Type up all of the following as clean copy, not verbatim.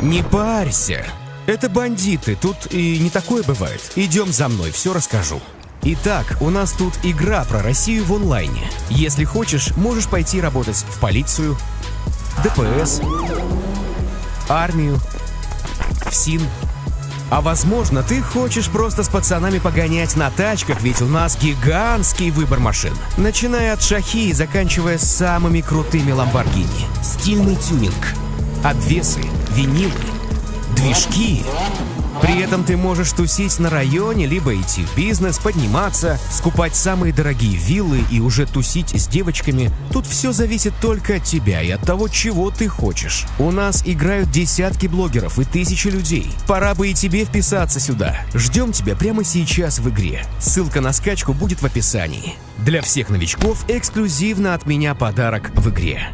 Не парься. Это бандиты, тут и не такое бывает. Идем за мной, все расскажу. Итак, у нас тут игра про Россию в онлайне. Если хочешь, можешь пойти работать в полицию, ДПС, армию, в СИН. А возможно, ты хочешь просто с пацанами погонять на тачках, ведь у нас гигантский выбор машин. Начиная от шахи и заканчивая самыми крутыми ламборгини. Стильный тюнинг, обвесы, винилы, движки. При этом ты можешь тусить на районе, либо идти в бизнес, подниматься, скупать самые дорогие виллы и уже тусить с девочками. Тут все зависит только от тебя и от того, чего ты хочешь. У нас играют десятки блогеров и тысячи людей. Пора бы и тебе вписаться сюда. Ждем тебя прямо сейчас в игре. Ссылка на скачку будет в описании. Для всех новичков эксклюзивно от меня подарок в игре.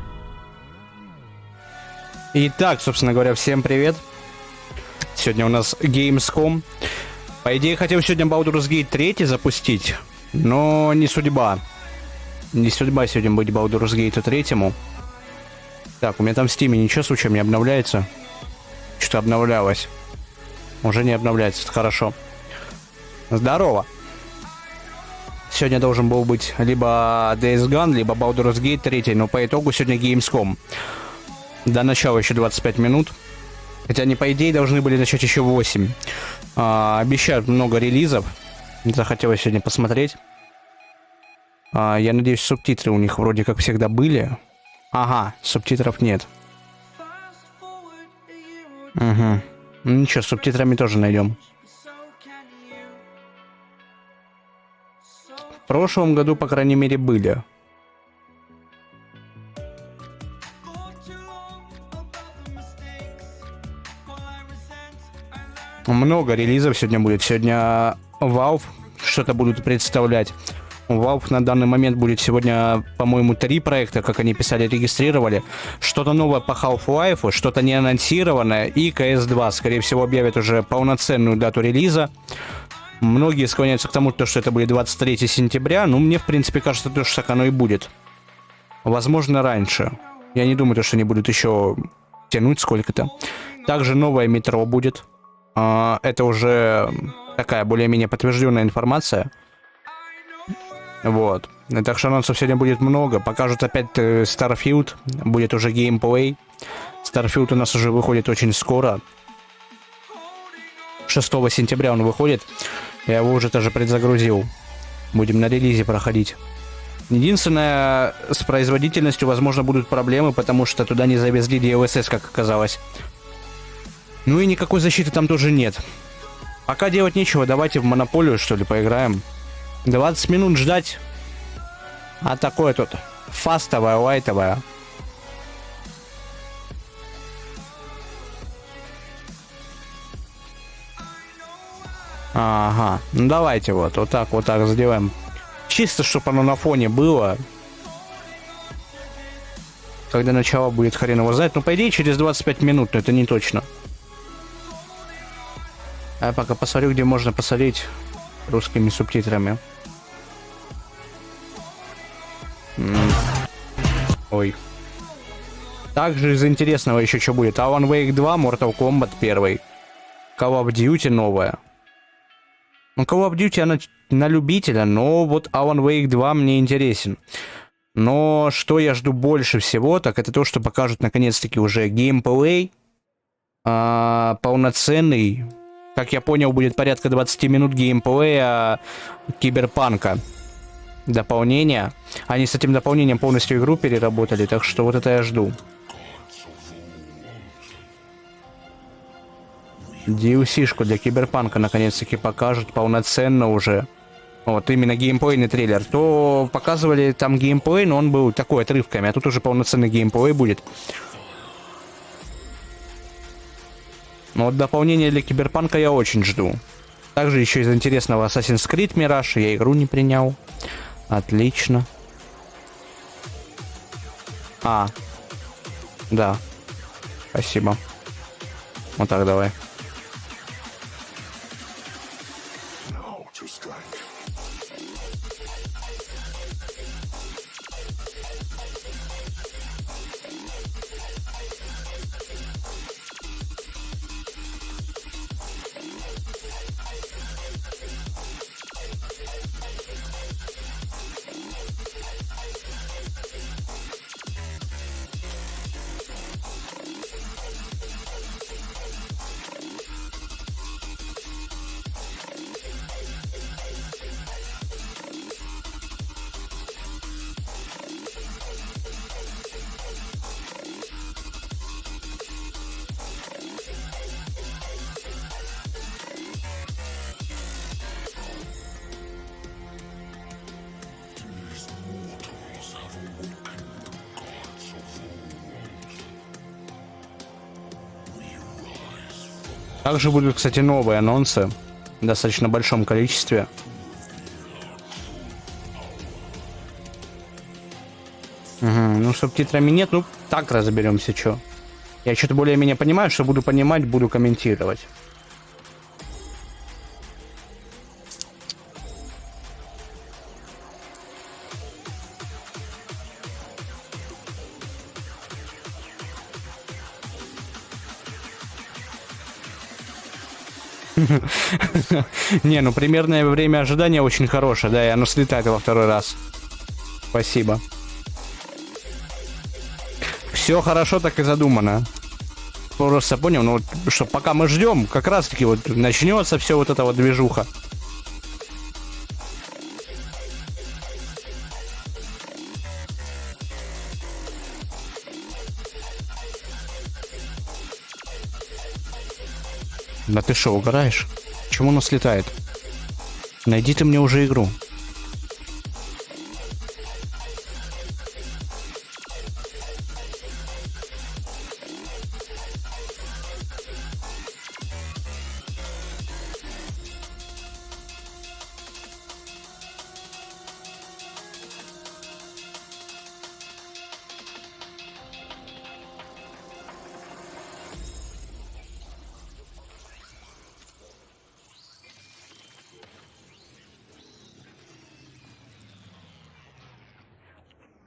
Итак, собственно говоря, всем привет. Сегодня у нас Gamescom. По идее, хотел сегодня Baldur's Gate 3 запустить, но не судьба. Не судьба сегодня быть Baldur's Gate 3. Так, у меня там в Steam ничего случайно не обновляется. Что обновлялось? Уже не обновляется, это хорошо. Здорово. Сегодня должен был быть либо Days Gone, либо Baldur's Gate 3, но по итогу сегодня Gamescom. До начала еще 25 минут. Хотя они, по идее, должны были начать еще в 8. Обещают много релизов. Захотелось сегодня посмотреть. Я надеюсь, субтитры у них вроде как всегда были. Ага, субтитров нет. Угу. Ничего, с субтитрами тоже найдем. В прошлом году, по крайней мере, были. Много релизов сегодня будет. Сегодня Valve что-то будут представлять. У Valve на данный момент будет сегодня, по-моему, 3 проекта, как они писали, регистрировали. Что-то новое по Half-Life, что-то не анонсированное, и CS2. Скорее всего, объявят уже полноценную дату релиза. Многие склоняются к тому, что это будет 23 сентября. Ну, мне, в принципе, кажется, что так оно и будет. Возможно, раньше. Я не думаю, что они будут еще тянуть сколько-то. Также новое метро будет. Это уже такая более-менее подтвержденная информация. Вот. Так что анонсов сегодня будет много. Покажут опять starfield. Будет уже геймплей. Starfield у нас уже выходит очень скоро. 6 сентября он выходит. Я его уже даже предзагрузил. Будем на релизе проходить. Единственное, с производительностью, возможно, будут проблемы, потому что туда не завезли DLSS, как оказалось. Ну и никакой защиты там тоже нет. Пока делать нечего, давайте в монополию, что ли, поиграем. 20 минут ждать. А такое тут фастовое, лайтовое. Ага, ну давайте вот так сделаем. Чисто, чтобы оно на фоне было. Когда начало будет, хрен его знает. Ну, по идее, через 25 минут, но это не точно. А я пока посмотрю, где можно посмотреть русскими субтитрами. Ой. Также из интересного еще что будет. Alan Wake 2, Mortal Kombat 1. Call of Duty новая. Ну, Call of Duty, она на любителя, но вот Alan Wake 2 мне интересен. Но что я жду больше всего, так это то, что покажут наконец-таки уже геймплей. Полноценный. Как я понял, будет порядка 20 минут геймплея Киберпанка. Дополнение. Они с этим дополнением полностью игру переработали, так что вот это я жду. DLC-шку для Киберпанка наконец-таки покажут полноценно уже. Вот именно геймплейный трейлер. То показывали там геймплей, но он был такой отрывками, а тут уже полноценный геймплей будет. Но вот дополнение для Киберпанка я очень жду. Также еще из интересного Assassin's Creed Mirage. Я игру не принял. Отлично. Да. Спасибо. Вот так давай. Также будут, кстати, новые анонсы в достаточно большом количестве. Ну, с субтитрами нет, ну, так разберемся, что. Я что-то более-менее понимаю, что буду понимать, буду комментировать. Не, ну примерное время ожидания очень хорошее, да, и оно слетает во второй раз. Спасибо. Все хорошо, так и задумано. Просто понял, ну, что пока мы ждем, как раз таки вот начнется все вот эта вот движуха. Да ты что, угораешь? Почему оно слетает? Найди ты мне уже игру.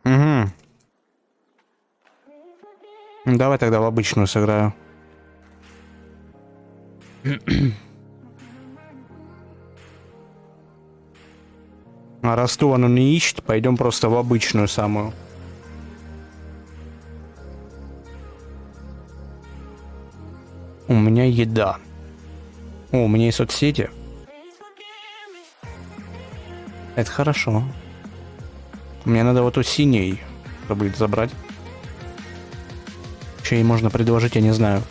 Угу. Давай тогда в обычную сыграю. А раз ту оно не ищет, пойдем просто в обычную самую. У меня еда. О, у меня и соцсети. Это хорошо. Мне надо вот у синей будет забрать. Что ей можно предложить, я не знаю.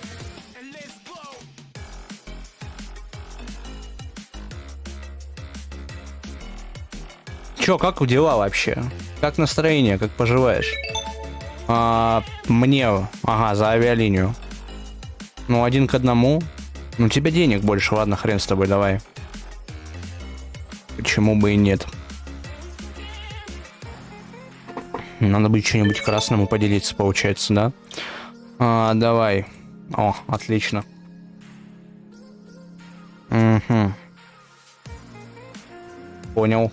Чё, как дела вообще? Как настроение, как поживаешь? Мне, ага, за авиалинию. Ну, 1:1. Ну, у тебя денег больше, ладно, хрен с тобой, давай. Почему бы и нет? Надо будет что-нибудь красному поделиться, получается, да? Давай. О, отлично. Угу. Понял.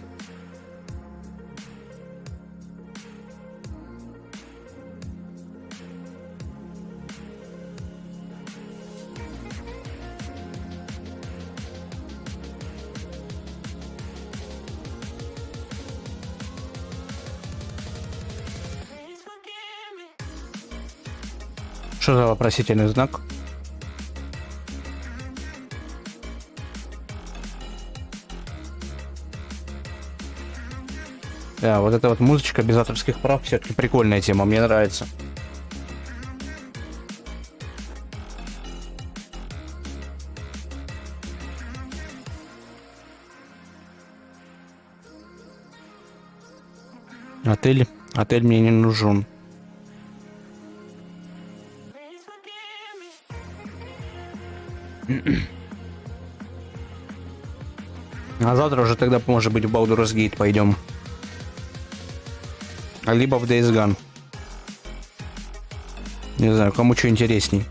Что за вопросительный знак? Да, вот эта вот музычка без авторских прав все-таки прикольная тема, мне нравится. Отель мне не нужен. Завтра уже тогда, может быть, в Baldur's Gate пойдем. Либо в Days Gone. Не знаю, кому что интересней.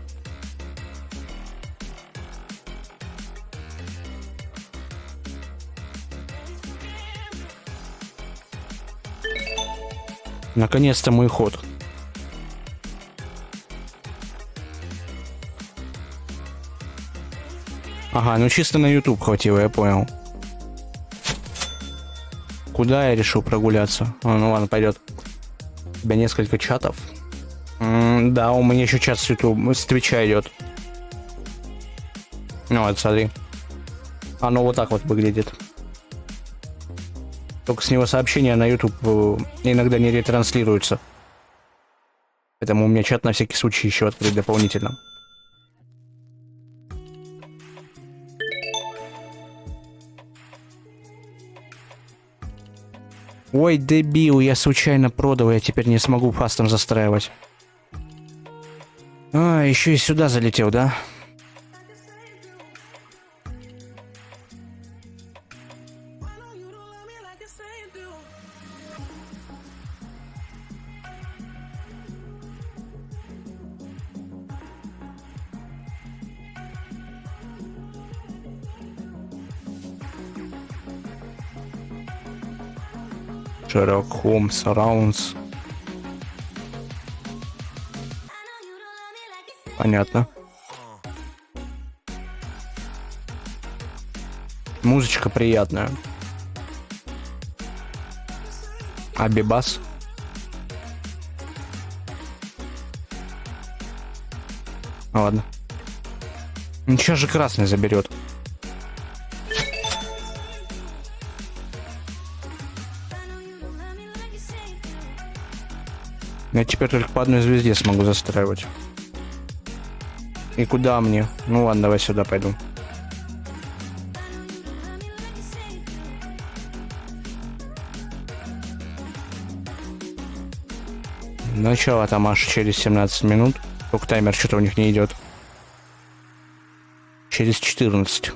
Наконец-то мой ход. Ага, ну чисто на YouTube хватило, я понял. Куда я решил прогуляться? Ну ладно, пойдет. У тебя несколько чатов. Да, у меня еще чат с YouTube, с Твича идет. Ну вот, смотри. Оно вот так вот выглядит. Только с него сообщения на YouTube иногда не ретранслируются. Поэтому у меня чат на всякий случай еще открыт дополнительно. Ой, дебил, я случайно продал, я теперь не смогу фастом застраивать. А, еще и сюда залетел, да? Sherlock Holmes, Rounds. Понятно. Музычка приятная. А бибас? Ладно. Ну, сейчас же красный заберет. Я теперь только по одной звезде смогу застраивать. И куда мне? Ну ладно, давай сюда пойду. Начало там аж через 17 минут. Только таймер что-то у них не идет. Через 14.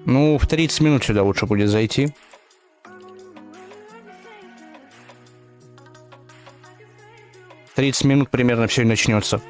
Ну, в 30 минут сюда лучше будет зайти. В 30 минут примерно все и начнется.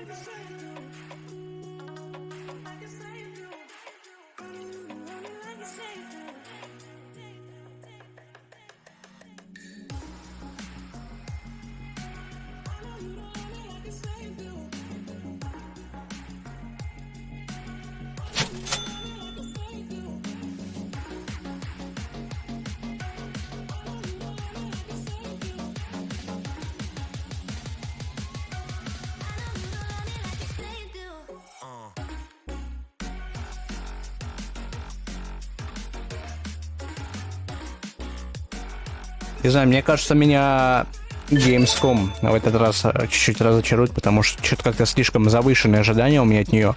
Не знаю, мне кажется, меня Gamescom в этот раз чуть-чуть разочарует, потому что что-то как-то слишком завышенные ожидания у меня от нее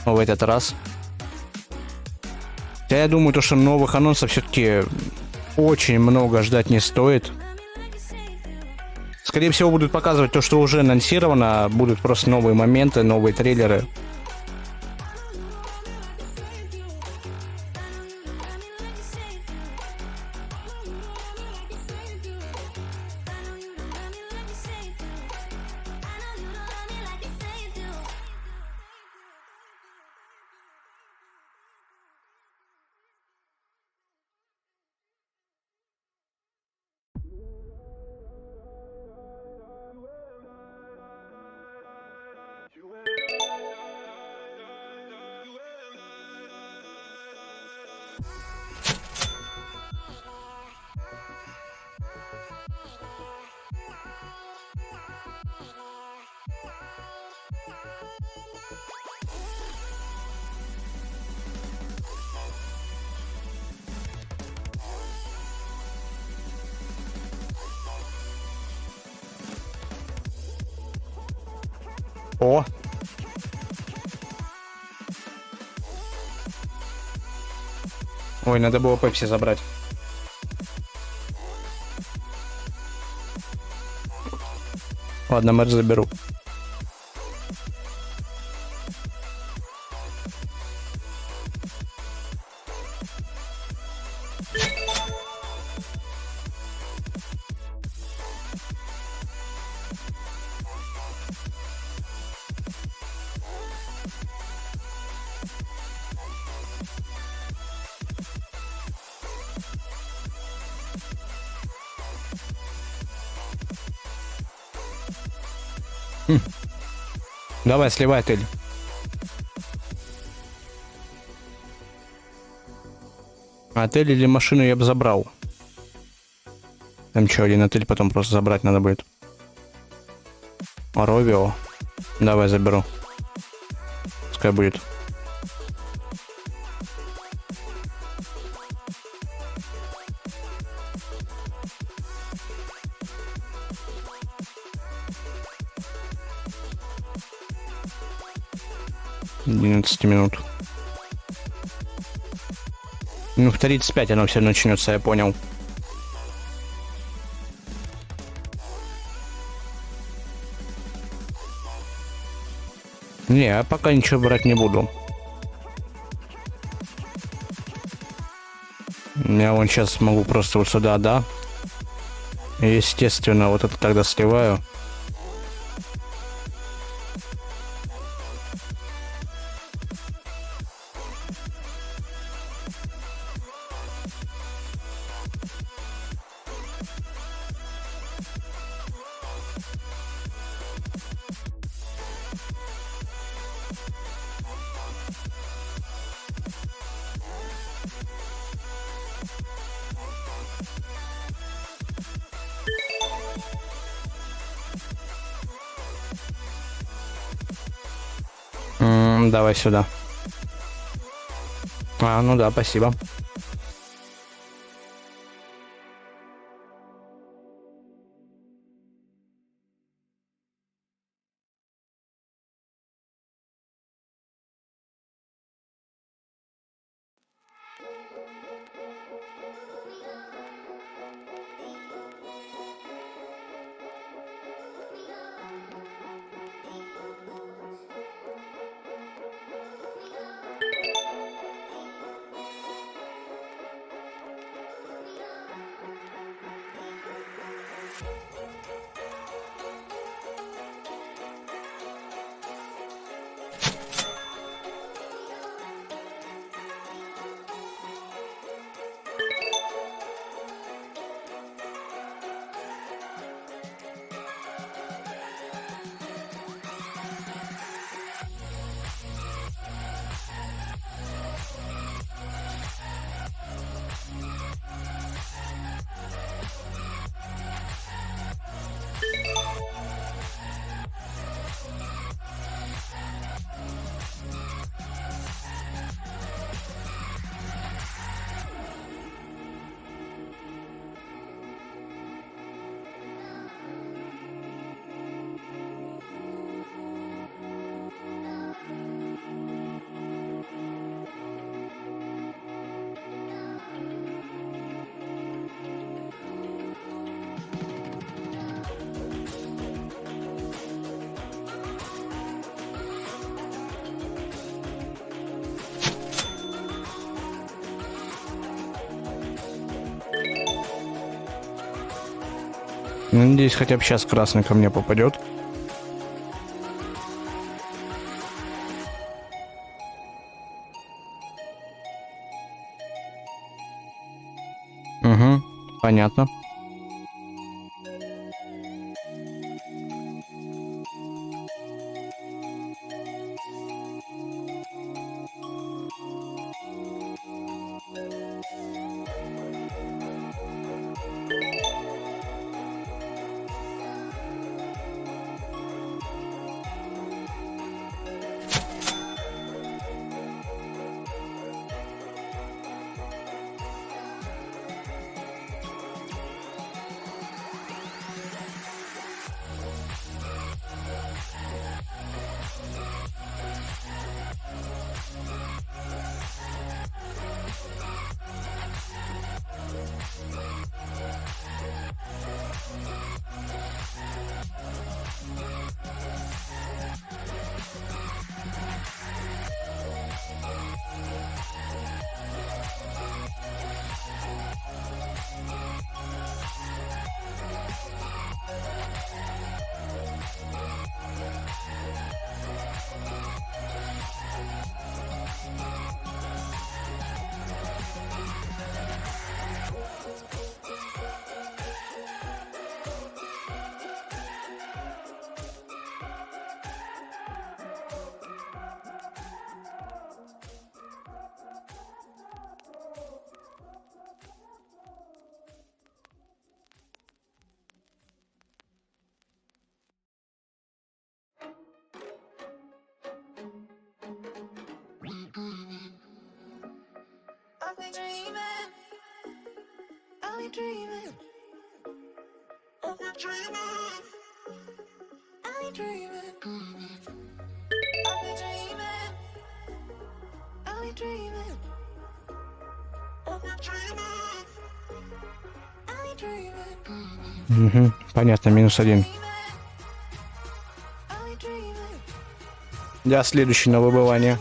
в этот раз. Я думаю, то, что новых анонсов все-таки очень много ждать не стоит. Скорее всего, будут показывать то, что уже анонсировано, будут просто новые моменты, новые трейлеры. О! Ой, надо было пепси забрать. Ладно, мерч заберу. Давай, сливай отель. Отель или машину я бы забрал. Там что, один отель потом просто забрать надо будет. Ровио. Давай, заберу. Пускай будет. Минут. Ну, в 35 оно все начнется, я понял. Не, я пока ничего брать не буду. Я вон сейчас могу просто вот сюда, да. Естественно, вот это тогда сливаю. Давай сюда. Ну да, спасибо. Надеюсь, хотя бы сейчас красный ко мне попадет. Угу, понятно. Угу, понятно, -1. Я следующий на выбывание.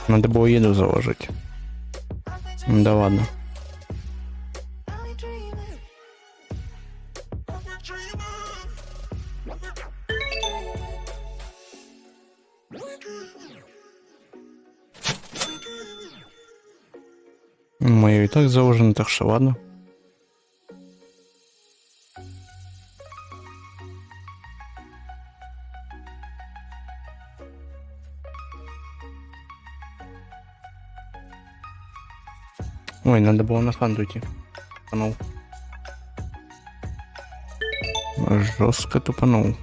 Надо было еду заложить. Да ладно. Мое и так заложено, так что ладно. Ой, надо было на фанду идти. Тупанул. Жестко тупанул.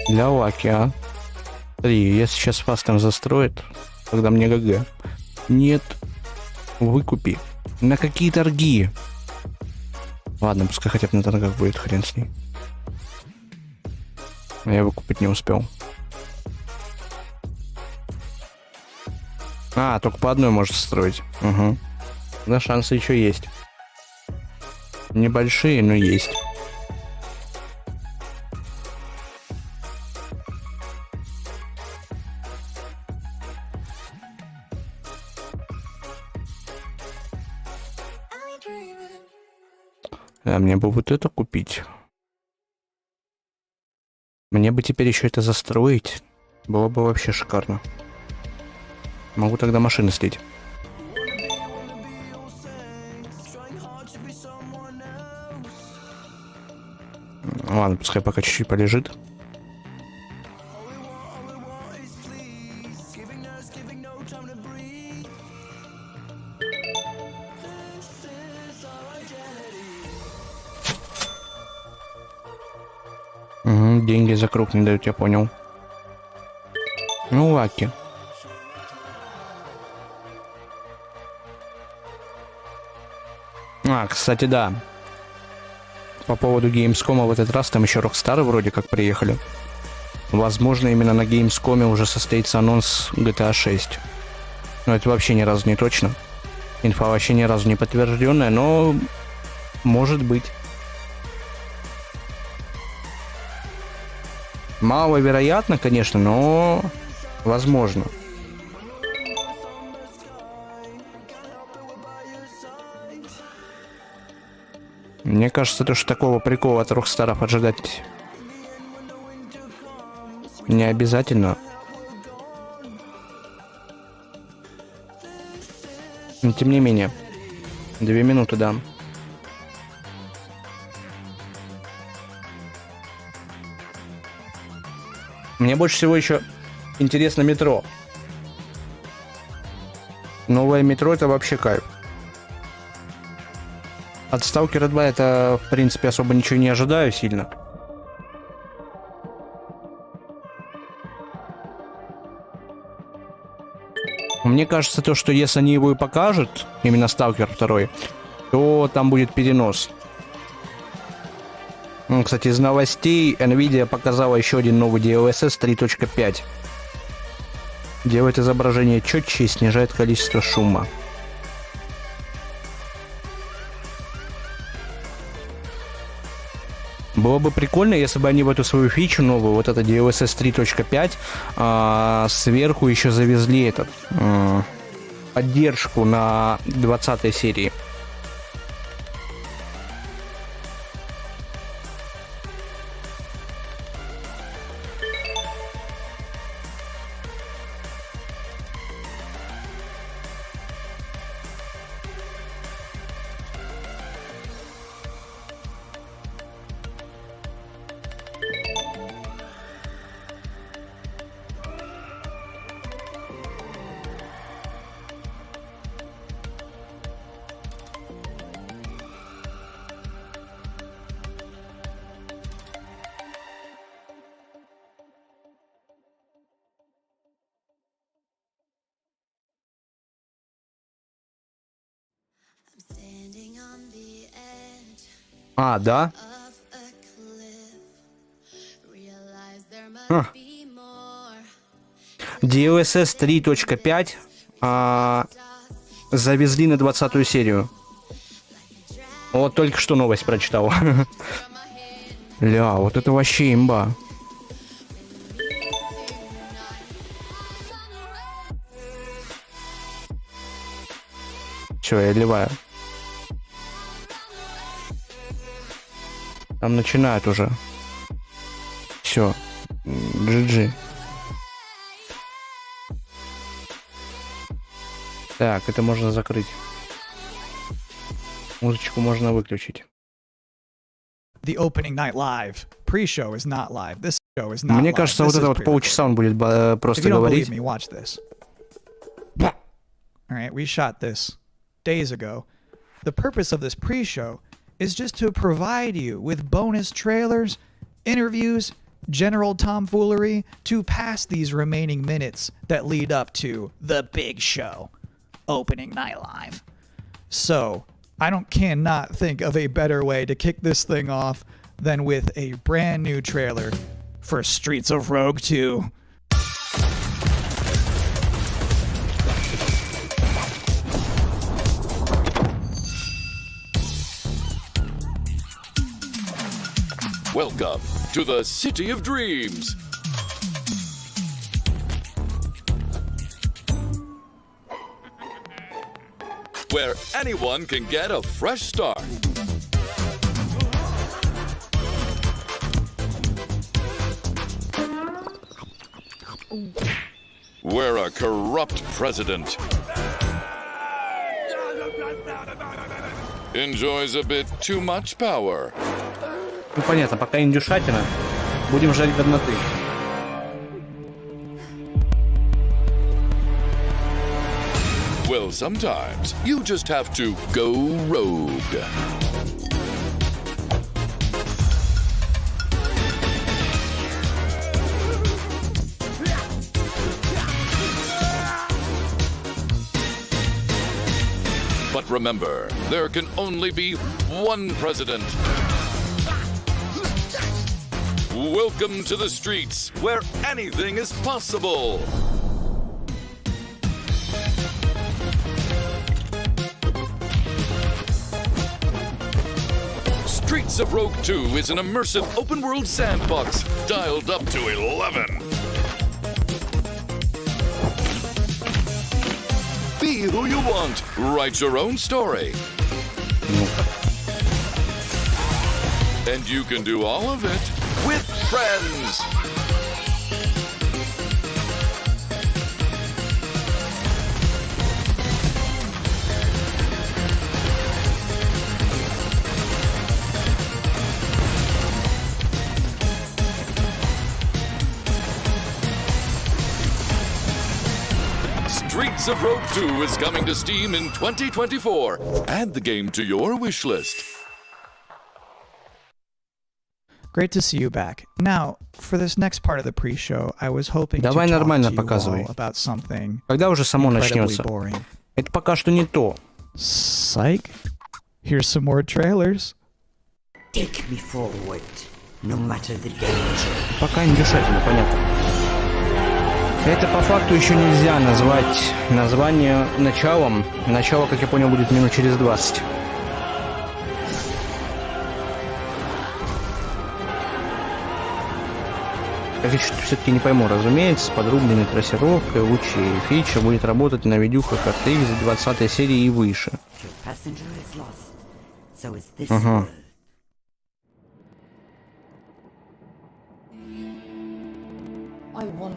Для лаки, а? Смотри, если сейчас вас там застроит, тогда мне ГГ. Нет, выкупи. На какие торги? Ладно, пускай хотя бы на торгах будет, хрен с ней. Я выкупить не успел. А, только по одной может строить. Угу. Да, шансы еще есть. Небольшие, но есть. А мне бы вот это купить. Мне бы теперь еще это застроить. Было бы вообще шикарно. Могу тогда машины слить. Ладно, пускай пока чуть-чуть полежит. Угу, деньги за круг не дают, я понял. Ну, лаки. А, кстати, да. По поводу Gamescom в этот раз там еще Rockstar вроде как приехали. Возможно, именно на Gamescom уже состоится анонс GTA 6. Но это вообще ни разу не точно. Инфа вообще ни разу не подтвержденная, но может быть. Маловероятно, конечно, но возможно. Мне кажется, то, что такого прикола от Rockstar'ов ожидать не обязательно. Но тем не менее. 2 минуты дам. Мне больше всего еще интересно метро. Новое метро — это вообще кайф. От Stalker 2 это, в принципе, особо ничего не ожидаю сильно. Мне кажется, то, что если они его и покажут, именно Stalker 2, то там будет перенос. Кстати, из новостей Nvidia показала еще один новый DLSS 3.5. Делает изображение четче и снижает количество шума. Было бы прикольно, если бы они в эту свою фичу новую, вот это DLSS 3.5, сверху еще завезли этот поддержку на 20 серии. А, да? DLSS 3.5 завезли на 20 серию. Вот только что новость прочитал. Ля, вот это вообще имба. Все, я отливаю. Там начинают уже. Все. GG. Так, это можно закрыть. Музычку можно выключить. The opening night live. Pre-show is not live. This show is not Мне live. кажется, This вот is это вот pre-recorded. полчаса он будет If просто you don't говорить. believe me, watch this. All right, we shot this days ago. The purpose of this pre-show is just to provide you with bonus trailers, interviews, general tomfoolery to pass these remaining minutes that lead up to the big show, opening night live. So, cannot think of a better way to kick this thing off than with a brand new trailer for Streets of Rogue 2. Welcome to the City of Dreams. Where anyone can get a fresh start. Where a corrupt president enjoys a bit too much power. Ну понятно, пока индюшатина. Будем ждать годноты. Well, sometimes you just have to go rogue. But remember, there can only be one president. Welcome to the streets where anything is possible. Streets of Rogue 2 is an immersive open-world sandbox dialed up to 11. Be who you want. Write your own story. And you can do all of it with friends. Streets of Rogue 2 is coming to Steam in 2024. Add the game to your wish list. Great to see you back. Now, for this next part of the pre-show, I was hoping Давай to talk нормально to you показывай. all about something Когда уже само incredibly начнется? boring. Это пока что не то. Psych. Here's some more trailers. Take me forward, no matter the danger. Пока индюшатина, понятно. Это по факту еще нельзя назвать название началом. Начало, как я понял, будет минут через 20. Так я что-то все-таки не пойму. Разумеется, с подрубленной трассировкой лучей. Фича будет работать на видюхах от X 20 серии и выше. Ага.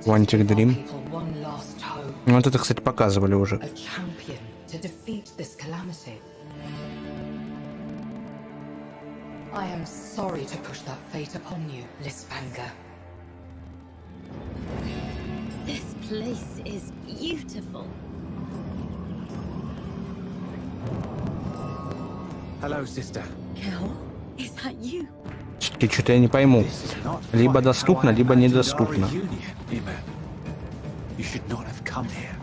Quantic Dream. Ну, вот это, кстати, показывали уже. I am sorry to push that fate upon you, Lisvanger. This place is beautiful. Hello, sister. Kel, is that you? Все-таки что-то я не пойму. Либо доступно, либо недоступно. You should not have come here.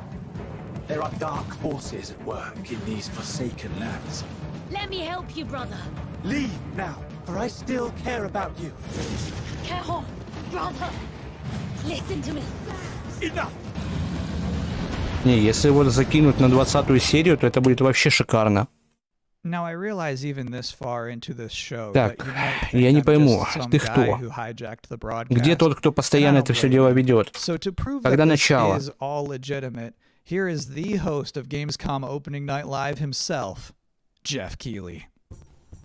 There are dark forces at work in these forsaken lands. Let me help you, brother. Leave now, for I still care about you. Kel, brother, listen to me. Enough! Не, если его закинуть на 20-ю серию, то это будет вообще шикарно. Now I realize even this far into this show Так, that you might я think не I'm пойму, just some ты guy кто? who hijacked the broadcast. Где тот, кто постоянно это все дело ведет? So to prove Когда that this начало? is all legitimate, here is the host of Gamescom Opening Night Live himself, Jeff Keighley.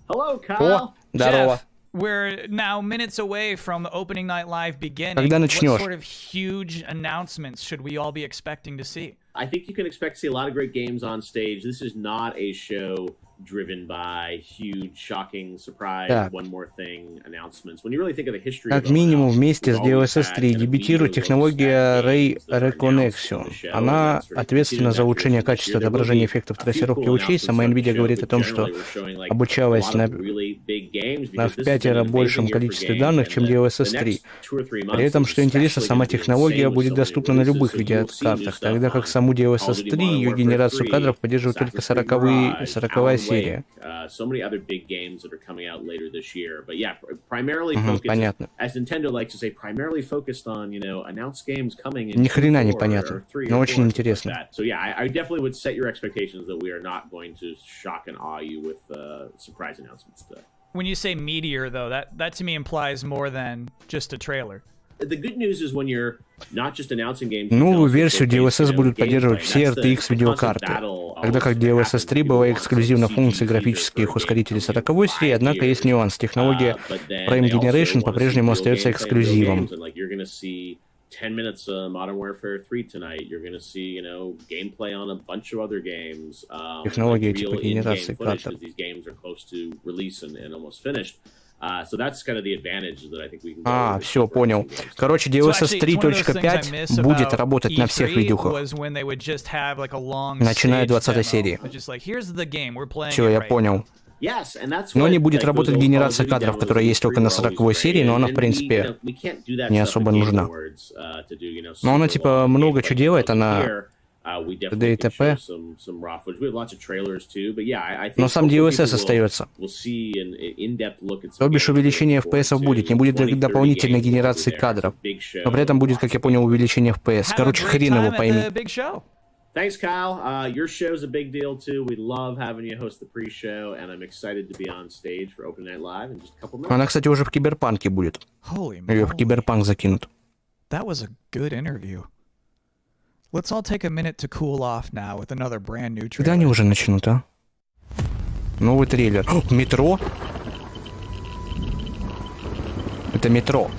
Hello, О, Kyle. здорово. Jeff, we're now minutes away from the Opening Night Live beginning. Когда What начнешь? sort of huge announcements should we all be expecting to see? I think you can expect to see a lot of great games on stage. This is not a show driven by huge, shocking, surprise, Так. one more thing announcements. When you really think of the history Как of минимум Open House, вместе с we've always DLSS had 3 kind of дебютирует video технология games Ray that are announced in Reconnection. the show, and Она that's sort of ответственна continuing за that улучшение tradition this качества year. There will отображения be эффектов a few трассировки cool лучей. announcements Сама on the Nvidia show, говорит but о том, что generally we're showing, like, обучалась a lot на of really big games в because this has been пятеро an большем amazing year for количестве games, данных, and чем the DLSS 3. next 2 or 3 months При этом, is что интересно, especially сама gonna be технология insane with будет so many доступна на releases, любых so you'll see new видеокартах, stuff тогда как on саму Call of DLSS Duty 3, Modern ее Warfare генерацию 3, кадров поддерживает только Assassin's Creed 40-я Mirage, Alan серия. Wake, so many other big games that are coming out later this year. But yeah, primarily Мгм, focused, понятно. as Nintendo likes to say, primarily focused on, you know, announced games coming in Ни хрена не Q4 понятно, or 3 но or очень 4, интересно. like that. So yeah, I definitely would set your expectations that we are not going to shock and awe you with surprise announcements today. When you say meteor, though, that to me implies more than just a trailer. The good news is when you're not just announcing games. you Новую can also версию showcase, DLSS you know, будут поддерживать gameplay. все That's the RTX constant видеокарты, battle тогда как always DLSS happens 3 when была people want эксклюзивна some функций CG графических for a game ускорителей coming in 40-й серии, 5 однако есть years. нюанс. Технология But then Frame they also Generation want to see по-прежнему real остается gameplay and real эксклюзивом. games, and, like, you're gonna see 10 minutes of Modern Warfare 3 tonight. You're gonna see, you know, gameplay on a bunch of other games. Технология Like типа real in-game генерации footage, кадров. because these games are close to release and almost finished. So that's kind of the advantage that I think we can. А, все, понял. Короче, DLSS 3.5 будет работать на всех видюхах, начиная с 20 серии. Все, я понял. Но не будет работать генерация кадров, которая есть только на 40-й серии, но она, в принципе, не особо нужна. Но она, типа, много чего делает, она т.д. и т.п. Но сам DLSS остается. То бишь увеличение FPS будет, не будет дополнительной генерации кадров. Но при этом будет, как я понял, увеличение FPS. Короче, хрен его пойми. Thanks, Kyle. Your show's a big deal too. We love having you host the pre-show, and I'm excited to be on stage for Open Night Live in just a couple minutes. Она, кстати, уже в Киберпанке будет. Ее в Киберпанк закинут. That was a good interview. Let's all take a minute to cool off now with another brand new Когда они trailer. уже начнут, а? Новый трейлер. О, метро? Это метро.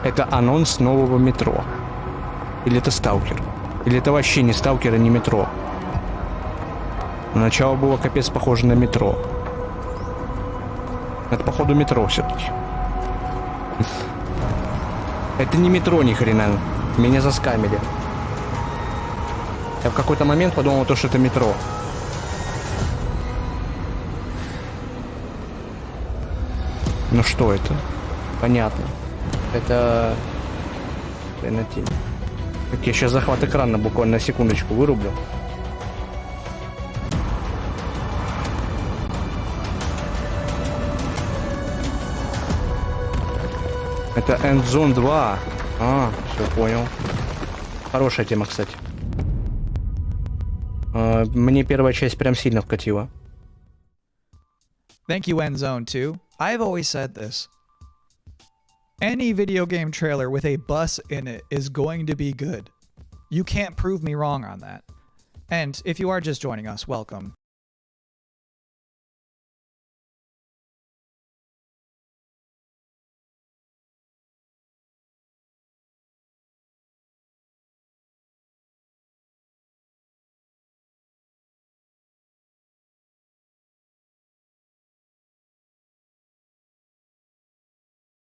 Это анонс нового метро. Или это Сталкер? Или это вообще не Сталкер и не метро? Начало было капец похоже на метро. Это походу метро все-таки. Это не метро ни хрена. Меня заскамили. Я в какой-то момент подумал, что это метро. Ну что это? Понятно. Это... Хренотень. Так, я сейчас захват экрана буквально на секундочку вырублю. Это Endzone 2. А, все понял. Хорошая тема, кстати. Мне первая часть прям сильно вкатила. Thank you, Endzone 2. I've always said this. Any video game trailer with a bus in it is going to be good. You can't prove me wrong on that. And if you are just joining us, welcome.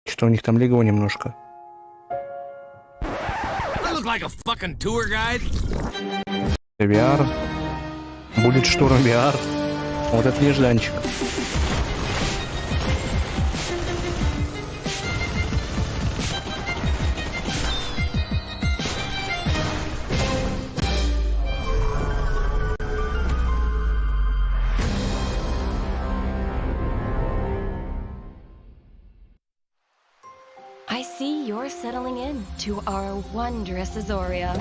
Что у них там легло немножко. VR. Будет шторм VR. Вот это нежданчик. I see you're settling in to our wondrous Azoria.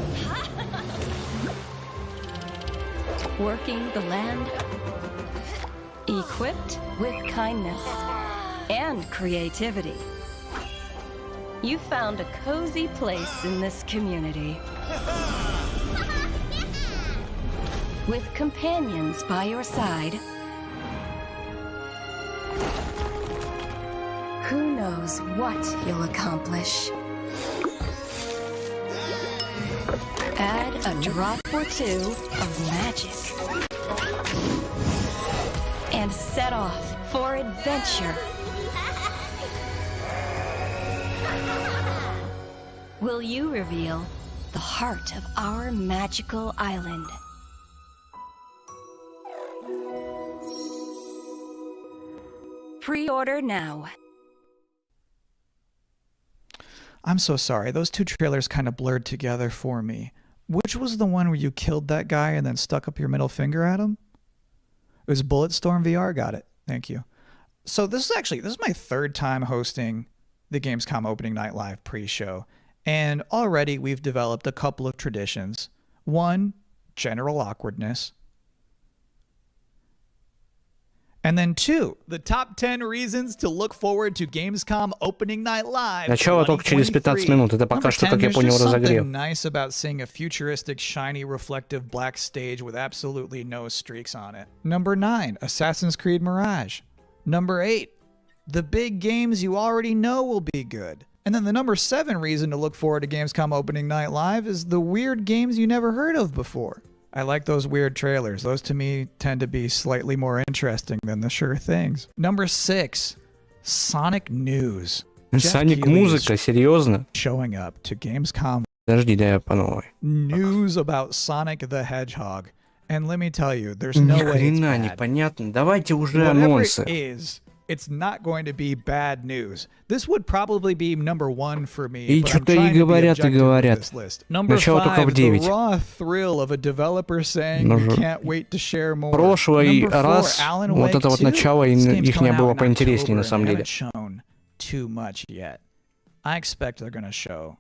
Working the land, equipped with kindness and creativity. You found a cozy place in this community. With companions by your side. Who knows what you'll accomplish? Add a drop or two of magic. And set off for adventure. Will you reveal the heart of our magical island? Pre-order now. I'm so sorry. Those two trailers kind of blurred together for me. Which was the one where you killed that guy and then stuck up your middle finger at him? It was Bulletstorm VR. Got it. Thank you. So this is my third time hosting the Gamescom opening night live pre-show. And already we've developed a couple of traditions. One, general awkwardness. And then two, the top 10 reasons to look forward to Gamescom opening night live. Начало только через 15 минут. Это пока что, как я понял, разогрев. Something nice about seeing a futuristic, shiny, reflective black stage with absolutely no streaks on it. Number 9, Assassin's Creed Mirage. Number 8, the big games you already know will be good. And then the number 7 reason to look forward to Gamescom opening night live is the weird games you never heard of before. I like those weird trailers. Those to me tend to be slightly more interesting than the sure things. Number 6, Sonic News. Sonic музыка, серьезно? Showing up to Gamescom. Подожди, да я по новой. News about Sonic the Hedgehog. And let me tell you, there's no way it's bad. Непонятно. Давайте уже анонсы. анонсы. Whatever it is, it's not going to be bad news. This would probably be number 1 for me. И что-то и говорят, и говорят. Начало только в 9. The raw thrill of a developer saying we can't wait to share more. Прошлый раз вот это вот начало их не было поинтереснее на самом деле. Too much yet. I expect they're going to show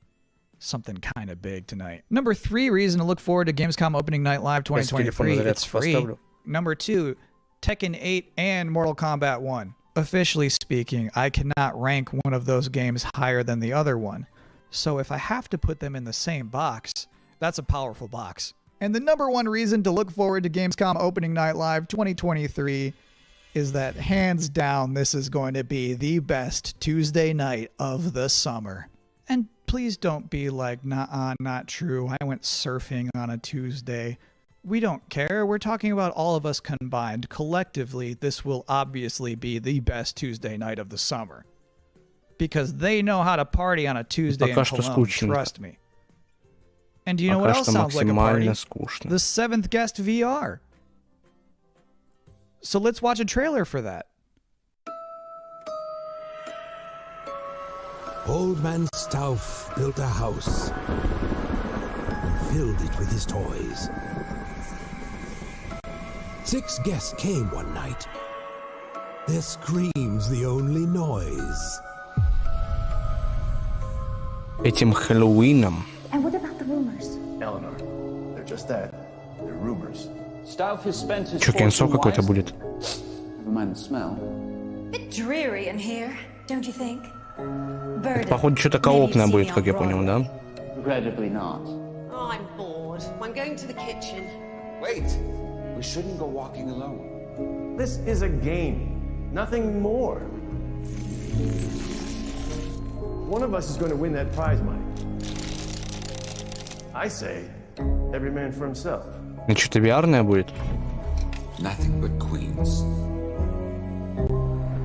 something kind of big tonight. Number 3 reason to look forward to Gamescom opening night live 2023. It's free. Number 2, Tekken 8 and Mortal Kombat 1. Officially speaking, I cannot rank one of those games higher than the other one. So if I have to put them in the same box, that's a powerful box. And the number 1 reason to look forward to Gamescom opening night live 2023 is that hands down this is going to be the best Tuesday night of the summer. And please don't be like, nah, not true. I went surfing on a Tuesday. We don't care. We're talking about all of us combined. Collectively, this will obviously be the best Tuesday night of the summer. Because they know how to party on a Tuesday in Cologne, trust me. And do you know what else sounds like a party? The 7th Guest VR. So let's watch a trailer for that. Old man Stauf built a house and filled it with his toys. 6 guests came one night. Their screams the only noise. Этим Хэллоуином. And what about the rumors? Eleanor, they're just that. They're rumors. Stauf has spent his Чё, кенсо какой-то будет? Never mind the smell. Bit dreary in here, don't you think? Burden. Походу, что-то коопное будет, как я понял, да? Regrettably not. Oh, I'm bored. I'm going to the kitchen. Wait! We shouldn't go walking alone. This is a game, nothing more. One of us is going to win that prize money. I say, every man for himself. Ну, что-то VR-ное будет? Nothing but queens.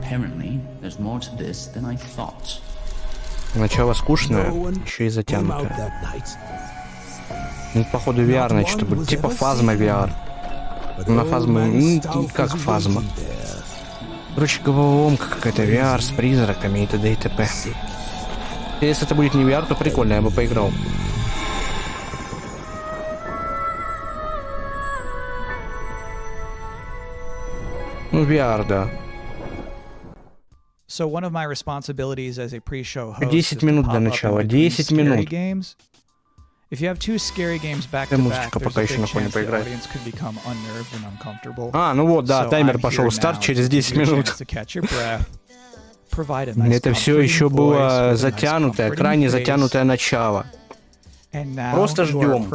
Apparently, there's more to this than I thought. Начало скучное, еще и затянутое. Ну, походу, VR-ное что-то будет. Типа фазма VR. На фазму... как фазма. Короче, головоломка какая-то VR с призраками и т.д. и т.п. Если это будет не VR, то прикольно, я бы поиграл. Ну, VR, да. So one of my responsibilities as a pre-show host 10 минут до начала, 10 минут. Games. If you have two scary games back to back, there's a big chance the audience could become unnerved and uncomfortable. А, ну вот, да, таймер пошел старт через 10 минут. Это все еще было затянутое, крайне затянутое начало. Просто ждем.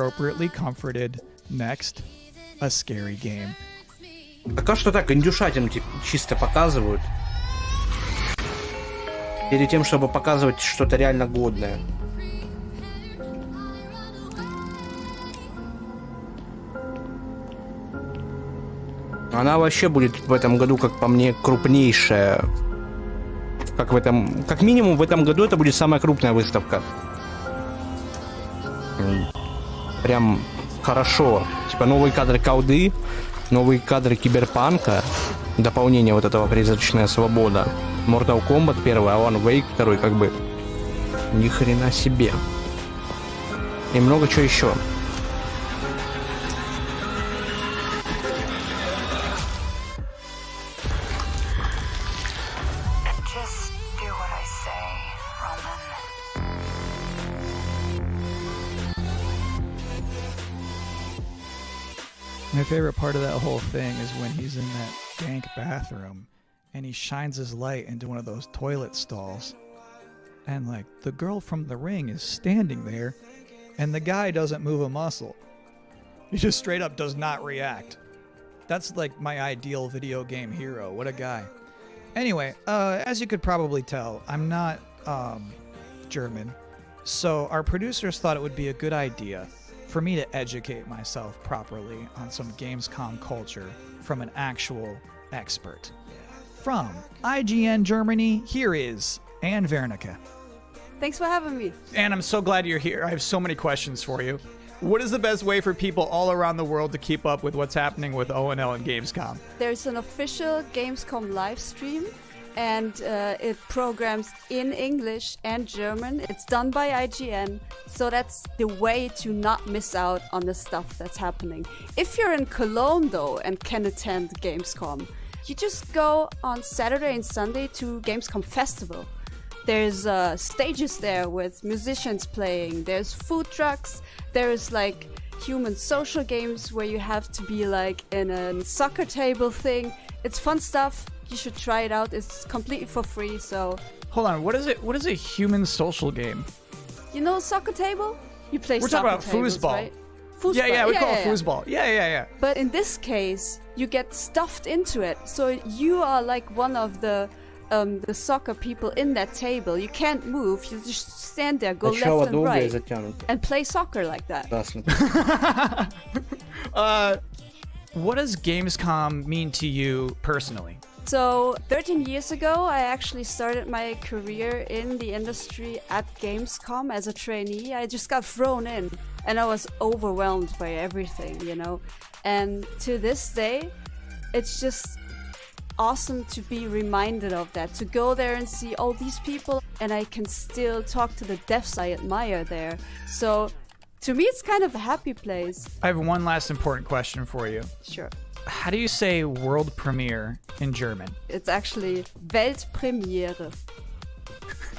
Пока что так, индюшатину чисто показывают. Перед тем, чтобы показывать что-то реально годное. Она вообще будет в этом году, как по мне, крупнейшая. Как минимум в этом году это будет самая крупная выставка. Прям хорошо. Типа новые кадры колды, новые кадры киберпанка, дополнение вот этого призрачная свобода. Mortal Kombat 1, Alan Wake 2, как бы ни хрена себе. И много чего еще. My favorite part of that whole thing is when he's in that dank bathroom and he shines his light into one of those toilet stalls. And like the girl from The Ring is standing there and the guy doesn't move a muscle. He just straight up does not react. That's like my ideal video game hero. What a guy. Anyway, as you could probably tell, I'm not German. So our producers thought it would be a good idea for me to educate myself properly on some Gamescom culture from an actual expert. From IGN Germany, here is Anne Wernicke. Thanks for having me. Anne, I'm so glad you're here. I have so many questions for you. What is the best way for people all around the world to keep up with what's happening with ONL and Gamescom? There's an official Gamescom live stream, and it programs in English and German. It's done by IGN, so that's the way to not miss out on the stuff that's happening. If you're in Cologne, though, and can attend Gamescom, you just go on Saturday and Sunday to Gamescom Festival. There's stages there with musicians playing, there's food trucks, there's like human social games where you have to be like in a soccer table thing. It's fun stuff. You should try it out. It's completely for free, so... Hold on, what is it? What is a human social game? You know soccer table? You play We're soccer talking about tables, foosball. right? Foosball. Yeah, we call it foosball. Yeah. But in this case, you get stuffed into it. So you are like one of the soccer people in that table. You can't move. You just stand there, go left and right, and play soccer like that. What does Gamescom mean to you personally? So 13 years ago, I actually started my career in the industry at Gamescom as a trainee. I just got thrown in and I was overwhelmed by everything, you know. And to this day, it's just awesome to be reminded of that, to go there and see all these people, and I can still talk to the devs I admire there. So to me, it's kind of a happy place. I have one last important question for you. Sure. How do you say world premiere in German? It's actually Weltpremiere.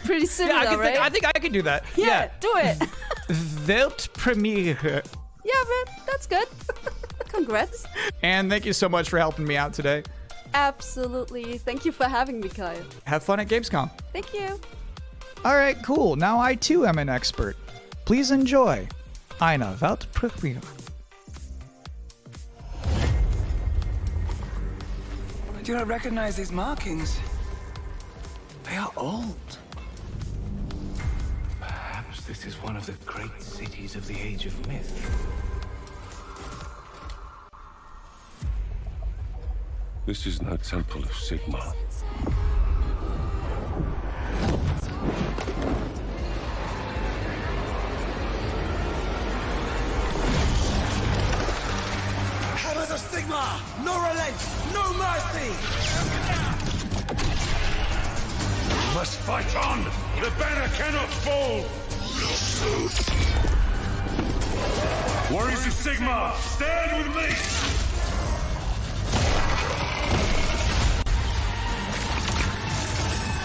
Pretty similar, yeah, right? I think I could do that. Yeah, do it. Weltpremiere. Yeah, man, that's good. Congrats. And thank you so much for helping me out today. Absolutely. Thank you for having me, Kyle. Have fun at Gamescom. Thank you. All right, cool. Now I too am an expert. Please enjoy. Eine Weltpremiere. I do not recognize these markings. They are old. Perhaps this is one of the great cities of the Age of Myth. This is no temple of Sigma. Hammers of Sigma! No relent! No mercy! We must fight on! The banner cannot fall! Warriors of Sigma, stand with me!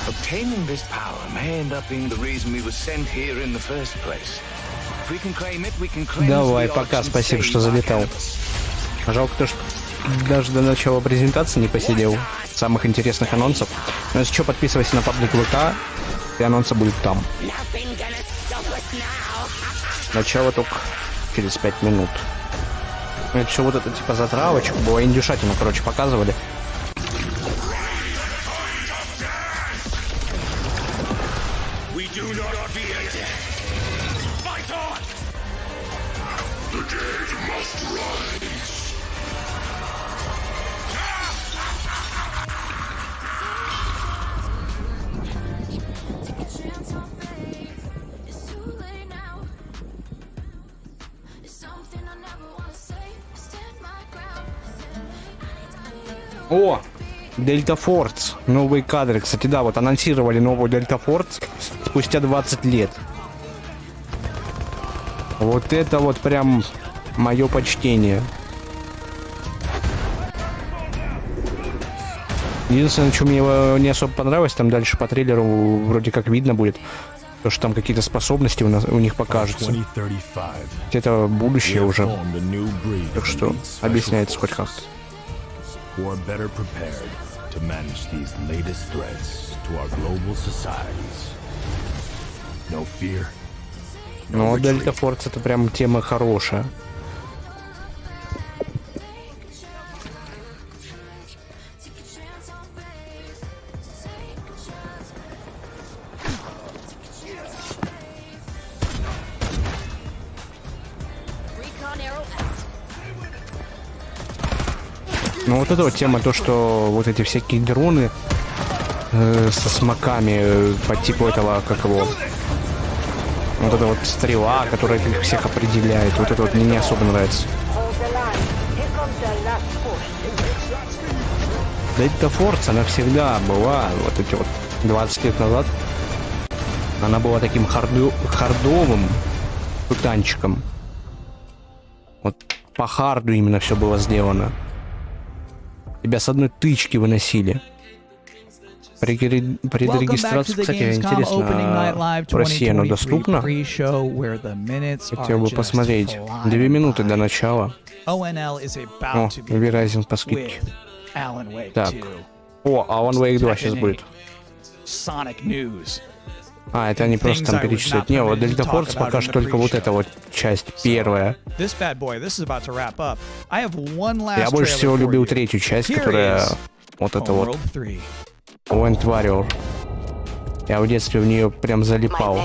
Obtaining this power may end up being the reason we were sent here in the first place. If we can claim it, we can claim Давай, пока, спасибо, что залетал. Жалко то, что даже до начала презентации не посидел. Самых интересных анонсов. Но если что, подписывайся на паблик ВК, и анонсы будут там. Начало только через 5 минут. Это все вот это типа затравочку. Было индюшатину, короче, показывали. О, Delta Force. Новые кадры. Кстати, да, вот анонсировали новую Delta Force спустя 20 лет. Вот это вот прям мое почтение. Единственное, что мне не особо понравилось, там дальше по трейлеру вроде как видно будет, то, что там какие-то способности у них покажутся. Это будущее уже. Так что объясняется хоть как-то. Or better prepared to manage these latest threats to our global societies. No fear. Ну, Delta Force это прям тема хорошая. Ну вот эта вот тема, то что вот эти всякие дроны со смоками по типу этого, как его, вот эта вот стрела, которая их всех определяет, вот это вот мне не особо нравится. Delta Force, она всегда была, вот эти вот 20 лет назад, она была таким хардовым танчиком. Вот по харду именно все было сделано. Тебя с одной тычки выносили. Предрегистрация, кстати, интересно, в России оно доступно? Хотел бы посмотреть. 2 минуты до начала. О, Verizon по скидке. Так. О, Alan Wake 2 сейчас будет. А, это они просто там перечисляют. Не, вот Delta Force пока что только вот эта вот часть первая. Я больше всего любил третью часть, которая вот эта вот Wind Warrior. Я в детстве в нее прям залипал.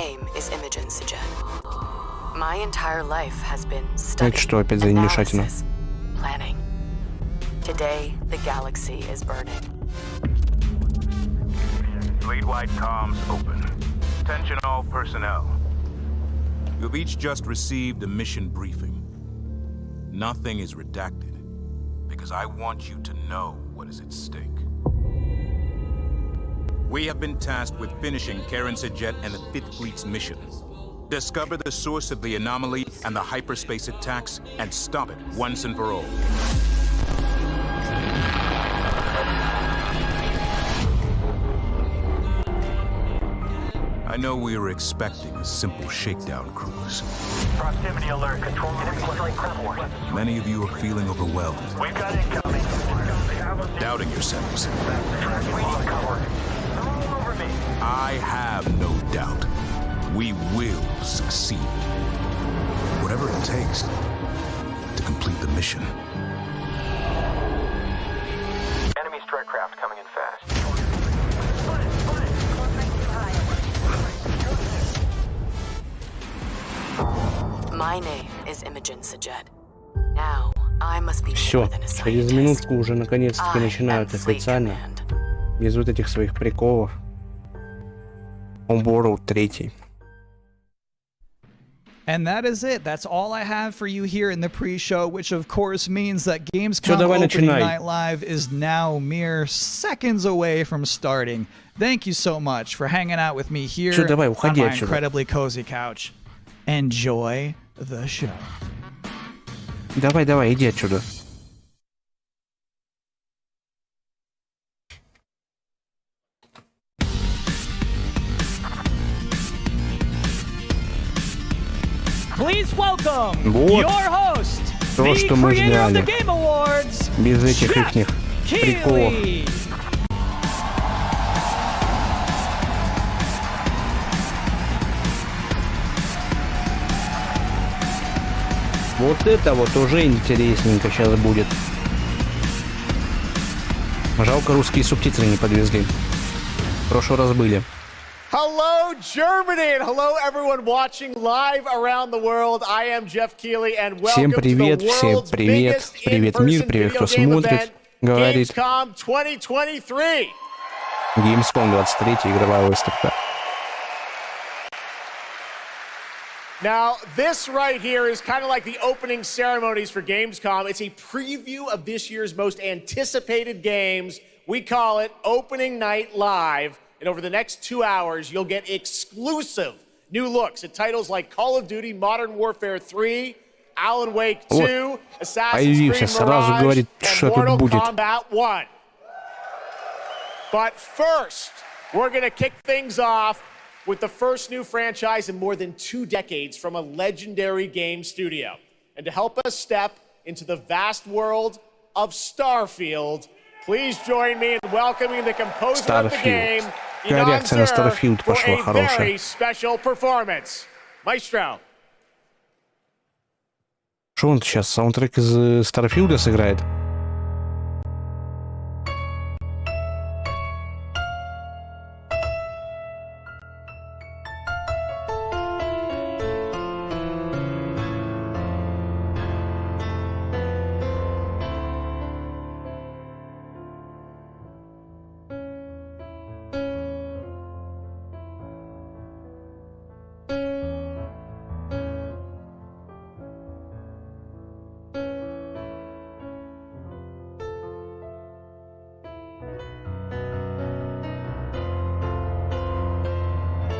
Это что опять за индюшатина? Fleet-wide comms open. Attention all personnel. You've each just received a mission briefing. Nothing is redacted, because I want you to know what is at stake. We have been tasked with finishing cancelado and the Fifth Fleet's mission. Discover the source of the anomaly and the hyperspace attacks, and stop it once and for all. I know we were expecting a simple shakedown cruise. Proximity alert, control. Many of you are feeling overwhelmed. We've got incoming. doubting yourselves. I have no doubt. We will succeed. Whatever it takes to complete the mission. Enemy strike craft coming in fast. My name is Imogen Sajed. Now I must be Все, через минутку уже наконец-таки начинают официально. Без вот этих своих приколов. World 3. And that is it. That's all I have for you here in the pre-show, which of course means that Gamescom Opening Night Live is now mere seconds away from starting. Thank you so much for hanging out with me here on my incredibly cozy couch. Enjoy the show. Давай, иди отсюда. Please welcome your host, то, что мы ждали. Без этих ихних приколов. Вот это вот уже интересненько сейчас будет. Жалко, русские субтитры не подвезли. В прошлый раз были. Hello, Germany, and hello, everyone watching live around the world. I am Jeff Keighley, and welcome to the world's biggest in-person video game event, Gamescom 2023. Gamescom 23, игровая выставка. Now, this right here is kind of like the opening ceremonies for Gamescom. It's a preview of this year's most anticipated games. We call it Opening Night Live. And over the next 2 hours, you'll get exclusive new looks at titles like Call of Duty, Modern Warfare 3, Alan Wake 2, Assassin's Creed Mirage, and Mortal Kombat 1. But first, we're going to kick things off with the first new franchise in more than 2 decades from a legendary game studio. And to help us step into the vast world of Starfield, please join me in welcoming the composer of the game, Реакция на Starfield пошла хорошая. Что он сейчас, саундтрек из Starfield сыграет?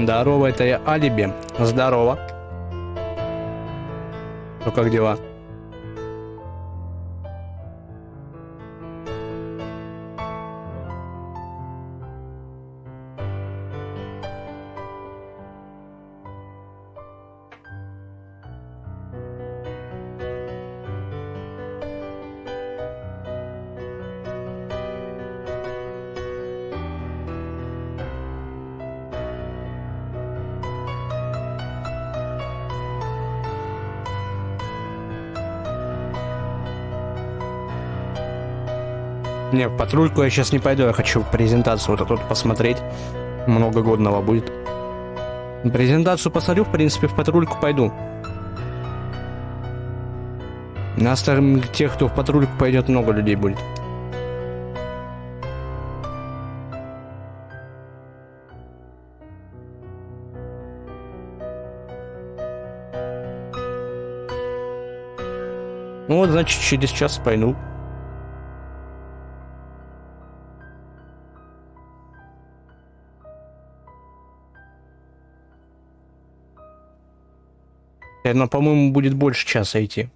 Здорово, это я Алиби. Здорово. Ну как дела? Не, в патрульку я сейчас не пойду, я хочу презентацию вот эту посмотреть. Много годного будет. Презентацию посмотрю, в принципе, в патрульку пойду. Нас там, тех, кто в патрульку пойдет, много людей будет. Ну вот, значит, через час пойду. Но, по-моему, будет больше часа идти.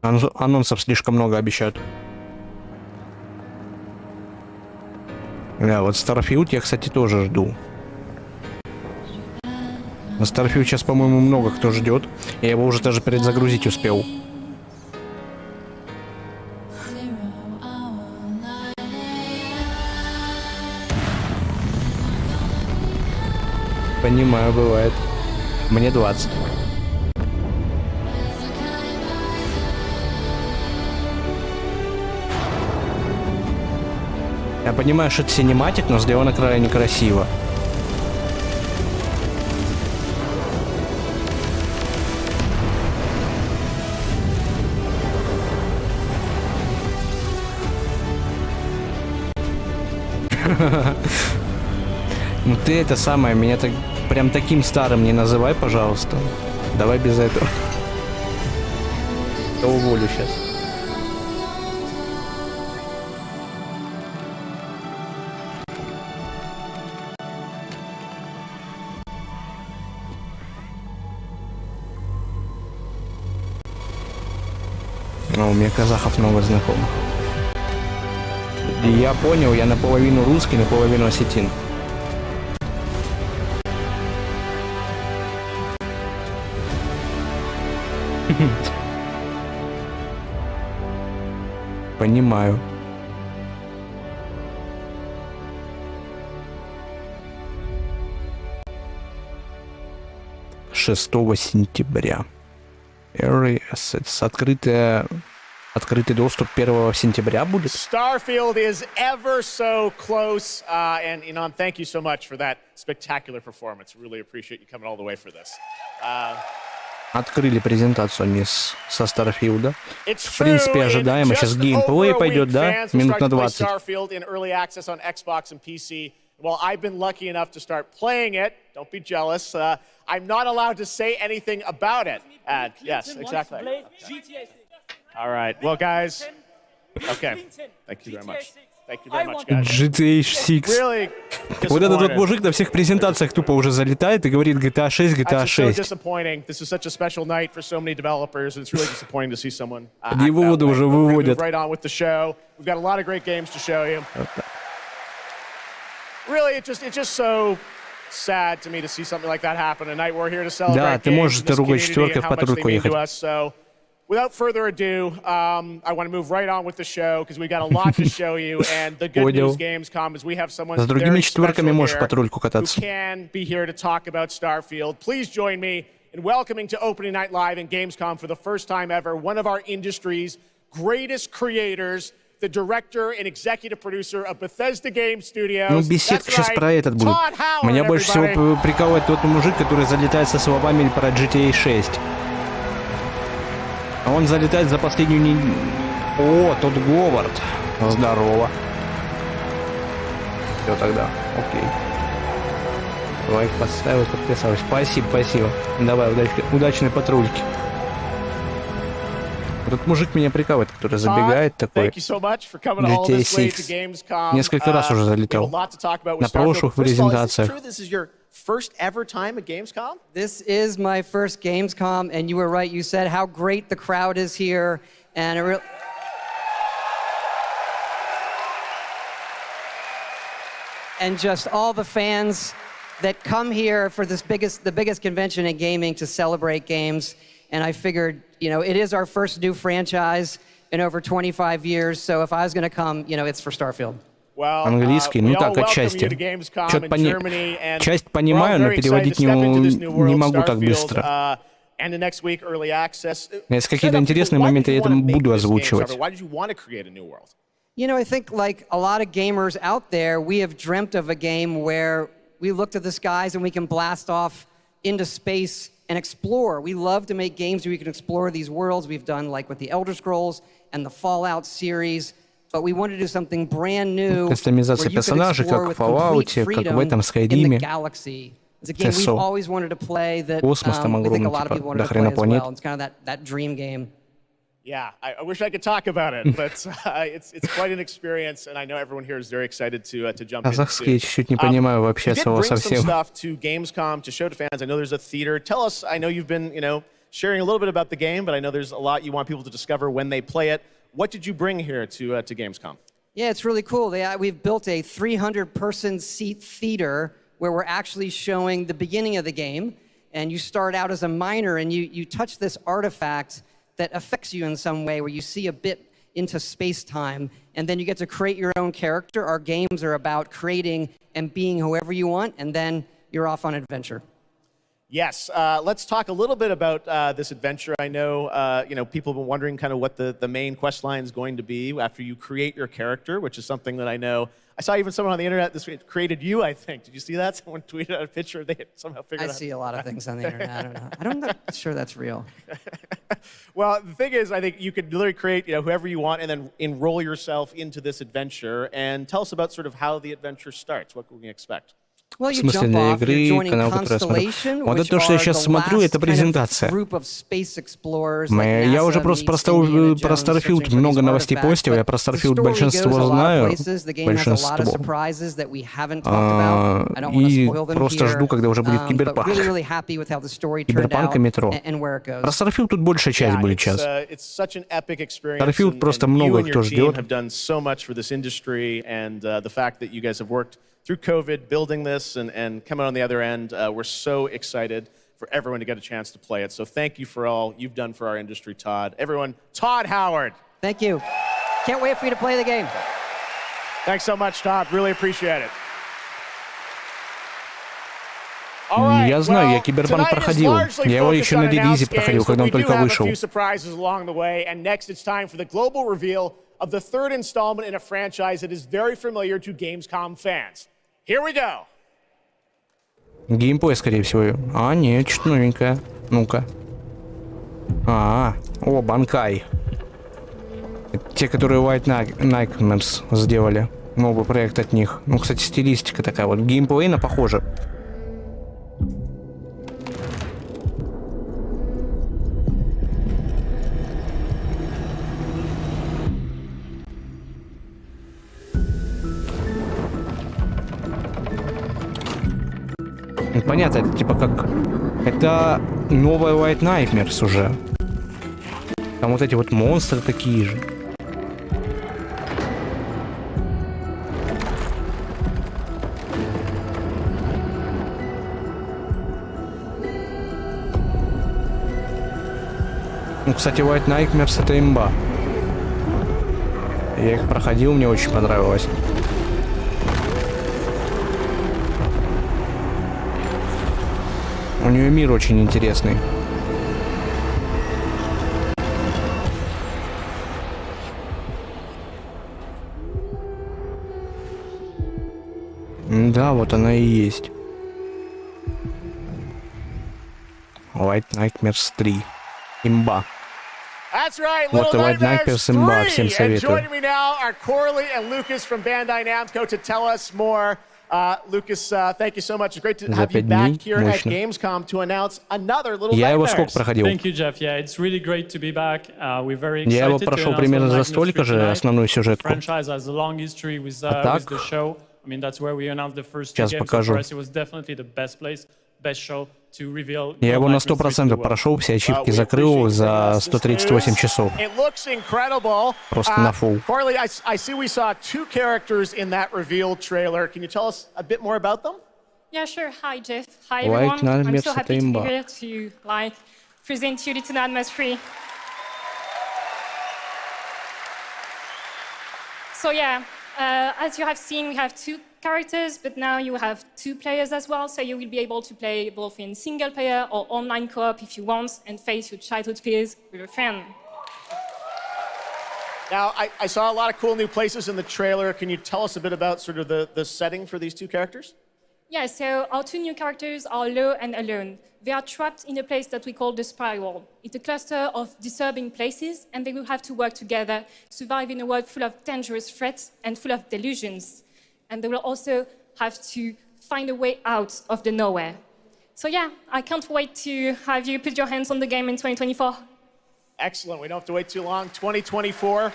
Анонсов слишком много обещают. Да, вот Starfield я, кстати, тоже жду. На Starfield сейчас, по-моему, много кто ждет. Я его уже даже предзагрузить успел. Понимаю, бывает. Мне 20. Я понимаю, что это синематик, но сделано крайне красиво. Ну ты это самое, меня так прям таким старым не называй, пожалуйста. Давай без этого. Я уволю сейчас. У меня казахов много знакомых. И я понял, я наполовину русский, наполовину осетин. Понимаю. Шестого сентября. Early Access. Открытый доступ 1 сентября будет. Starfield is ever so close, and Inan, thank you so much for that spectacular performance. Really appreciate you coming all the way for this. Открыли презентацию они со Starfield. В принципе, ожидаемо. Сейчас геймплей пойдет, да? Минут на 20. Starfield in early access on Xbox and PC. Well, I've been lucky enough to start playing it. Don't be jealous. I'm not allowed to say anything about it. Yes, exactly. All right. Well, guys. Okay. Thank you very much. Thank you very much, guys. GTA 6. Really Вот этот вот мужик на всех презентациях тупо уже залетает и говорит GTA 6, GTA 6. Disappointing. This is such a special night for so many developers. It's really disappointing to see someone. Его уже выводят. Right on with the show. We've got a lot of great games to show you. Really, it's just so sad to me to see something like that happen tonight. We're here to celebrate. Да, ты можешь с другой четверкой в патрульку ехать. So, without further ado, I want to move right on with the show because we got a lot to show you. And the good news, Gamescom, is we have someone с другими четверками можешь в патрульку кататься. Who can be here to talk about Starfield. Please join me in welcoming to Opening Night Live in Gamescom for the first time ever one of our industry's greatest creators. The director and executive producer of Bethesda Game Studios. Ну, беседка сейчас про этот будет. Меня больше всего прикалывает тот мужик, который залетает со словами про GTA 6. А он залетает за последнюю неделю. О, тот Говард. Здорово. Все тогда, окей. Лайк поставил, подписался. Спасибо. Давай, удачной патрульки. Этот мужик меня прикалывает, который забегает такой. GTA 6. Несколько раз уже залетал. На прошлых презентациях. First ever time at Gamescom? This is my first Gamescom, and you were right. You said how great the crowd is here, and and just all the fans that come here for the biggest convention in gaming to celebrate games. And I figured, it is our first new franchise in over 25 years. So if I was going to come, it's for Starfield. Английский, ну так, отчасти. Часть понимаю, но переводить не могу так быстро. Если какие-то интересные моменты, я там буду озвучивать. I think like a lot of gamers out there, we have dreamt of a game where we look to the skies and we can blast off into space and explore. We love to make games where we can explore these worlds. We've done like with the Elder Scrolls and the Fallout series. But we want to do something brand new. Кастомизация персонажей, как в Fallout, как в этом Skyrim. It's a game we've always wanted to play that I think a lot of people wanted to play as well. It's kind of that dream game. Yeah, I wish I could talk about it, but it's quite an experience, and I know everyone here is very excited to jump in. Казахский я чуть-чуть не понимаю вообще слова совсем. You did bring some stuff to Gamescom to show to fans. I know there's a theater. Tell us. I know you've been, sharing a little bit about the game, but I know there's a lot you want people to discover when they play it. What did you bring here to Gamescom? Yeah, it's really cool. We've built a 300-person seat theater where we're actually showing the beginning of the game, and you start out as a miner, and you touch this artifact that affects you in some way, where you see a bit into space-time, and then you get to create your own character. Our games are about creating and being whoever you want, and then you're off on an adventure. Yes, let's talk a little bit about this adventure. I know, people have been wondering kind of what the main quest line is going to be after you create your character, which is something that I know. I saw even someone on the internet this week created you, I think. Did you see that? Someone tweeted out a picture. They had somehow figured out. I see a lot of things on the internet. I don't know. I'm not sure that's real. Well, the thing is, I think you could literally create, whoever you want and then enroll yourself into this adventure. And tell us about sort of how the adventure starts. What can we expect? В смысле для игры, канал, который я смотрю. Вот это то, что я сейчас смотрю, это презентация. Я уже просто про Starfield много новостей постил, я про Starfield большинство знаю, большинство. И просто жду, когда уже будет Киберпанк. Киберпанк и метро. Про Starfield тут большая часть будет сейчас. Starfield просто много кто ждет. Through COVID, building this and coming on the other end, we're so excited for everyone to get a chance to play it. So thank you for all you've done for our industry, Todd. Everyone, Todd Howard. Thank you. Can't wait for you to play the game. Thanks so much, Todd. Really appreciate it. Right, я знаю, я Киберпанк проходил. Я его еще на релизе проходил, когда он только вышел. Next it's time for the global reveal of the third installment in a franchise that is very familiar to Gamescom fans. Here we go. Геймплей, скорее всего. А, нет, что-то новенькое. Ну-ка. О, Банкай. Те, которые White Nightmares сделали. Новый проект от них. Ну, кстати, стилистика такая вот. Геймплейно похоже. Понятно, это типа как... Это новая White Nightmares уже. Там вот эти вот монстры такие же. Ну, кстати, White Nightmares — это имба. Я их проходил, мне очень понравилось. У нее мир очень интересный. Да, вот она и есть. White Nightmares 3. Имба. That's right, вот и White Nightmares имба, всем советую. Joining me now are Corley and Lucas from Bandai Namco to tell us more. Lucas, thank you so much. It's great to have you back here at Gamescom to announce another Little Nightmares. Я его сколько проходил? Thank you, Jeff. Yeah, it's really great to be back. We're very excited. Я его прошел примерно за столько же, основную сюжетку. Franchise has a long history with the show. I mean, that's where we announced the first two games. Покажу. For us, it was definitely the best place, best show to reveal. Я его на 100% прошел, все ачивки закрыл за 138 часов. Просто на фул. Corley, I see we saw two characters in that reveal trailer. Can you tell us a bit more about them? Yeah, sure. Hi, Jeff. Hi, everyone. I'm so happy to be here to present you Little Nightmares 3. So yeah, as you have seen, we have two characters, but now you have two players as well, so you will be able to play both in single player or online co-op if you want, and face your childhood fears with a friend. Now, I saw a lot of cool new places in the trailer. Can you tell us a bit about sort of the setting for these two characters? Yeah, so our two new characters are Lo and Alone. They are trapped in a place that we call the Spiral. It's a cluster of disturbing places, and they will have to work together, survive in a world full of dangerous threats and full of delusions. And they will also have to find a way out of the nowhere. So yeah, I can't wait to have you put your hands on the game in 2024. Excellent. We don't have to wait too long. 2024.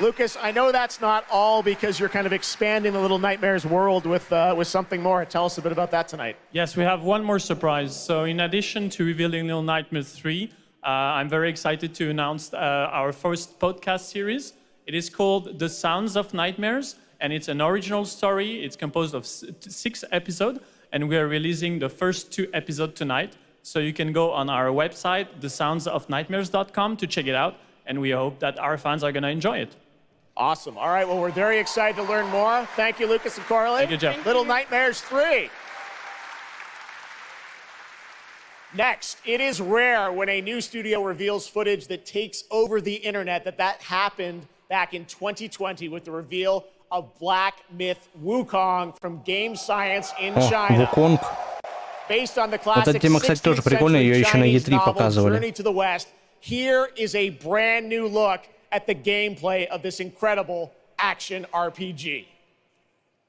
Lucas, I know that's not all because you're kind of expanding the Little Nightmares world with something more. Tell us a bit about that tonight. Yes, we have one more surprise. So in addition to revealing Little Nightmares 3, I'm very excited to announce our first podcast series. It is called The Sounds of Nightmares, and it's an original story. It's composed of 6 episodes, and we are releasing the first 2 episodes tonight. So you can go on our website, thesoundsofnightmares.com, to check it out, and we hope that our fans are going to enjoy it. Awesome. All right, well, we're very excited to learn more. Thank you, Lucas and Corley. Thank you, Jeff. Little Nightmares 3. Next, it is rare when a new studio reveals footage that takes over the internet. That happened back in 2020 with the reveal of Black Myth Wukong from Game Science in China. Wukong. Based on the Вот эта classic тема, кстати, тоже прикольная, ее еще на Chinese E3 novel показывали. Journey to the West. Here is a brand new look at the gameplay of this incredible action RPG.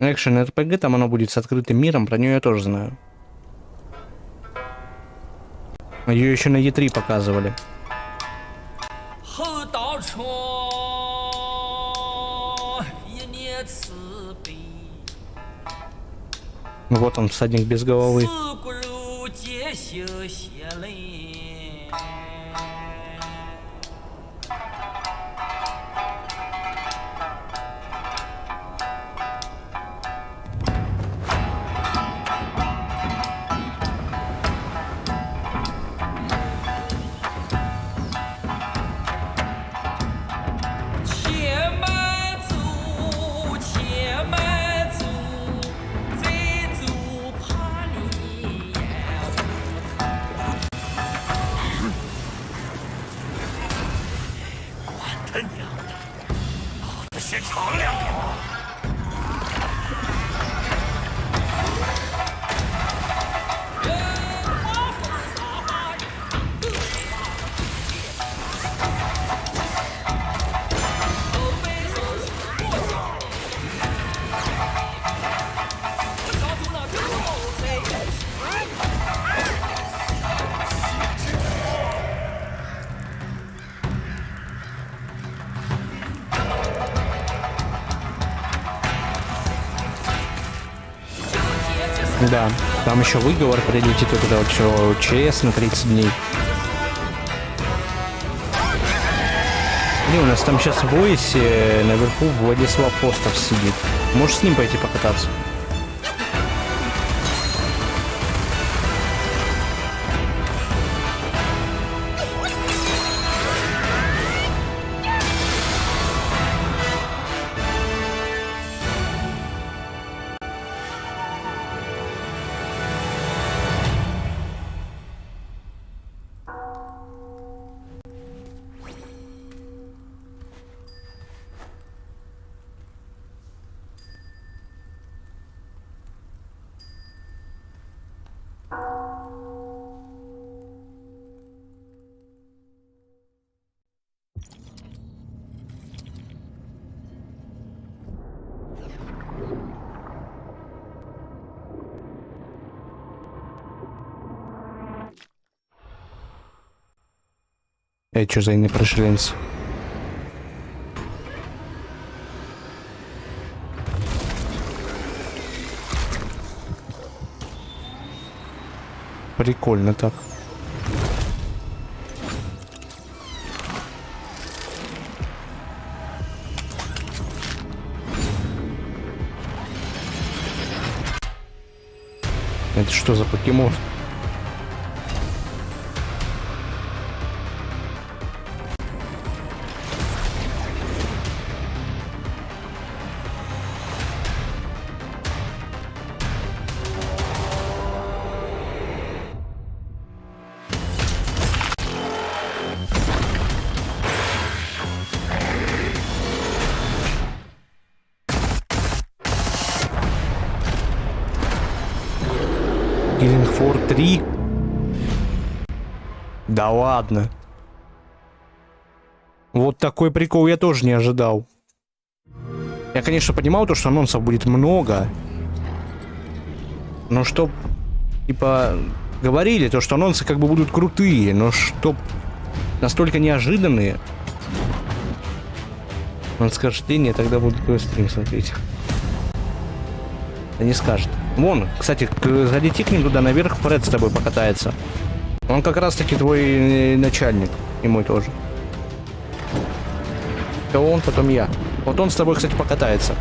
Экшен RPG, там оно будет с открытым миром, про нее я тоже знаю. Ее еще на E3 показывали. Вот он, всадник без головы. Да, там еще выговор прилетит, вот это вот все честно, 30 дней. И у нас там сейчас в Оисе наверху Владислав Постов сидит. Можешь с ним пойти покататься? Что за инопрошеленцы? Прикольно так. Это что за покемон? For 3? Да ладно. Вот такой прикол я тоже не ожидал. Я, конечно, понимал то, что анонсов будет много. Но чтоб, типа, говорили то, что анонсы как бы будут крутые, но чтоб настолько неожиданные. Он скажет, не, тогда буду такой стрим смотреть. Да не скажет. Вон, кстати, залети к ним туда наверх, Фред с тобой покатается. Он как раз таки твой начальник. И мой тоже. То он, потом я. Вот он с тобой, кстати, покатается.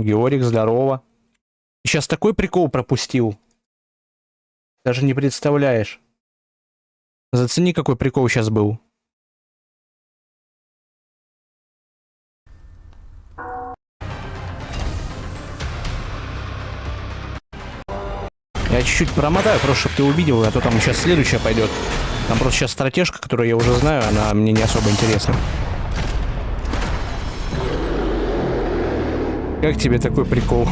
Георик, здорово. Сейчас такой прикол пропустил. Даже не представляешь. Зацени, какой прикол сейчас был. Я чуть-чуть промотаю, просто чтобы ты увидел, а то там сейчас следующая пойдет. Там просто сейчас стратежка, которую я уже знаю, она мне не особо интересна. Как тебе такой прикол?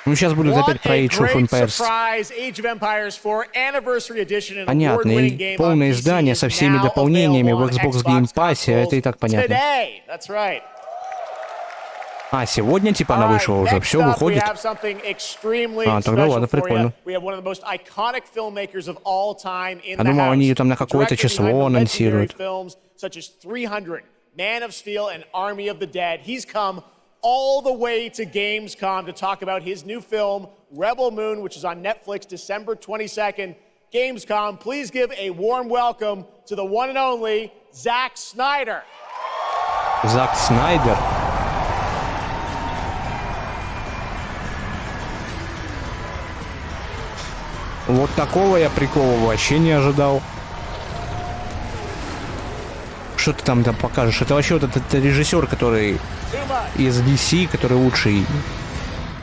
Ну, сейчас будут опять про Age of Empires. Понятно, и полное издание со всеми дополнениями в Xbox Game Pass, это и так понятно. А, сегодня типа она вышла уже, все выходит. А, тогда ладно, прикольно. Я думал, они ее там на какое-то число анонсируют. All the way to Gamescom to talk about his new film, Rebel Moon, which is on Netflix December 22nd. Gamescom, please give a warm welcome to the one and only Zack Snyder. Zack Snyder. Вот такого я прикола вообще не ожидал. Что ты там покажешь? Это вообще вот этот режиссер, который из DC, который лучший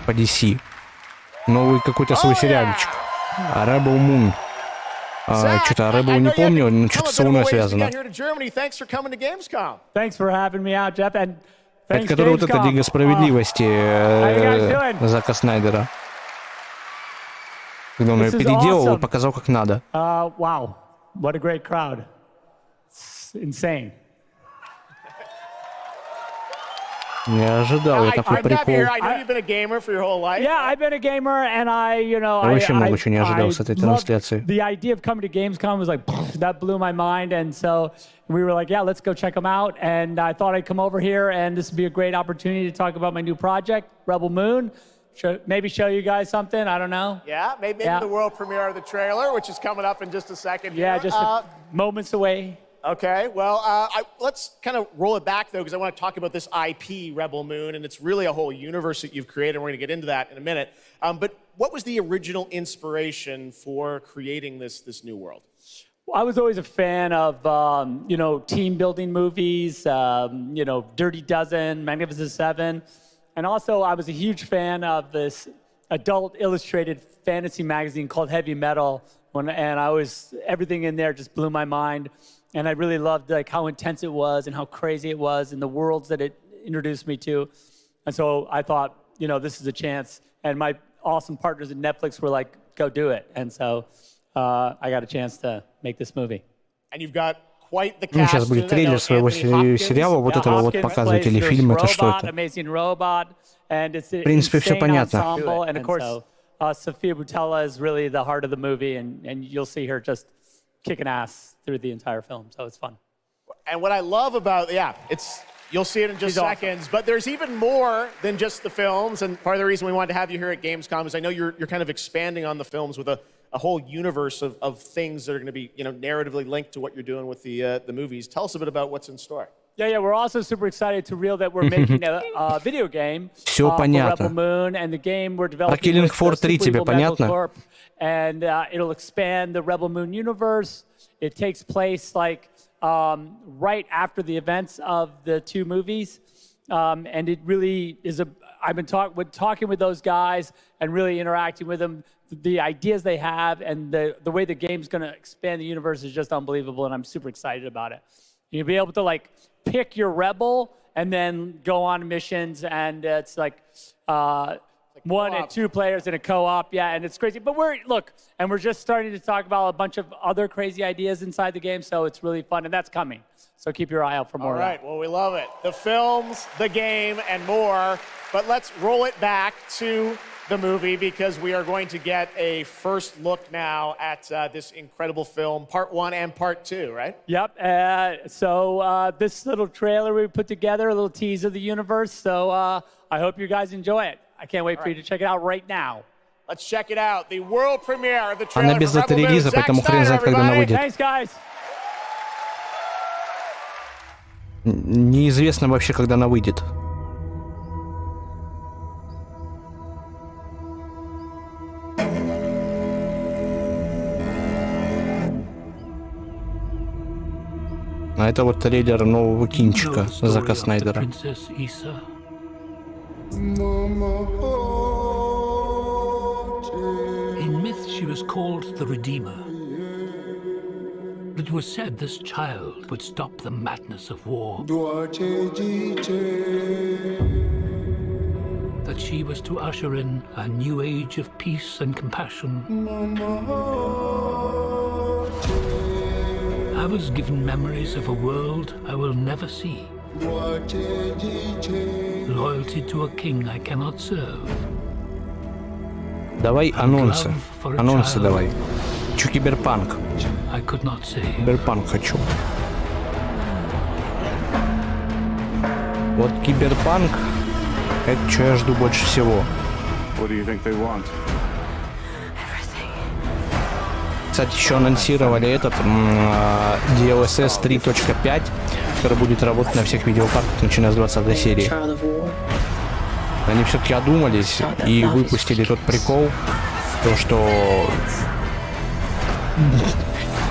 по DC. Новый какой-то свой сериальчик. Rebel Moon. Что-то Rebel не помню, но что-то с Луной связано. Это который вот эта Лига Справедливости Зака Снайдера. Когда он ее переделал и показал, как надо. Wow, what a great crowd. Insane. Не ожидал я такой прикол. Yeah, I've been a gamer, and Я вообще много чего не ожидал с этой трансляции. The idea of coming to Gamescom was like, that blew my mind, and so we were like, yeah, let's go check them out, and I thought I'd come over here, and this would be a great opportunity to talk about my new project, Rebel Moon. Maybe show you guys something, I don't know. Yeah, maybe the world premiere of the trailer, which is coming up in just a second. Yeah, just moments away. Okay, well, let's kind of roll it back, though, because I want to talk about this IP, Rebel Moon, and it's really a whole universe that you've created, and we're going to get into that in a minute. But what was the original inspiration for creating this new world? Well, I was always a fan of, team-building movies, Dirty Dozen, Magnificent Seven, and also I was a huge fan of this adult illustrated fantasy magazine called Heavy Metal, and everything in there just blew my mind. And I really loved how intense it was and how crazy it was and the worlds that it introduced me to. And so I thought, this is a chance. And my awesome partners at Netflix were like, go do it. And so I got a chance to make this movie. And you've got quite the cast. Ну, сейчас будет трейлер своего сериала, вот этого вот показывать, или фильм, это что это? В принципе, все понятно. And of course, Sophia Boutella is really the heart of the movie, and you'll see her just kicking ass through the entire film, so it's fun. And what I love about, you'll see it in just seconds, awesome. But there's even more than just the films, and part of the reason we wanted to have you here at Gamescom is I know you're kind of expanding on the films with a whole universe of things that are going to be, narratively linked to what you're doing with the movies. Tell us a bit about what's in store. Yeah, we're also super excited to reveal that we're making a video game for Rebel Moon, and the game we're developing with Super Evil Metal Corp, and it'll expand the Rebel Moon universe. It takes place right after the events of the two movies, and it really is I've been talking with those guys and really interacting with them. The ideas they have and the way the game's going to expand the universe is just unbelievable, and I'm super excited about it. You'll be able to pick your rebel and then go on missions, and it's one and two players in a co-op, and it's crazy. But we're just starting to talk about a bunch of other crazy ideas inside the game, so it's really fun, and that's coming. So keep your eye out for more. All right, well, we love it. The films, the game, and more. But let's roll it back to the movie, because we are going to get a first look now at this incredible film, part 1 and part 2, right? Yep. So this little trailer we put together, a little tease of the universe. So I hope you guys enjoy it. I can't wait for you to check it out right now. Let's check it out. The world premiere of the trailer Она без for даты Rebel Moon. релиза, Zack поэтому хрен Snyder, знает, когда она everybody. выйдет. Thanks, guys. Неизвестно вообще, когда она выйдет. А это вот трейлер нового кинчика Зака Снайдера. In myth, she was called the Redeemer. It was said this child would stop the madness of war. That she was to usher in a new age of peace and compassion. I was given memories of a world I will never see. Loyalty to a king I cannot serve. Давай анонсы. Анонсы давай. Хочу киберпанк. I could not say. Киберпанк хочу. Вот киберпанк, это что я жду больше всего. What do you think they want? Кстати, еще анонсировали этот DLSS 3.5, который будет работать на всех видеокартах, начиная с 20 серии. Они все-таки одумались и выпустили тот прикол, то что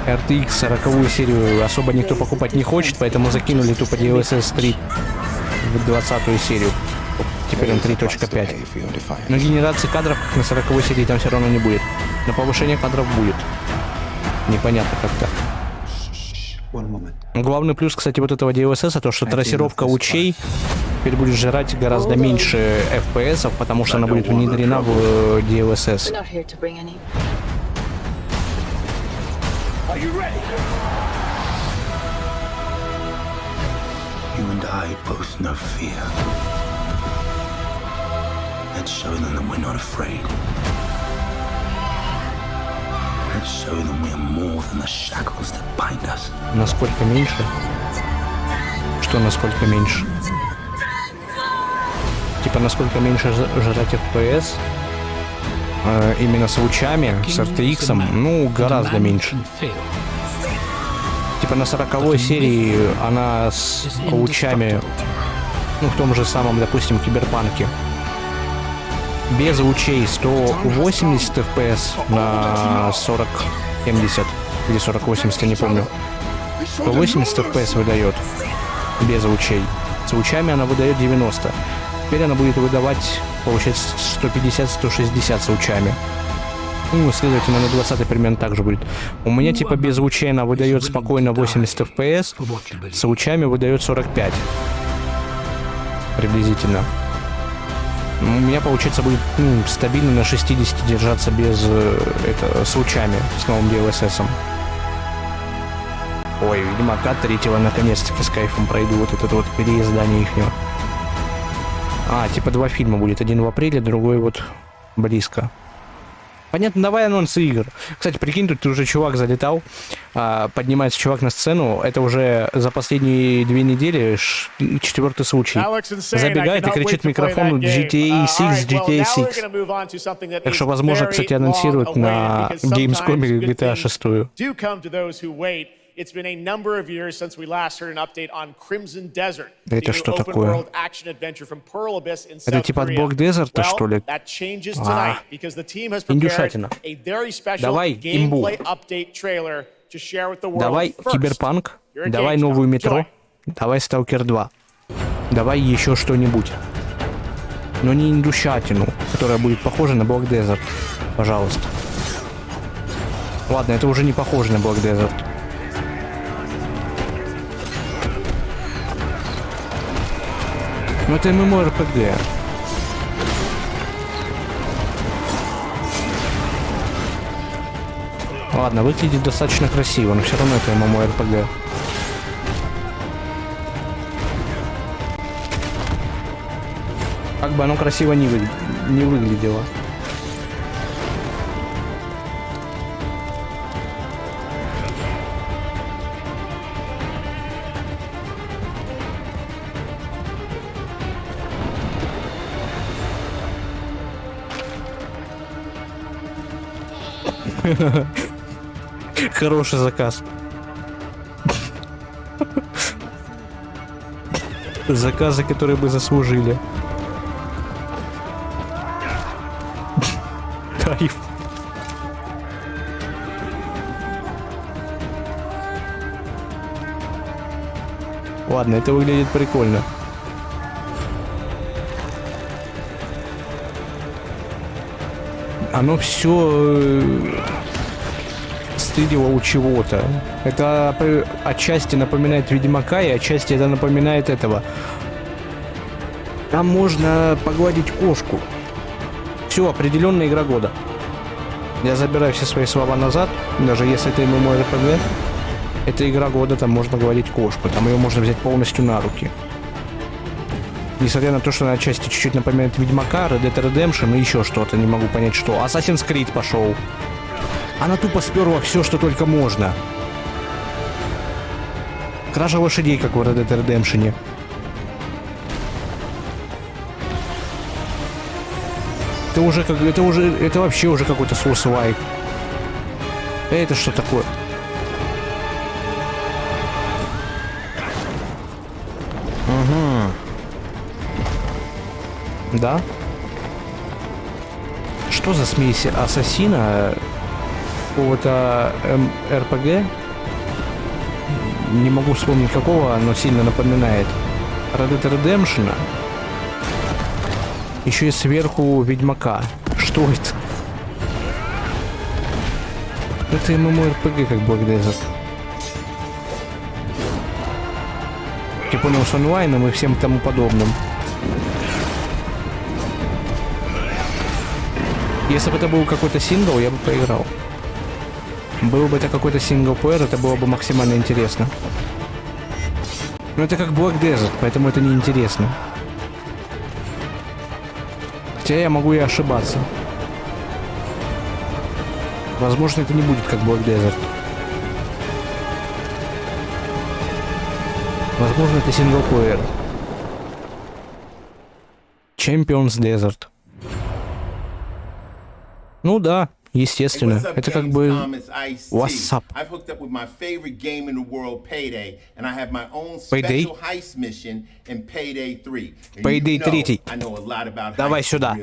RTX 40-ю серию особо никто покупать не хочет, поэтому закинули тупо DLSS 3 в 20-ю серию. Теперь он 3.5. Но генерации кадров, как на 40-й серии, там все равно не будет. Но повышение кадров будет. Непонятно как-то. Главный плюс, кстати, вот этого DLSS, то, что трассировка лучей теперь будет жрать гораздо меньше FPS, потому что она будет внедрена в DLSS. You and I both know fear. Let's show them that we're not afraid. Let's show them we're more than the shackles that bind us. Насколько меньше? Что насколько меньше? Типа насколько меньше жрать FPS? Именно с лучами, с RTX, ну, гораздо меньше. Типа на 40-й серии она с лучами, ну, в том же самом, допустим, Киберпанке. Без лучей 180 FPS на 40-70 или 40-80, я не помню. 180 FPS выдает без лучей. С лучами она выдает 90. Теперь она будет выдавать, получается, 150-160 с лучами. Ну, следовательно, на 20 примерно так же будет. У меня типа без лучей она выдает спокойно 80 FPS, с лучами выдает 45. Приблизительно. У меня, получается, будет стабильно на 60 держаться без с лучами, с новым DLSS. Ой, Ведьмака 3-го наконец-таки с кайфом пройду, вот это вот переиздание ихнего. Типа 2 фильма будет, один в апреле, другой вот близко. Понятно, давай анонсы игр. Кстати, прикинь, тут уже чувак залетал, поднимается чувак на сцену, это уже за последние 2 недели 4-й случай. Забегает и кричит в микрофон GTA 6, GTA 6. Так что, возможно, кстати, анонсируют на Gamescom GTA 6. It's been a number of years since we last heard an update on Crimson Desert. Это что такое? Это типа от Блок Дезерта, что ли? Индюшатина. Давай имбу. Давай Киберпанк. Давай новую метро. Давай Stalker 2. Давай еще что-нибудь. Но не индюшатину, которая будет похожа на Блок Дезерт. Пожалуйста. Ладно, это уже не похоже на Блок Дезерт. Но это MMORPG. Ладно, выглядит достаточно красиво, но все равно это MMORPG. Как бы оно красиво не выглядело. Хороший заказ. Заказы, которые бы заслужили. Кайф. Ладно, это выглядит прикольно. Оно все стыдило у чего-то. Это отчасти напоминает Ведьмака, и отчасти это напоминает этого. Там можно погладить кошку. Все, определенная игра года. Я забираю все свои слова назад, даже если это MMORPG. Это игра года, там можно гладить кошку, там ее можно взять полностью на руки. Несмотря на то, что она отчасти чуть-чуть напоминает Ведьмака, Red Dead Redemption и еще что-то, не могу понять что. Assassin's Creed пошел. Она тупо сперла все, что только можно. Кража лошадей, как в Red Dead Redemption. Это вообще уже какой-то соус-лайк. Это что такое? Угу. Да? Что за смесь ассасина, какого-то РПГ? Не могу вспомнить какого, но сильно напоминает Red Dead Redemption. Еще и сверху Ведьмака. Что это? Это MMORPG, как Black Desert. Я понял, с онлайном и всем тому подобным. Если бы это был какой-то сингл, я бы поиграл. Был бы это какой-то синглплеер, это было бы максимально интересно. Но это как Black Desert, поэтому это не интересно. Хотя я могу и ошибаться. Возможно, это не будет как Black Desert. Возможно, это синглплеер. Champions Desert. Ну да, естественно. Это как бы... What's up? Payday? Payday 3. Давай сюда.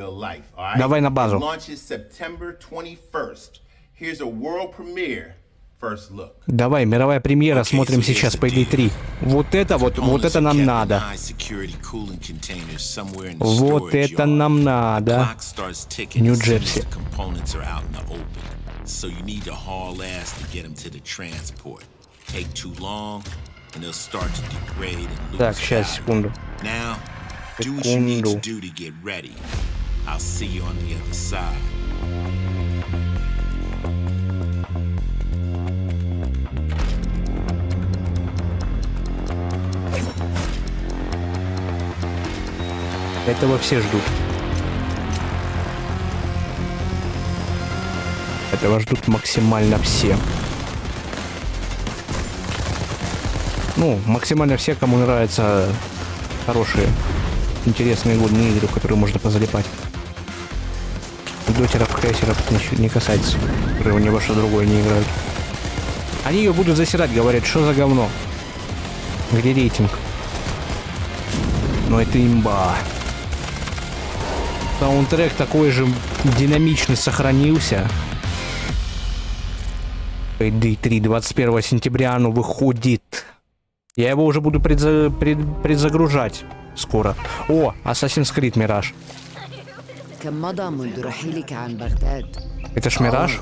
Давай на базу. Давай, мировая премьера, смотрим сейчас Payday 3. Вот это нам надо. Вот это нам надо. Нью-Джерси. Так, сейчас, секунду. Секунду. Этого все ждут. Этого ждут максимально все. Ну, максимально все, кому нравятся хорошие, интересные годные игры, в которые можно позалипать. Дотеров, крейсеров не касается, которые ни во что другое не играют. Они ее будут засирать, говорят, что за говно. Где рейтинг? Но это имба. Саундтрек такой же динамичный сохранился. Payday 3, 21 сентября оно выходит. Я его уже буду предзагружать скоро. О, Assassin's Creed Mirage. Это ж Mirage?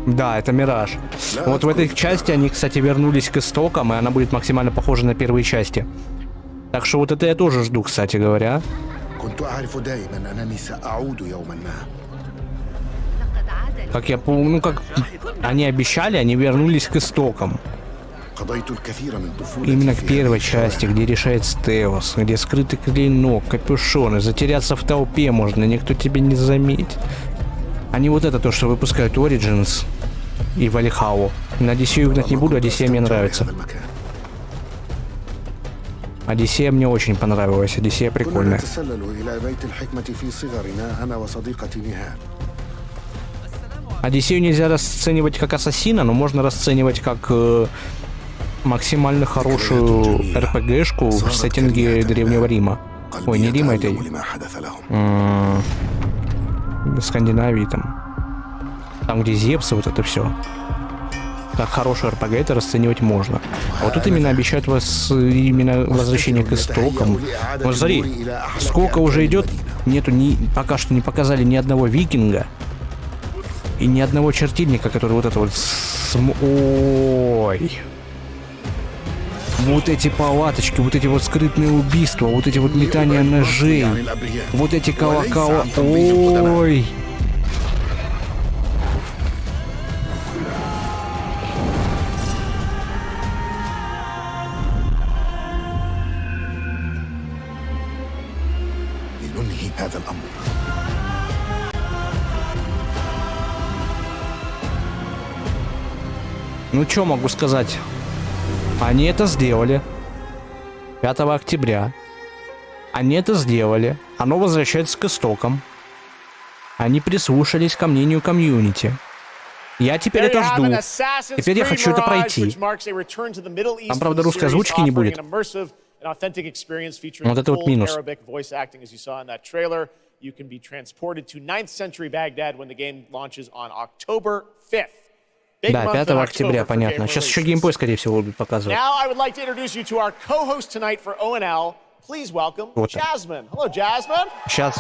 Да, это Mirage. Вот в этой части они, кстати, вернулись к истокам, и она будет максимально похожа на первые части. Так что вот это я тоже жду, кстати говоря. Как я помню, ну как они обещали, они вернулись к истокам. Именно к первой части, где решает стелс, где скрытый клинок, капюшон, и затеряться в толпе можно, никто тебя не заметит. Они вот это то, что выпускают Origins и Valhalla. На Одиссею гнать не буду, Одиссея мне нравится. Одиссея мне очень понравилась, Одиссея прикольная. Одиссею нельзя расценивать как ассасина, но можно расценивать как максимально хорошую РПГшку в сеттинге Древнего Рима. Ой, не Рима, это Скандинавии там. Там, где Зевсы, вот это все. Как хорошую РПГ это расценивать можно. А вот тут именно обещают вас именно возвращение к истокам. Вот смотри, сколько уже идет, нету пока что не показали ни одного викинга и ни одного чертильника, который вот это вот... Ой... Вот эти палаточки, вот эти вот скрытные убийства, вот эти вот метания ножей, вот эти колокола... Ой... Ну, что могу сказать? Они это сделали 5 октября. Они это сделали. Оно возвращается к истокам. Они прислушались ко мнению комьюнити. Я теперь это жду. Теперь я хочу это пройти. Там, правда, русской озвучки не будет. Вот это вот минус. You can be transported to 9th century Baghdad when the game launches on October 5th. Да, 5 октября, понятно. Сейчас еще геймплей, скорее всего, будут показывать. Now I would like to introduce you to our co-host tonight for ONL. Please welcome Jasmine. Hello, Jasmine. Сейчас.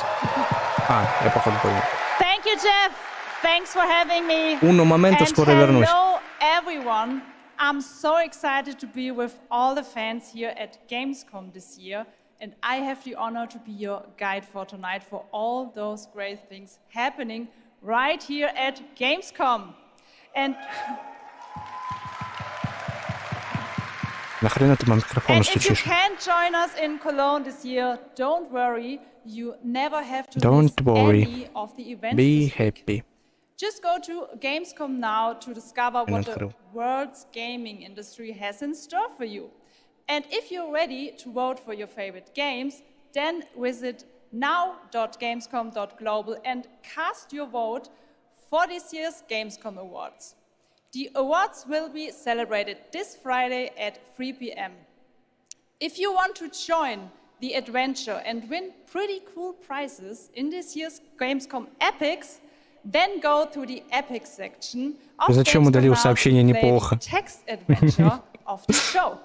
Я походу понял. Thank you, Jeff. Thanks for having me. Uno momento, скоро вернусь. Hello, everyone. I'm so excited to be with all the fans here at Gamescom this year. And I have the honor to be your guide for tonight for all those great things happening right here at Gamescom. And if you can't join us in Cologne this year, don't worry. You never have to miss any of the events. Be happy. Just go to Gamescom now to discover what the world's gaming industry has in store for you. And if you're ready to vote for your favorite games, then visit now.gamescom.global and cast your vote for this year's Gamescom Awards. The awards will be celebrated this Friday at 3 p.m. If you want to join the adventure and win pretty cool prizes in this year's Gamescom Epics, then go to the Epics section of Зачем удалил сообщение неплохо? Text adventure of the show.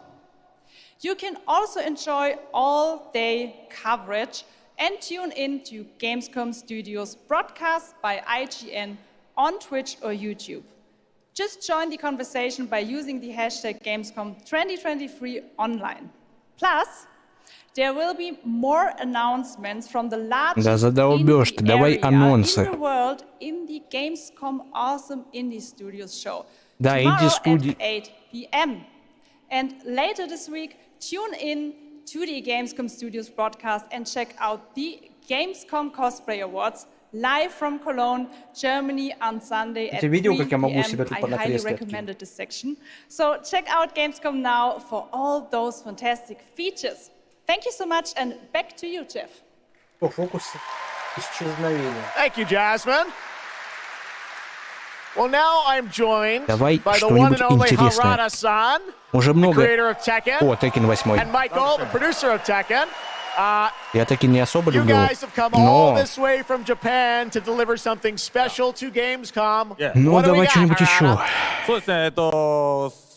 You can also enjoy all-day coverage and tune in to Gamescom Studios broadcasts by IGN on Twitch or YouTube. Just join the conversation by using the hashtag Gamescom 2023 online. Plus, there will be more announcements from the largest indie area in the world in the Gamescom Awesome Indie Studios show tomorrow at 8 p.m. And later this week, tune in to the Gamescom Studios broadcast and check out the Gamescom Cosplay Awards live from Cologne, Germany on Sunday at 3 p.m. I highly recommended this section. So check out Gamescom now for all those fantastic features. Thank you so much, and back to you, Jeff. Thank you, Jasmine. Well, now I'm joined Давай by the one and only интересное. Harada-san, Уже the много. creator of Tekken, О, Tekken 8. and Michael, the producer of Tekken. Я Tekken не особо You люблю, guys have come all но... this way from Japan to deliver something special to Gamescom. Ну, давай что-нибудь еще. そうですね、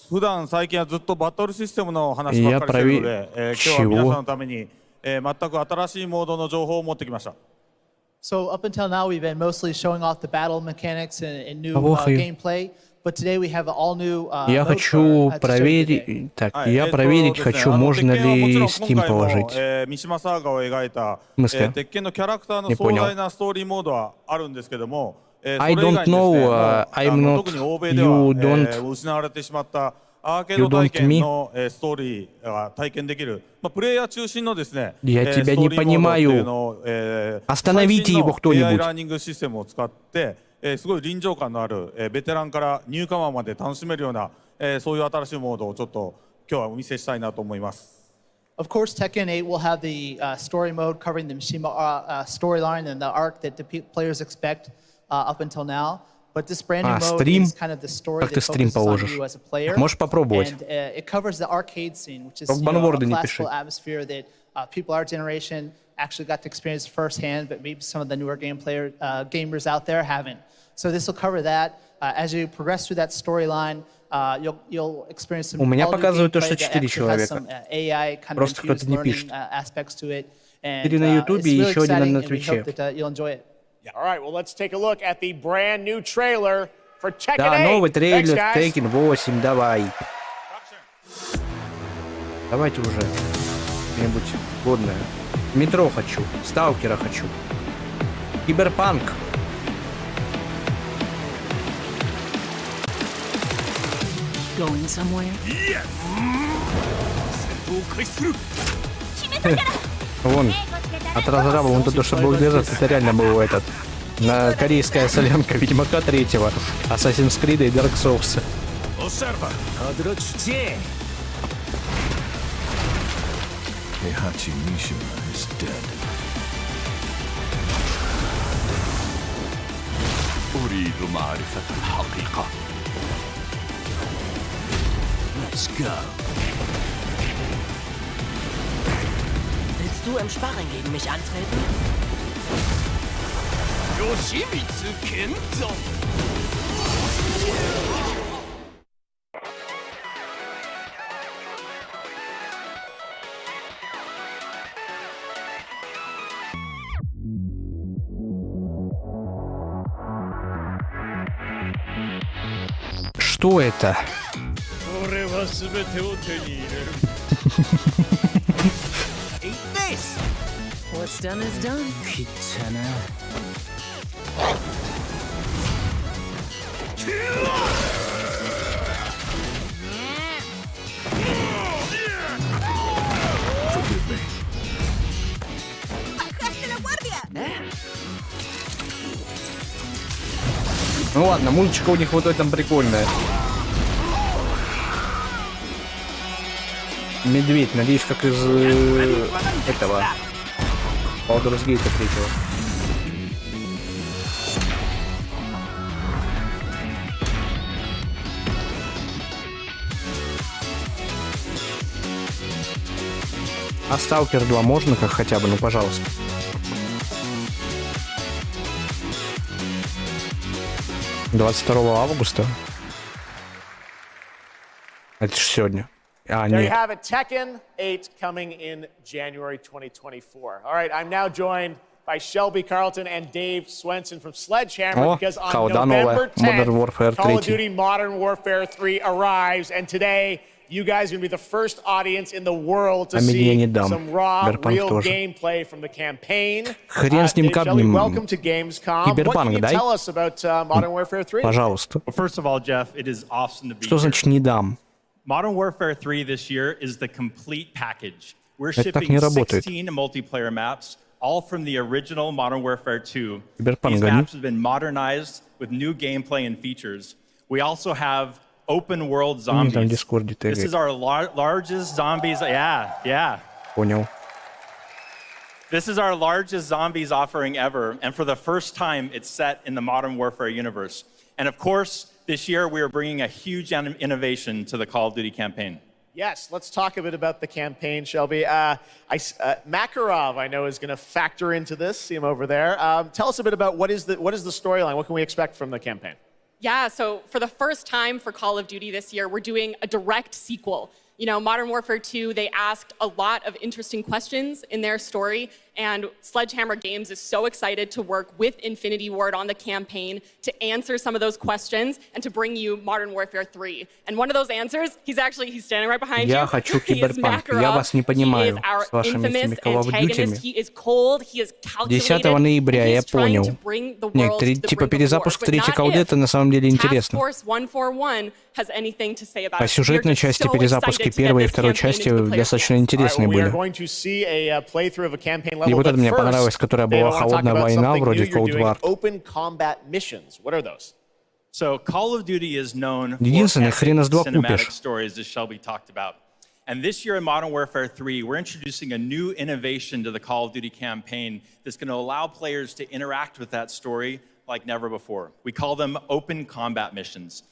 普段最近はずっとバトルシステムの話ばっかりしてるので、今日は皆さんのために、全く新しいモードの情報を持ってきました。So up until now, we've been mostly showing off the battle mechanics and new gameplay. But today we have all new. Я хочу проверить. Так, я проверить хочу, можно ли Steam положить. В смысле? Не понял. I don't know. I'm not. You don't. You don't me. Я тебя не понимаю. Остановите его кто-нибудь. すごい臨場感のあるベテランからニューカマーまで楽しめるようなそういう新しいモードをちょっと今日はお見せしたいなと思います。Of course, Tekken 8 will have the story mode covering the Mishima storyline and the arc that the players expect up until now. But this brand new mode стрим? is kind of the story Как ты that стрим focuses on положишь? you as a player. Можешь попробовать. And it covers the arcade scene, which is Только банворды не пиши. classical atmosphere that people our generation actually got to experience firsthand, but maybe some of the newer gamers out there haven't. So this will cover that. As you progress through that storyline, you'll experience some. У меня показывают то, что gameplay that 4 actually has человека. some AI kind of Просто кто-то infused не learning пишет. aspects to it. And 4 на Ютубе и it's really еще один exciting, на and we Твиче. hope that you'll enjoy it. All right, well, let's take a look at the brand new trailer for Tekken 8. Да, новый трейлер Thanks, guys. Tekken 8, давай. Давайте уже что-нибудь годное. Метро хочу, Сталкера хочу. Cyberpunk. Going somewhere? Yes! Вон, от разраба вон то, что был держать, это реально был этот. На корейская солянка Ведьмака 3-го, Assassin's Creed и Dark Souls. Heihachi Mishima is dead. أريد معرفة الحقيقة. Let's go. Willst du im Sparring gegen mich antreten? Yoshimitsu Kento! Что это? Eat this! What's done is done. Kitana. Forgive me. Ну ладно, музычка у них вот в этом прикольная. Медведь, надеюсь, как из этого Baldur's Gate 3-го. А Stalker 2 можно как хотя бы, ну пожалуйста. «22 августа». Это же сегодня. А, There you нет. have it, Tekken 8 coming in January 2024. All right, I'm now joined by Shelby Carlton and Dave Swenson from Sledgehammer О, because on колда November новая. Modern 10th, Warfare Call of 3. Duty Modern Warfare 3 arrives, and today you guys are going to be the first audience in the world to А мне see не дам. some raw, Cyberpunk real тоже. gameplay from the campaign. Хрен с ним Dave, Shelby, капнем. welcome to Gamescom. What can Cyberpunk, you дай. tell us about Modern Warfare 3? Пожалуйста. Well, first of all, Jeff, it is awesome to be Что here. значит не дам? Modern Warfare 3 this year is the complete package. We're Это так shipping не работает. 16 multiplayer maps, all from the original Modern Warfare 2. Cyberpunk These гони. maps have been modernized with new gameplay and features. We also have open world Там в zombies. Дискорде This is тегает. our largest zombies. Yeah. Понял. This is our largest zombies offering ever, and for the first time, it's set in the Modern Warfare universe. And of course, this year we are bringing a huge innovation to the Call of Duty campaign. Yes, let's talk a bit about the campaign, Shelby. Makarov, I know, is going to factor into this. See him over there. Tell us a bit about what is the storyline? What can we expect from the campaign? Yeah, so for the first time for Call of Duty this year, we're doing a direct sequel. You know, Modern Warfare 2, they asked a lot of interesting questions in their story, and Sledgehammer Games is so excited to work with Infinity Ward on the campaign to answer some of those questions and to bring you Modern Warfare 3. And one of those answers, he's standing right behind you. Я хочу He is Cyberpunk. Я Makarov. вас не He is понимаю our с вашими этими infamous Call of antagonist. Duty. He is cold, he is 10 calculated, ноября, and he я is trying понял. to bring the Нет, world to the типа brink of war. перезапуск But третьей not колды, if это на самом деле Task интересно. Force 141 has anything to say about По it. сюжетной части перезапуски первой и второй части достаточно интересные We are были. going to see a playthrough of a campaign level. И вот это but мне first, понравилось, которая Dave, I была wanna talk холодная about война, something вроде new you're Cold doing, War. open combat missions. What are those? So Call of Duty is known for Единственное, epic хрен из два cinematic купишь. stories, as Shelby talked about. And this year in Modern Warfare 3, we're introducing a new innovation to the Call of Duty campaign that's going to allow players to interact with that story like never before. We call them open combat missions.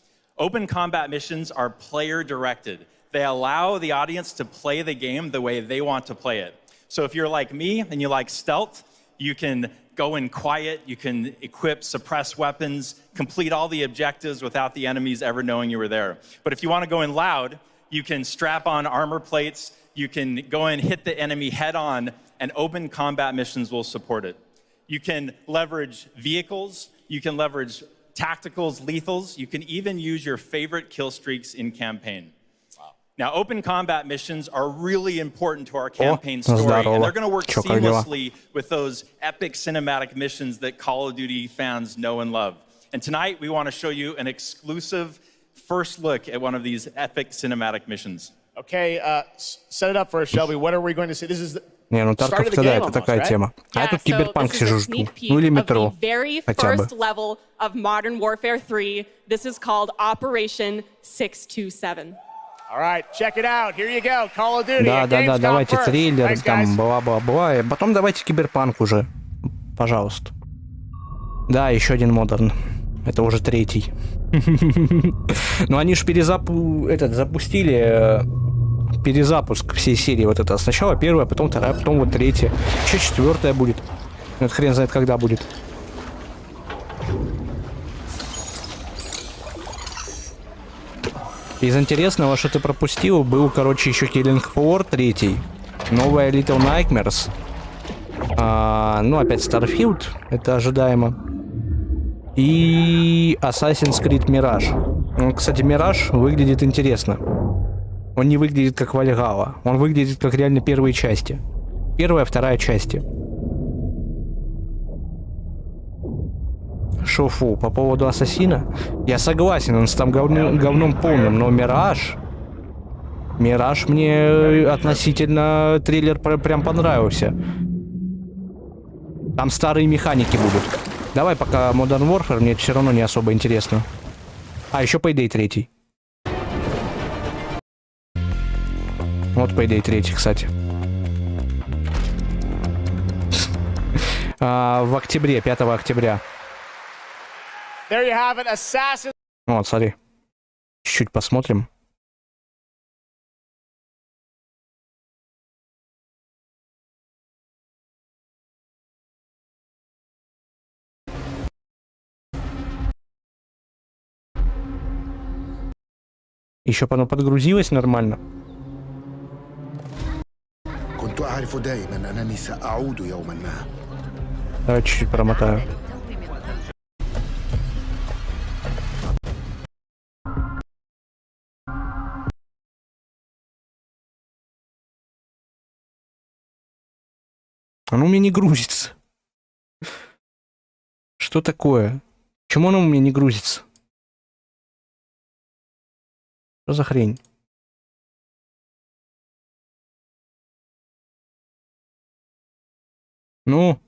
Open combat missions are player-directed. They allow the audience to play the game the way they want to play it. So if you're like me and you like stealth, you can go in quiet, you can equip, suppress weapons, complete all the objectives without the enemies ever knowing you were there. But if you want to go in loud, you can strap on armor plates, you can go in, hit the enemy head on, and open combat missions will support it. You can leverage vehicles, you can leverage tacticals, lethals, you can even use your favorite kill streaks in campaign. Now, open combat missions are really important to our campaign story, and they're going to work seamlessly with those epic cinematic missions that Call of Duty fans know and love. And tonight, we want to show you an exclusive first look at one of these epic cinematic missions. Okay, set it up for us, Shelby. What are we going to see? This is the Не, ну Тарков тогда это такая тема. А я тут Cyberpunk сижу жду. Ну или метро. Хотя бы. First level of Modern Warfare 3. This is called Operation 627. All right, check it out. Here you go. Call of Duty. Да, давайте трейлер, там бла-бла-бла. Потом давайте Киберпанк уже. Пожалуйста. Да, еще один модерн. Это уже третий. Но они же запустили перезапуск всей серии вот это. Сначала первая, потом вторая, потом вот третья. Еще четвертая будет. Это хрен знает, когда будет. Из интересного, что ты пропустил, был, короче, еще Killing Floor 3, новая Little Nightmares, ну, опять Starfield, это ожидаемо, и Assassin's Creed Mirage. Кстати, Mirage выглядит интересно. Он не выглядит как Valhalla, он выглядит как реально первые части. Первая, вторая части. Шофу, по поводу Ассасина, я согласен, он с там говном полным, но Мираж мне относительно трейлер прям понравился. Там старые механики будут. Давай пока Modern Warfare, мне это все равно не особо интересно. А, еще Payday 3. Вот Payday 3, кстати. В октябре, 5 октября. There you have it, Assassin. Вот, смотри. Чуть-чуть посмотрим. Еще оно подгрузилось нормально. Давай чуть-чуть промотаю. Оно у меня не грузится. Что такое? Почему оно у меня не грузится? Что за хрень? Ну?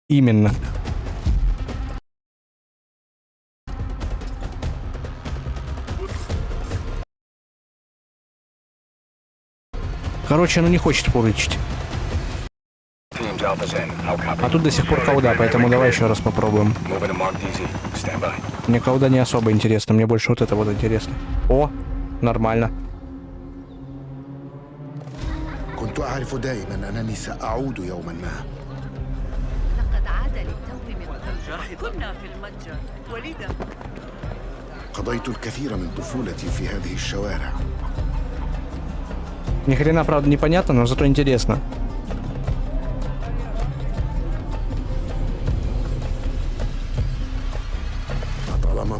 Именно. Короче, оно не хочет фурычить. А тут до сих пор колда, поэтому давай еще раз попробуем. Мне колда не особо интересно, мне больше вот это вот интересно. О, нормально. Ни хрена, правда, непонятно, но зато интересно.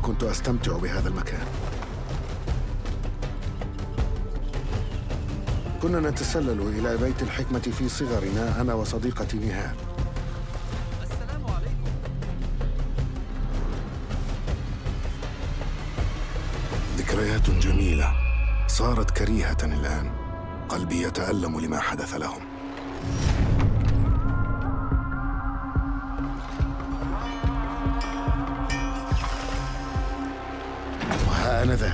كنت أستمتع بهذا المكان. كنا نتسلل إلى بيت الحكمة في صغرنا أنا وصديقتي نهار. ذكريات جميلة صارت كريهة الآن. قلبي يتألم لما حدث لهم. وها أنا ذا.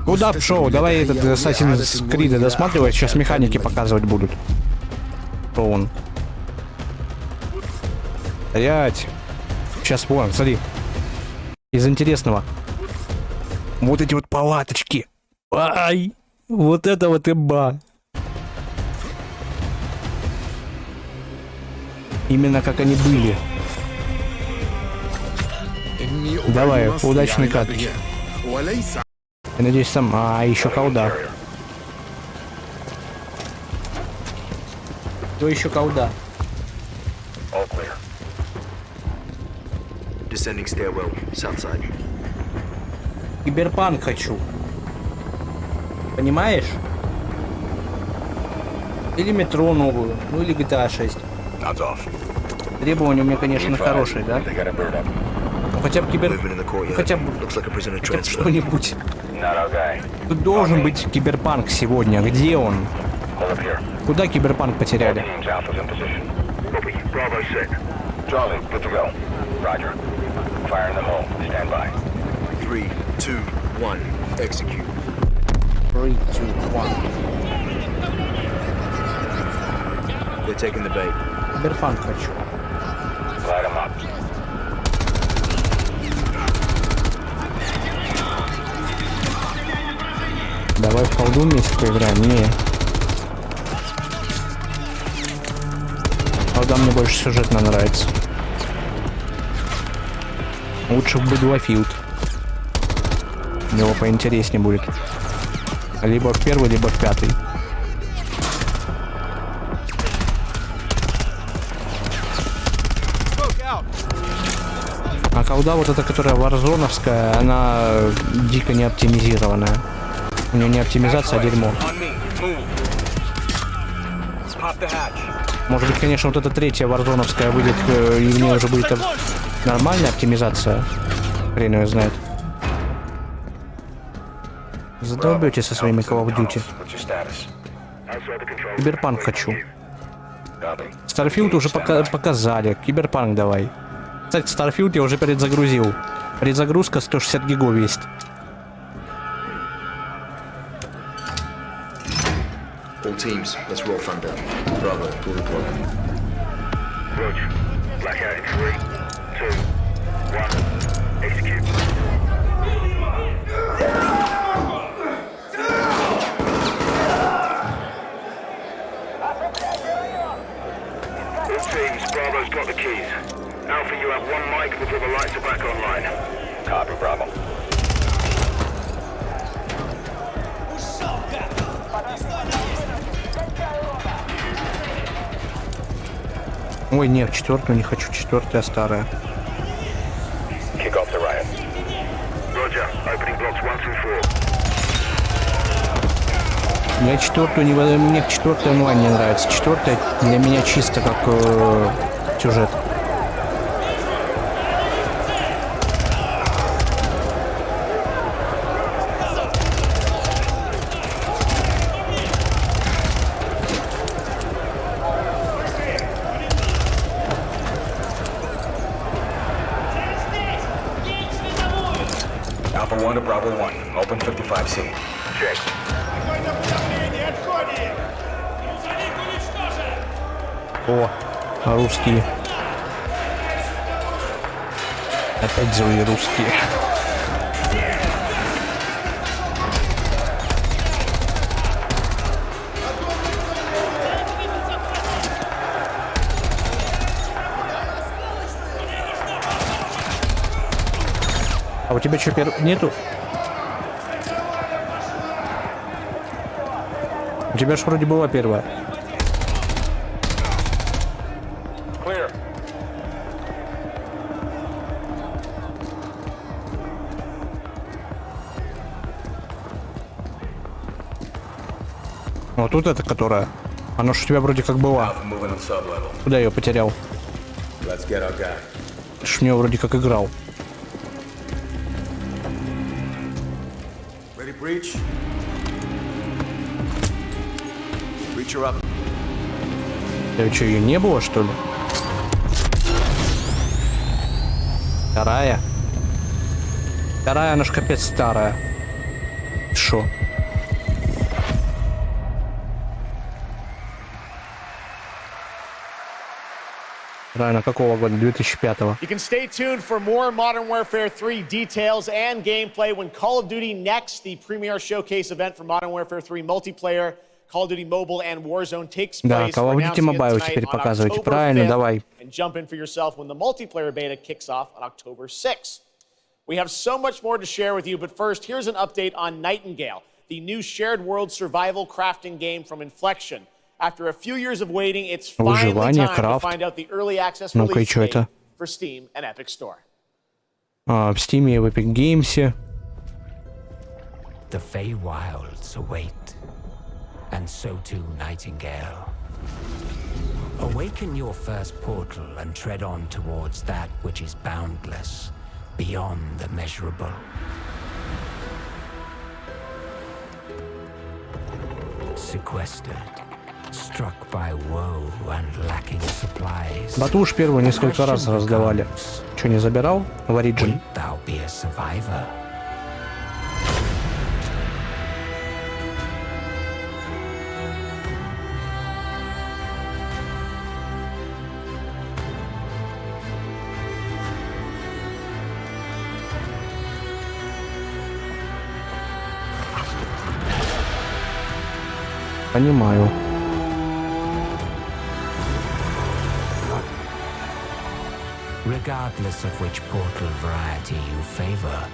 Куда пшел? Давай этот Assassin's Creed досматривать, сейчас механики показывать будут. Что он? Стоять. Сейчас вон, смотри. Из интересного. Вот эти вот палаточки. Ай! Вот это вот имба. Именно как они были. Давай, удачный катыч. Я надеюсь, там... еще колда. Кто еще колда? Киберпанк хочу. Понимаешь? Или метро новую, ну или GTA 6. Требования у меня, конечно, хорошие, да? Ну, хотя бы хотя бы что-нибудь. Тут должен быть киберпанк сегодня. Где он? Куда киберпанк потеряли? Киберпанк хочу. Давай в колду вместе поиграем. Не. Колда мне больше сюжетно нравится. Лучше в Battlefield. Его поинтереснее будет. Либо в первый, либо в пятый. А колда вот эта, которая варзоновская, она дико не оптимизированная. У нее не оптимизация, а дерьмо. Может быть, конечно, вот эта третья варзоновская выйдет, и у нее уже будет нормальная оптимизация. Хрен ее знает. Задолбете со своими Call of Duty. Киберпанк хочу. Starfield уже показали. Киберпанк давай. Кстати, Starfield я уже предзагрузил. Предзагрузка 160 гигов есть. All teams, let's roll thunder. Bravo, pull the plug. Roger. Blackout in 3, 2, 1. Execute. All teams, Bravo's got the keys. Alpha, you have one mic before the lights are back online. Copy, Bravo. Ой, нет, четвертую не хочу, четвертая старая. Я четвертую не... Мне четвертая онлайн не нравится. Четвертая для меня чисто как сюжет. Alpha 1 to Bravo 1. Open 55C. Check. О, русские. Опять злые русские. А у тебя что, нету? У тебя ж вроде была первая. Вот тут это, которая. Она ж у тебя вроде как была. Куда я ее потерял? Ты ж в нее вроде как играл. Да что, ее не было, что ли? Вторая? Вторая, она ж капец старая. шо? Правильно, какого года? 2005-го. You can stay tuned for more Modern Warfare 3 details and gameplay when Call of Duty Next, the premier showcase event for Modern Warfare 3 multiplayer, Call of Duty Mobile and Warzone takes place. Да, Call of Duty Mobile теперь показывайте. Правильно, давай. And jump in for yourself when the multiplayer beta kicks off on October 6th. We have so much more to share with you, but first, here's an update on Nightingale, the new shared world survival crafting game from Inflection. After a few years of waiting, it's finally time to find out the early access release date for Steam and Epic Store. В Steam и в Epic Games. The Feywilds await, and so too Nightingale. Awaken your first portal and tread on towards that which is boundless, beyond the measurable. Sequestered, struck by woe and lacking supplies. Батуш первую несколько раз раздавали. Че, не забирал в Origin? Thou be a survivor. Понимаю. Regardless of which portal variety you favor,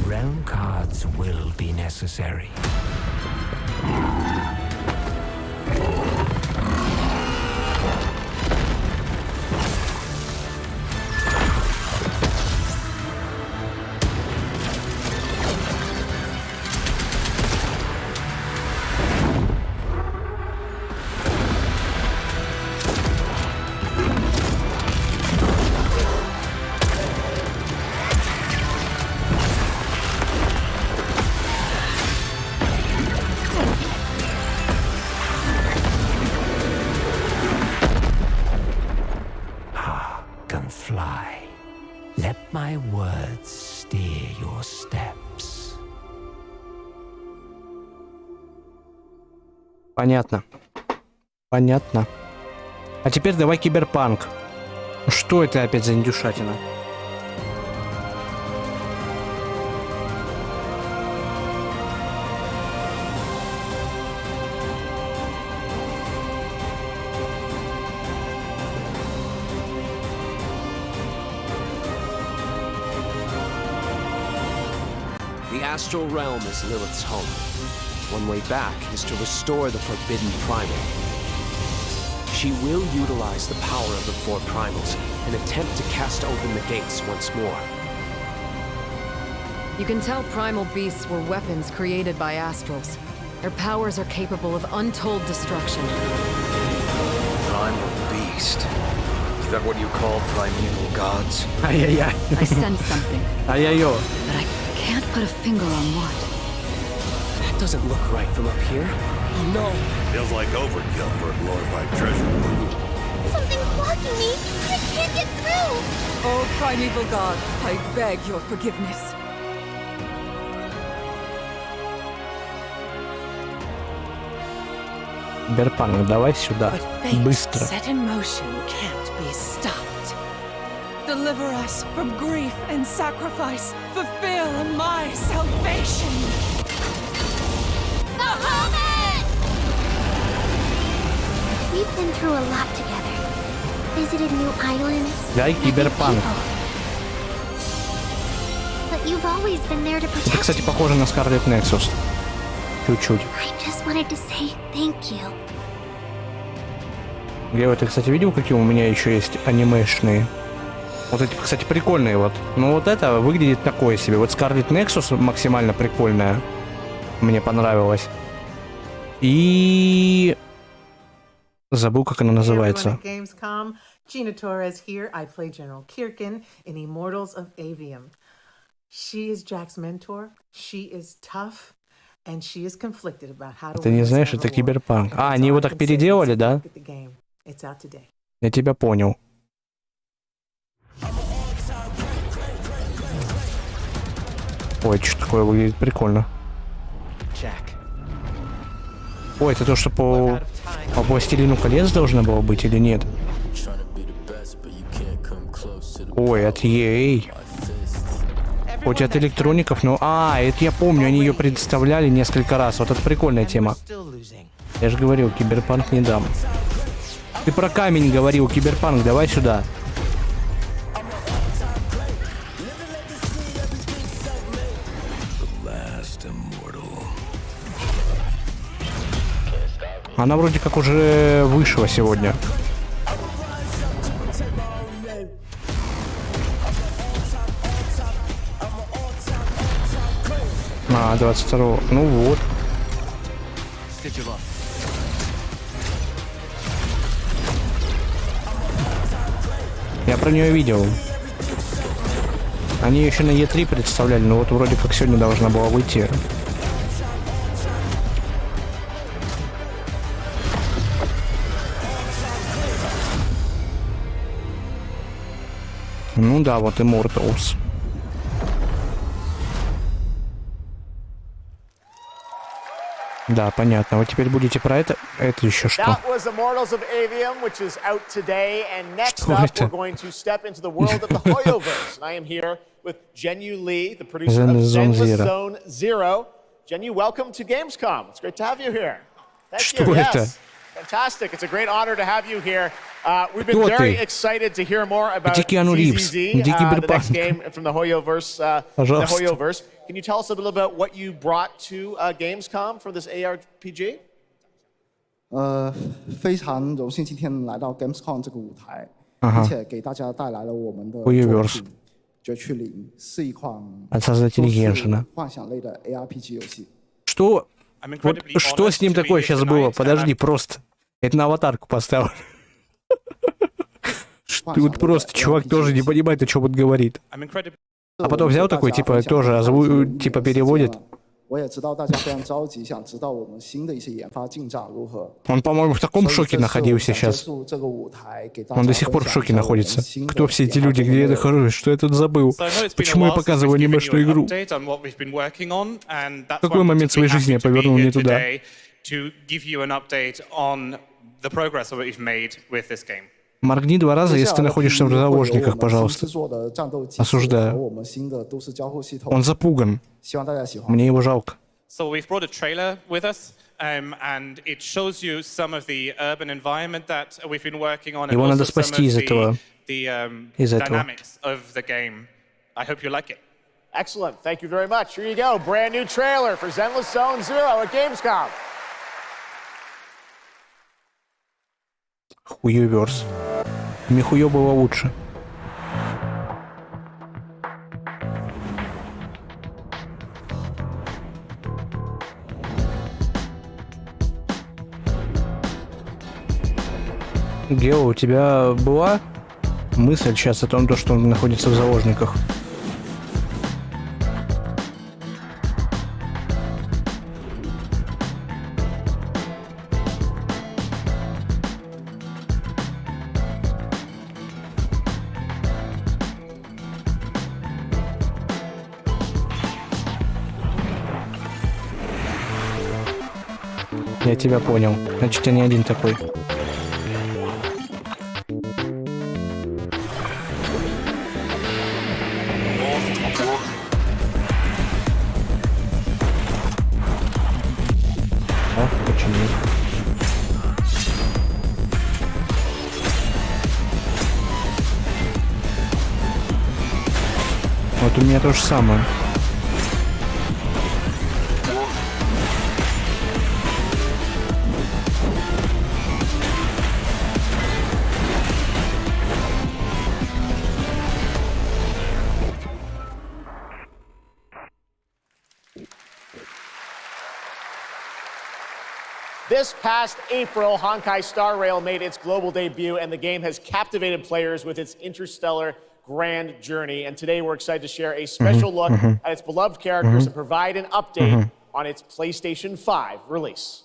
realm cards will be necessary. Понятно. Понятно. А теперь давай Киберпанк. Что это опять за индюшатина? The astral realm is Lilith's home. One way back is to restore the forbidden primal. She will utilize the power of the four primals and attempt to cast open the gates once more. You can tell primal beasts were weapons created by astrals. Their powers are capable of untold destruction. Primal beast. Is that what you call primeval gods? Ay-ay-ay. I sense something. Ay-ay-yo. But I can't put a finger on what. That doesn't look right from up here. Oh no! Feels like overkill for a glorified treasure. Something's blocking me! I can't get through! Oh, primeval god, I beg your forgiveness. Cyberpunk, давай сюда. Быстро. Set in motion can't be stopped. Deliver us from grief and sacrifice. Fulfill my salvation. The moment! We've been through a lot together. Visited new islands. Дай Киберпанк. But you've always been there to protect Это, кстати, похоже на Scarlet Nexus. Чуть-чуть. I just wanted to say thank you. Гео, ты, кстати, видел, какие у меня еще есть анимешные? Вот эти, кстати, прикольные вот. Но вот это выглядит такое себе. Вот Scarlet Nexus максимально прикольная. Мне понравилось. И... забыл, как она называется. Gamescom. Gina Torres here. I play General Kirkin in Immortals of Avium. She is Jack's mentor. She is tough. And she is conflicted about how to. Ты не знаешь, это Киберпанк. А, они его так переделали, да? Я тебя понял. Ой, что такое выглядит прикольно. Ой, это то, что по «Властелину колец» должно было быть или нет? Ой, от EA. Хоть от электроников, но... А, это я помню, они ее представляли несколько раз. Вот это прикольная тема. Я же говорил, Киберпанк не дам. Ты про камень говорил, Киберпанк, давай сюда. Она вроде как уже вышла сегодня. А, 22-го. Ну вот. Я про нее видел. Они еще на E3 представляли, но вот вроде как сегодня должна была выйти. Ну да, вот Immortals. Да, понятно. Вот теперь будете про это. Это еще что? That was Immortals of Avium, which is out today, and next up we're going to step into the world of the Hoyoverse. And I am here with Jenyu Lee, the producer of Zenless Zone Zero. Jenyu, welcome to Gamescom. It's great to have you here. Thank you. Yes. Fantastic. It's a great honor to have you here. We've been very excited to hear more about ZZZ, the next game from the Hoyoverse. Can you tell us a little about what you brought to Gamescom for this ARPG? 非常荣幸今天来到 Gamescom 这个舞台，并且给大家带来了我们的作品《绝区零》，是一款幻想类的 ARPG 游戏。Что? Вот что с ним такое сейчас было? Подожди, просто. Это на аватарку поставил. Тут просто чувак тоже не понимает, о чем он говорит. А потом взял такой, типа, тоже типа переводит. Он, по-моему, в таком шоке находился сейчас. Он до сих пор в шоке находится. Кто все эти люди, где я нахожусь, что я тут забыл? Почему я показываю анимешную игру? В какой момент своей жизни я повернул не туда? Моргни 2 раза, если ты находишься в заложниках, пожалуйста. Осуждаю. Он запуган. Мне его жалко. So we've brought a trailer with us, and it shows you some of the urban environment that we've been working on, and Его надо also some спасти из этого. the dynamics of the game. I hope you like it. Excellent. Thank you very much. Here you go. Brand new trailer for Zenless Zone Zero at Gamescom. Хуёверс. Михуё было лучше. Гео, у тебя была мысль сейчас о том, что он находится в заложниках? Я тебя понял. Значит, я не один такой. Почему? Вот у меня то же самое. This past April, Honkai Star Rail made its global debut, and the game has captivated players with its interstellar grand journey. And today we're excited to share a special look at its beloved characters and provide an update on its PlayStation 5 release.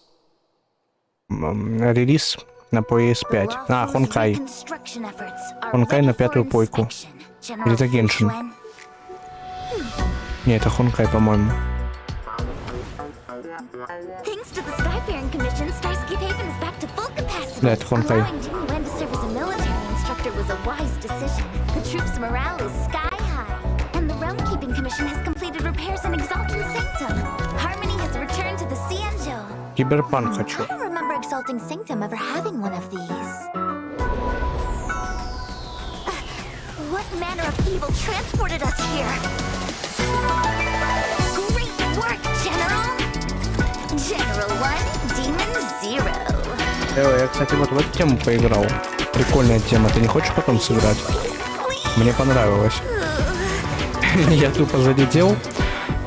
Релиз на PS5. А, Honkai. Honkai на 5-ю пойку. Или это Genshin. Не, это Хонкай, по-моему. Thanks to the Skyfaring Commission, Starscape Haven is back to full capacity. Да, это Хонкай. Allowing Jimmy Wen to serve as a military instructor was a wise decision. The troops' morale is sky high, and the Realm Keeping Commission has completed repairs in Exalted Sanctum. Harmony has returned to the Cianjo. Cyberpunk хочу. I don't remember Exalting Sanctum ever having one of these. What manner of evil transported us here? Great work, General! General 1, Demon 0. Я, кстати, вот в эту тему поиграл. Прикольная тема. Ты не хочешь потом сыграть? Мне понравилось. Я тупо залетел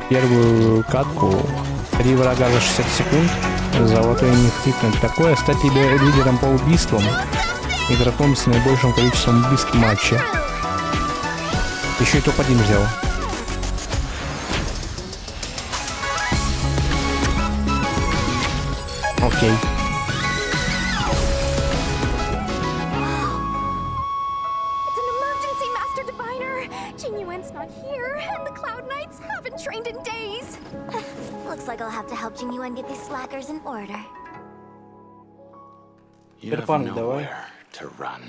первую катку. 3 врага за 60 секунд. Золотой нефтитник. Такое стать лидером по убийствам. Игроком с наибольшим количеством убийств в матче. Еще и топ-1 взял. Окей. It's an emergency, Master Diviner! Jinyuen's not here, and the Cloud Knights haven't trained in days. Looks like I'll have to help Jinyuen get these slackers in order. You have nowhere to run.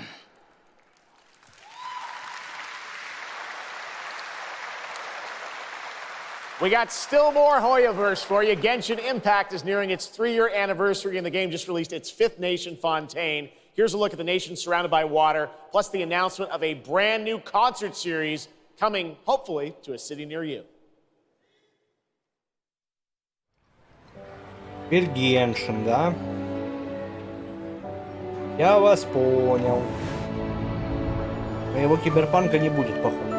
We got still more Hoyoverse for you. Genshin Impact is nearing its 3-year anniversary, and the game just released its 5th nation, Fontaine. Here's a look at the nation surrounded by water, plus the announcement of a brand new concert series coming, hopefully, to a city near you. Теперь Геншин, да? Я вас понял. Моего киберпанка не будет, походу.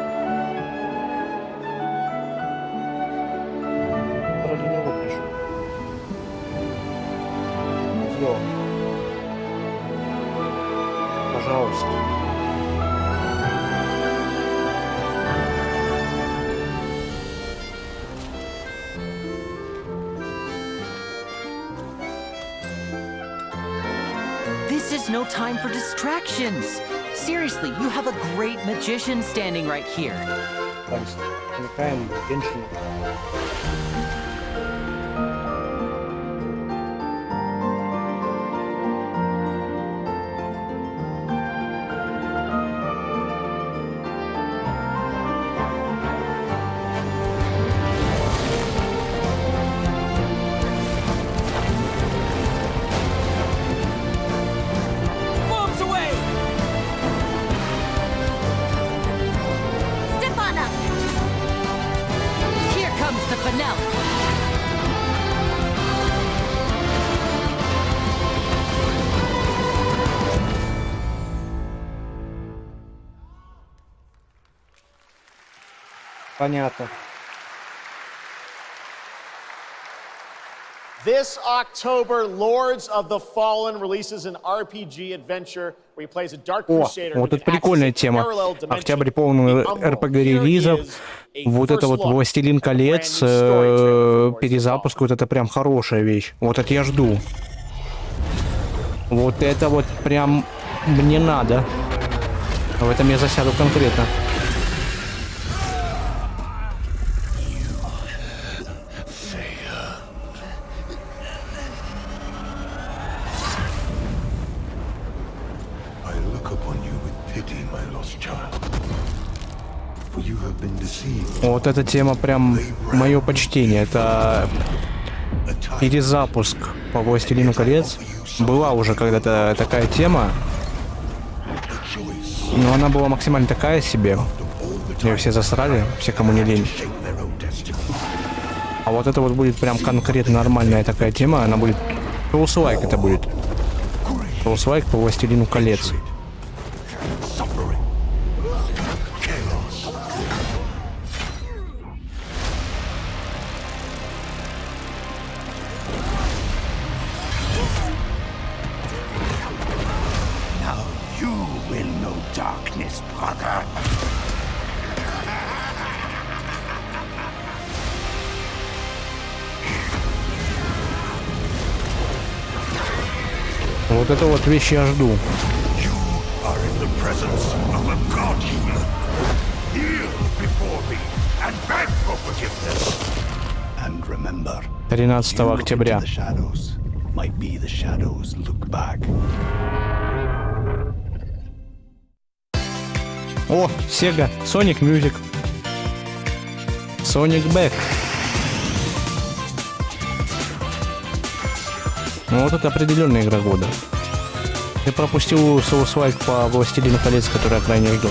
Ради него пришел. Йо. Пожалуйста. This is no time for distractions. Seriously, you have a great magician standing right here. Отвлекаем Геншин. Bombs away! Step on up! Here comes the finale. Понятно. This October, Lords of the Fallen releases an RPG adventure where he plays a Dark О, Crusader. вот это прикольная тема. Октябрь полный РПГ-релизов. Вот это вот «Властелин колец», перезапуск, вот это прям хорошая вещь. Вот это я жду. Вот это вот прям мне надо. В этом я засяду конкретно. I look upon you with pity, my lost child. For you have been deceived. Вот эта тема прям мое почтение. Это перезапуск по «Властелину колец». Была уже когда-то такая тема, но она была максимально такая себе. Ее все засрали, все, кому не лень. А вот это вот будет прям конкретно нормальная такая тема. Она будет... Souls-like это будет. Souls-like по «Властелину колец». Now you will know darkness, brother. Вот это вот вещь я жду. You are in the presence of a god. Kneel before me and beg for forgiveness. And remember, 13 октября. The shadows might be the shadows look back. О, Sega, Sonic Music. Sonic Back. Ну, вот это определенная игра года. Ты пропустил соус-лайк по Властелину колец, который я крайне жду.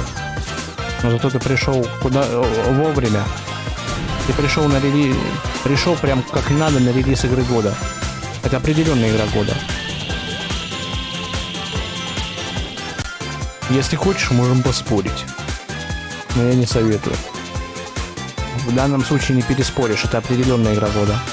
Но зато ты пришел вовремя. Ты пришел на релиз. Пришел прям как надо на релиз игры года. Это определенная игра года. Если хочешь, можем поспорить. Но я не советую. В данном случае не переспоришь, это определенная игра года. —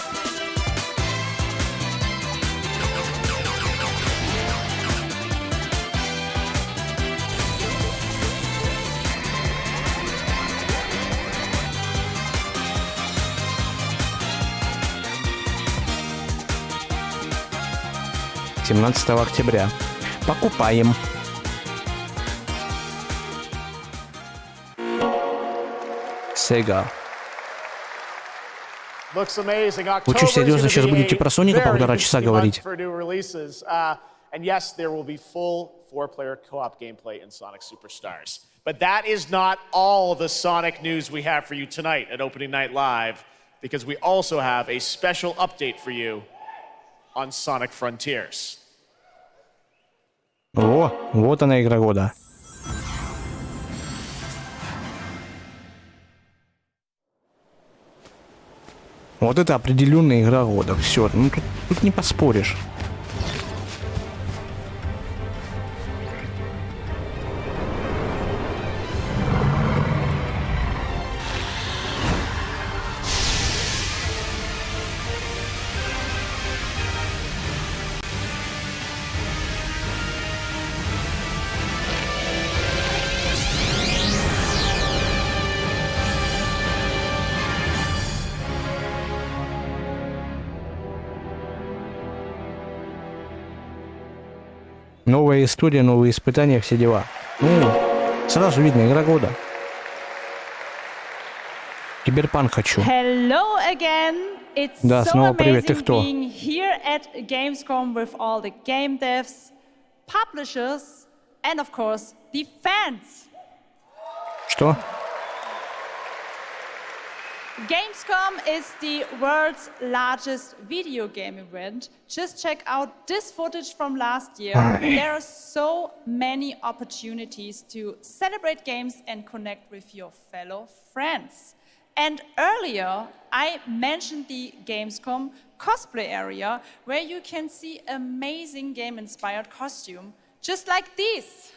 17 октября. Покупаем. Sega. Очень серьезно сейчас будете про Соника по 1,5 часа говорить. And yes, there will be full 4-player co-op gameplay in Sonic Superstars. But that is not all the Sonic news we have for you tonight at Opening Night Live, because we also have a special update for you on Sonic Frontiers. О, вот она игра года. Вот это определенная игра года. Все, ну тут не поспоришь. Новая история, новые испытания, все дела. Ну, сразу видно, игра года. Cyberpunk хочу. Hello again. It's да, so снова привет. Ты amazing кто? being here at Gamescom with all the game devs, publishers, and of course the fans. Что? Gamescom is the world's largest video game event. Just check out this footage from last year. There are so many opportunities to celebrate games and connect with your fellow friends. And earlier, I mentioned the Gamescom cosplay area, where you can see amazing game-inspired costume, just like this.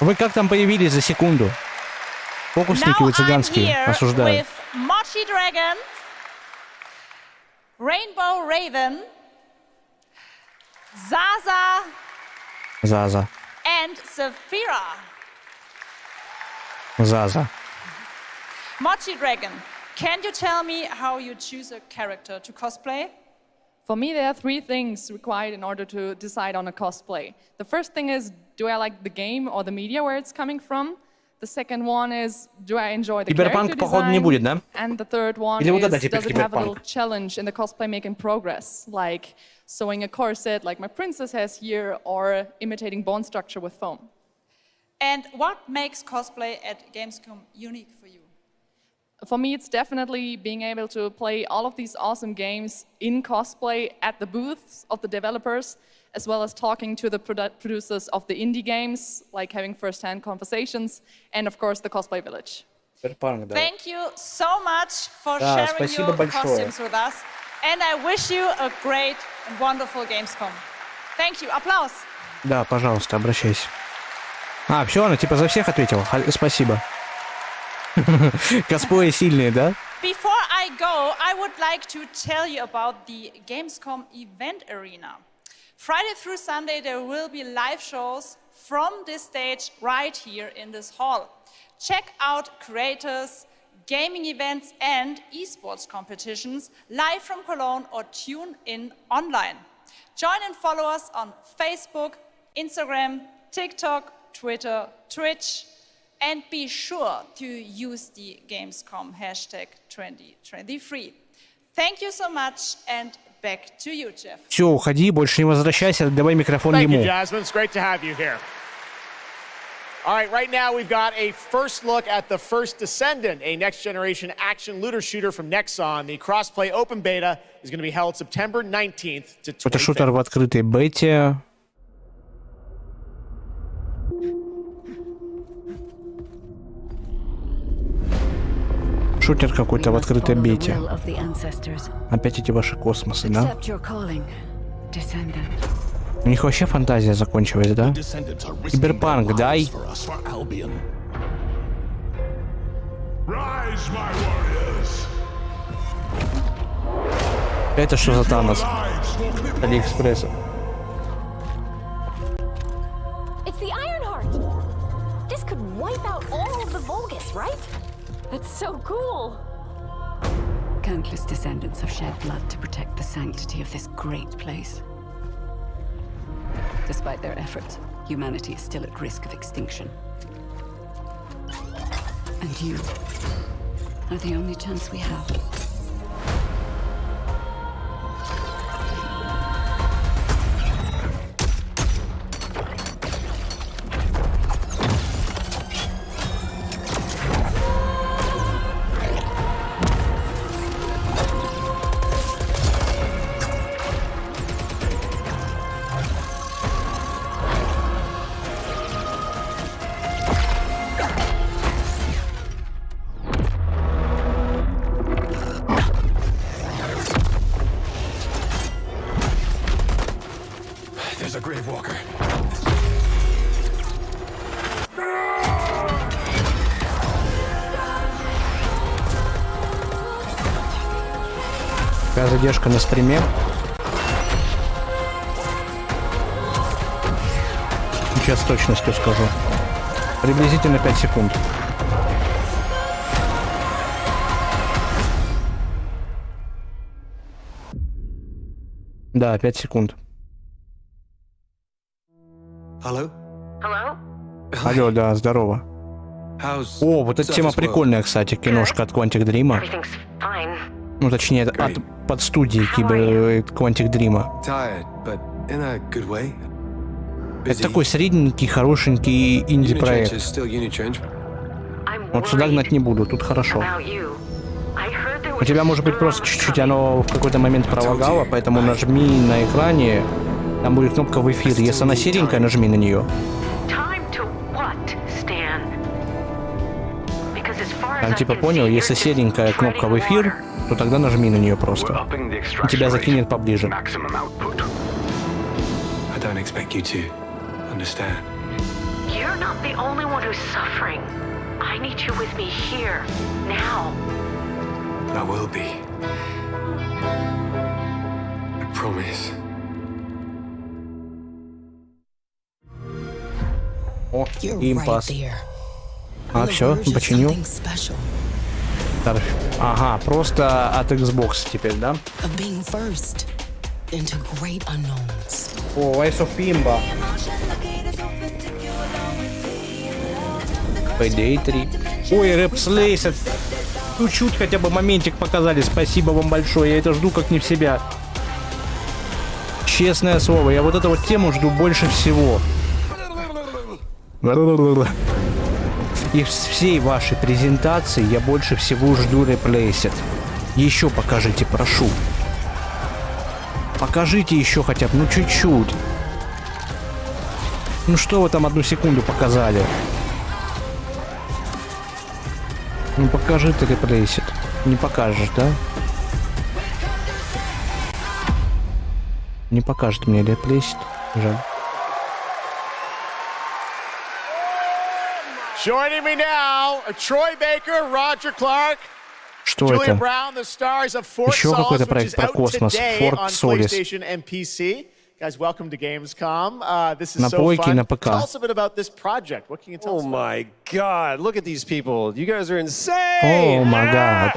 Вы как там появились за секунду? Фокусники вы цыганские, осуждаю. With Mochi Dragon, Rainbow Raven, Заза. and Saphira. Заза. Mochi Dragon, can you tell me how you choose a character to cosplay? For me, there are 3 things required in order to decide on a cosplay. The first thing is, do I like the game or the media where it's coming from? The second one is, do I enjoy the character походу, не будет, да? And the third one Или вот is, это теперь does it have a little Cyberpunk? challenge in the cosplay making progress, like sewing a corset like my princess has here, or imitating bone structure with foam? And what makes cosplay at Gamescom unique for you? For me, it's definitely being able to play all of these awesome games in cosplay at the booths of the developers, as well as talking to the producers of the indie games, like having first-hand conversations, and of course the cosplay village. Thank you so much for sharing your costumes with us, and I wish you a great and wonderful Gamescom. Thank you. Applause. Да, пожалуйста, обращайся. А, все, она типа за всех ответила. Спасибо. Косплеи сильные, да? Before I go, I would like to tell you about the Gamescom event arena. Friday through Sunday, there will be live shows from this stage right here in this hall. Check out creators, gaming events, and esports competitions live from Cologne or tune in online. Join and follow us on Facebook, Instagram, TikTok, Twitter, Twitch, And be sure to use the Gamescom hashtag 2023. Thank you so much, and back to you, Jeff. Все, уходи, больше не возвращайся, давай микрофон Thank ему. you, Jasmine. It's great to have you here. All right, right now we've got a first look at the first Descendant, a next-generation action looter shooter from Nexon. The cross-play open beta is going to be held September 19th to 25th. Это шутер в открытой бете. Шутер какой-то в открытой бете. Опять эти ваши космосы, да? У них вообще фантазия закончилась, да? Cyberpunk, дай! Это что за Танос? Алиэкспресса. It's the Ironheart. This could wipe out all of the Vulgus, right? That's so cool. Countless descendants have shed blood to protect the sanctity of this great place. Despite their efforts, humanity is still at risk of extinction. And you are the only chance we have. Какая задержка на стриме? Сейчас с точностью скажу. Приблизительно 5 секунд. Да, 5 секунд. Hello? Алло, да, здорово. О, вот эта тема прикольная, кстати, киношка от Quantic Dream. Ну, точнее, от подстудии Quantic Dream. Это такой средненький, хорошенький инди-проект. Вот сюда гнать не буду, тут хорошо. У тебя, может быть, просто чуть-чуть оно в какой-то момент пролагало, поэтому нажми на экране, там будет кнопка в эфир. Если она серенькая, нажми на нее. Там типа понял, если серенькая кнопка в эфир, то тогда нажми на нее просто. И тебя закинет поближе. О, импас. А, все, починил. Ага, просто от Xbox теперь, да? О, Ice of Pimba. Payday 3. Ой, Repslace. Чуть-чуть хотя бы моментик показали. Спасибо вам большое. Я это жду как не в себя. Честное слово, я вот эту вот тему жду больше всего. Из всей вашей презентации я больше всего жду Replaced. Еще покажите, прошу. Покажите еще хотя бы, ну чуть-чуть. Ну что вы там 1 секунду показали? Ну покажи ты Replaced. Не покажешь, да? Не покажет мне Replaced. Жаль. Joining me now are Troy Baker, Roger Clark, Что Julia это? Brown, the stars of Fort Еще Solis, какой-то which проект is про out космос. today Fort on Solis. PlayStation and PC. Guys, welcome to Gamescom. This is На so плойке и fun. на ПК. Tell us a bit about this project. What can you tell us? Oh my God! Look at these people. You guys are insane. О май гад.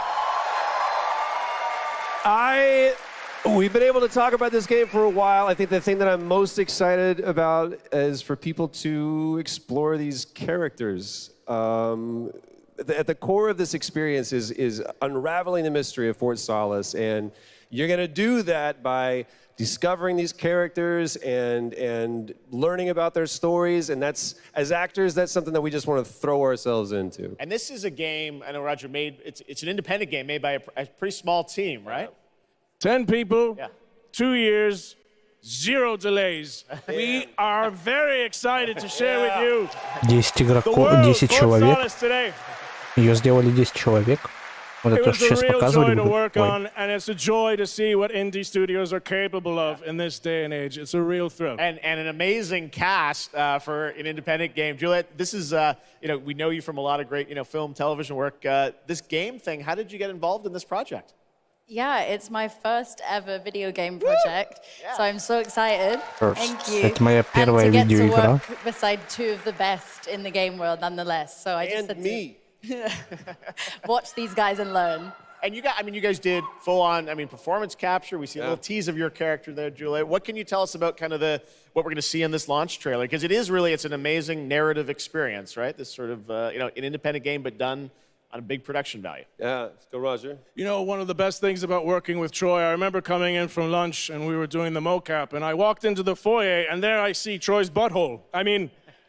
We've been able to talk about this game for a while. I think the thing that I'm most excited about is for people to explore these characters. At the core of this experience is unraveling the mystery of Fort Solis, and you're going to do that by discovering these characters and learning about their stories, and that's, as actors, that's something that we just want to throw ourselves into. And this is a game, I know Roger it's an independent game made by a pretty small team, right? 10 people, 2 years, 0 delays. We are very excited to share with you 10 игроков, 10 человек. Ее сделали 10 человек. Вот это, что сейчас показывали. And it's a joy to see what indie studios are capable of in this day and age. It's a real thrill. And an amazing cast for an independent game. Juliet, this is, we know you from a lot of great, film, television work. This game thing, how did you get involved in this project? Yeah, it's my first ever video game project, so I'm so excited. Thank you. Это моя первая видеоигра. Beside 2 of the best in the game world, nonetheless. So I just had to watch these guys and learn. And you guys did full-on, performance capture. We see a little tease of your character there, Juliet. What can you tell us about kind of what we're going to see in this launch trailer? Because it's an amazing narrative experience, right? This sort of, an independent game, but done on a big production value. Yeah, let's go, Roger. One of the best things about working with Troy, I remember coming in from lunch and we were doing the mocap, and I walked into the foyer and there I see Troy's butthole.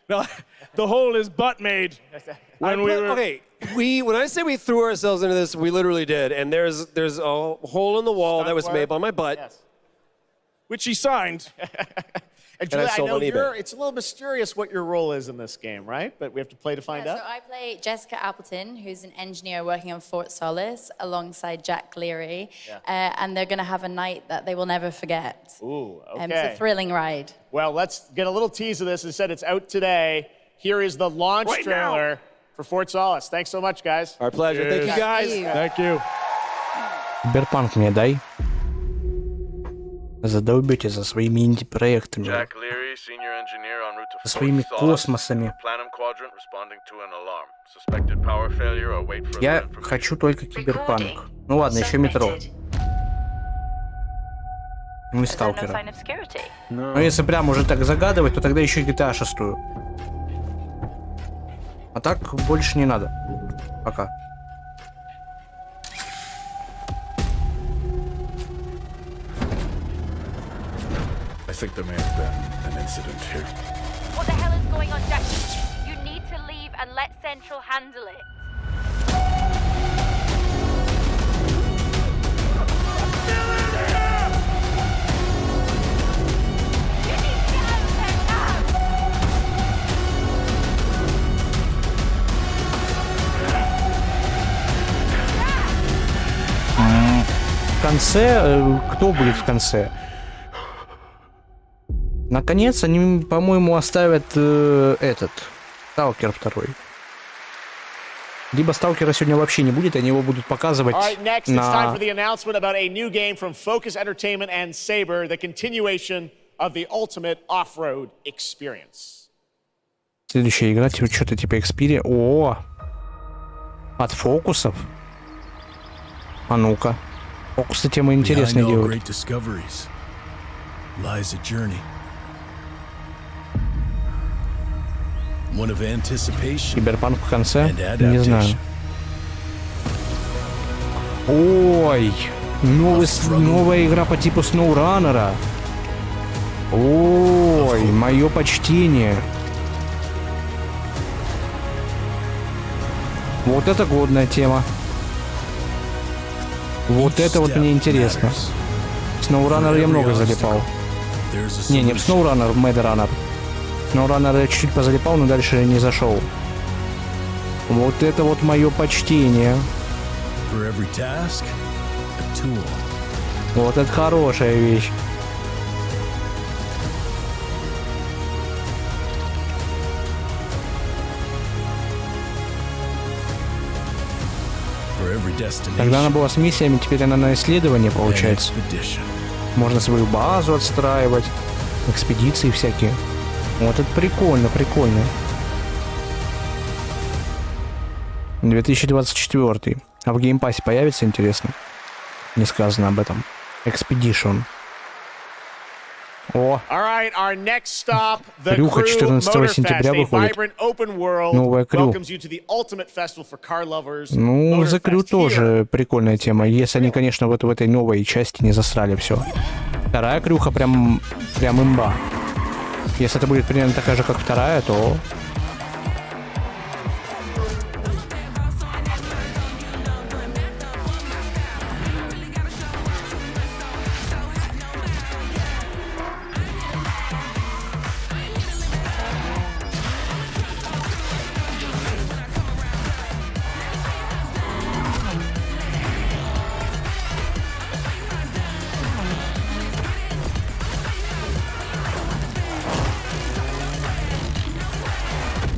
The hole is butt made. Okay, when I say we threw ourselves into this, we literally did, and there's a hole in the wall that was made by my butt. Yes. Which he signed. And Julia, I know it's a little mysterious what your role is in this game, right? But we have to play to find out. So I play Jessica Appleton, who's an engineer working on Fort Solis alongside Jack Leary. And they're going to have a night that they will never forget. Ooh, okay. It's a thrilling ride. Well, let's get a little tease of this. As I said, it's out today. Here is the launch trailer for Fort Solis. Thanks so much, guys. Our pleasure. Thank you, guys. Thank you. Cyberpunk мне дай. Задолбите за своими инди-проектами. За своими космосами. Я хочу только Киберпанк. Ну ладно, еще Метро. Ну и Сталкера. Но если прям уже так загадывать, то тогда еще и GTA 6. А так больше не надо. Пока. I think there may have been an incident here. What the hell is going on, Jackie? You need to leave and let Central handle it. В конце... Кто будет в конце? Наконец, они, по-моему, оставят этот Stalker 2. Либо Stalker сегодня вообще не будет, они его будут показывать на... Следующая игра, что-то типа Xperia. О! От фокусов? А ну-ка. Фокусы темы интересные делают. Киберпанк в конце? Не знаю. Ой! Новая игра по типу SnowRunner. Ой, мое почтение. Вот это годная тема. Вот это вот мне интересно. SnowRunner я много залипал. Не в SnowRunner, в MadRunner. SnowRunner я чуть-чуть позалипал, но дальше не зашел. Вот это вот мое почтение. Вот это хорошая вещь. Тогда она была с миссиями, теперь она на исследование, получается. Можно свою базу отстраивать, экспедиции всякие. Вот это прикольно, прикольно. 2024. А в геймпассе появится, интересно? Не сказано об этом. Expedition. О. Крюха 14 сентября выходит. Новая Крю. Ну, за Крю тоже прикольная тема. Если они, конечно, вот в этой новой части не засрали все. Вторая Крюха прям имба. Если это будет примерно такая же, как вторая, то...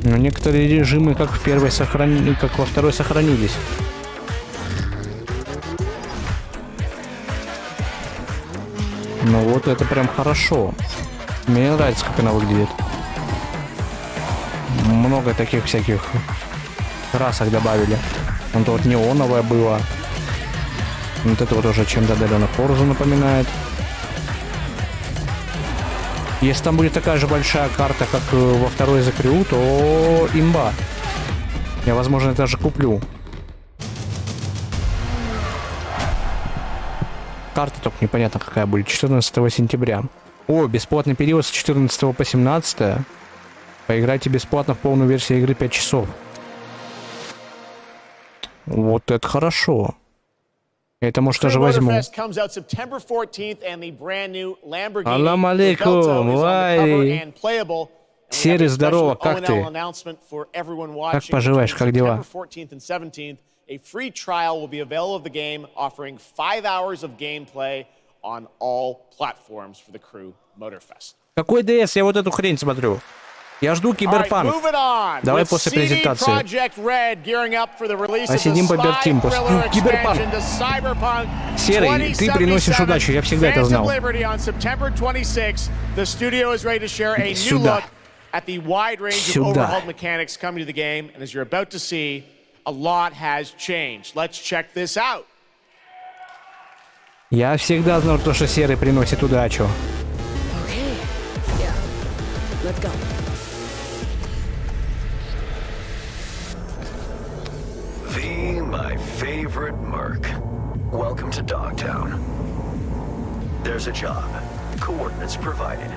Но некоторые режимы как в первой как во второй сохранились. Ну вот это прям хорошо. Мне нравится, как она выглядит. Много таких всяких красок добавили. Вот вот неоновая была. Вот это вот уже чем-то отдаленно Форзу напоминает. Если там будет такая же большая карта, как во второй The Crew, то имба. Я, возможно, это даже куплю. Карта только непонятно какая будет. 14 сентября. О, бесплатный период с 14 по 17. Поиграйте бесплатно в полную версию игры 5 часов. Вот это хорошо. Это, может, даже возьму. Аллам алейкум, вай. Серый, здорово, как ты? Как поживаешь, как дела? Какой DS? Я вот эту хрень смотрю. Я жду Cyberpunk. Давай после презентации. А сидим побертим после. Cyberpunk. Серый, ты приносишь удачу, я всегда это знал. Сюда. Сюда. Я всегда знал, что Серый приносит удачу. My favorite merc. Welcome to Dogtown. There's a job. Coordinates provided.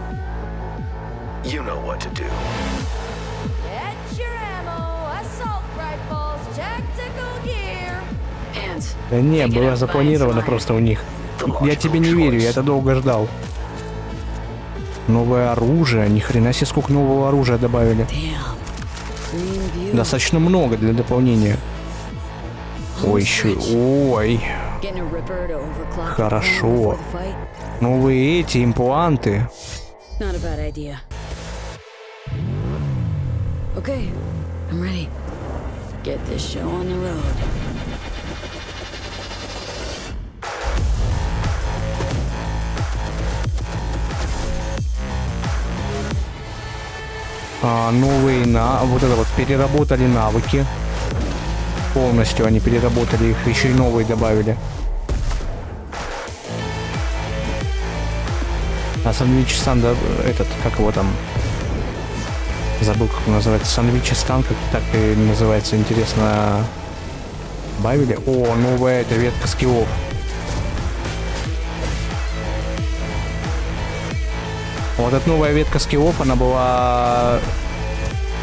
You know what to do. Get your ammo, assault rifles, tactical gear. Да не, было запланировано просто у них. Я тебе не верю, я это долго ждал. Новое оружие, ни хрена себе сколько нового оружия добавили. Достаточно много для дополнения. Ой, еще... Ой. Хорошо. Новые эти импланты. Новые вот это вот переработали навыки. Полностью они переработали их, еще и новые добавили. А сандвич-стан, да, этот, как его там, забыл, как он называется, сандвич-стан, как так и называется, интересно, добавили. О, новая эта ветка скиллов. Вот эта новая ветка скиллов, она была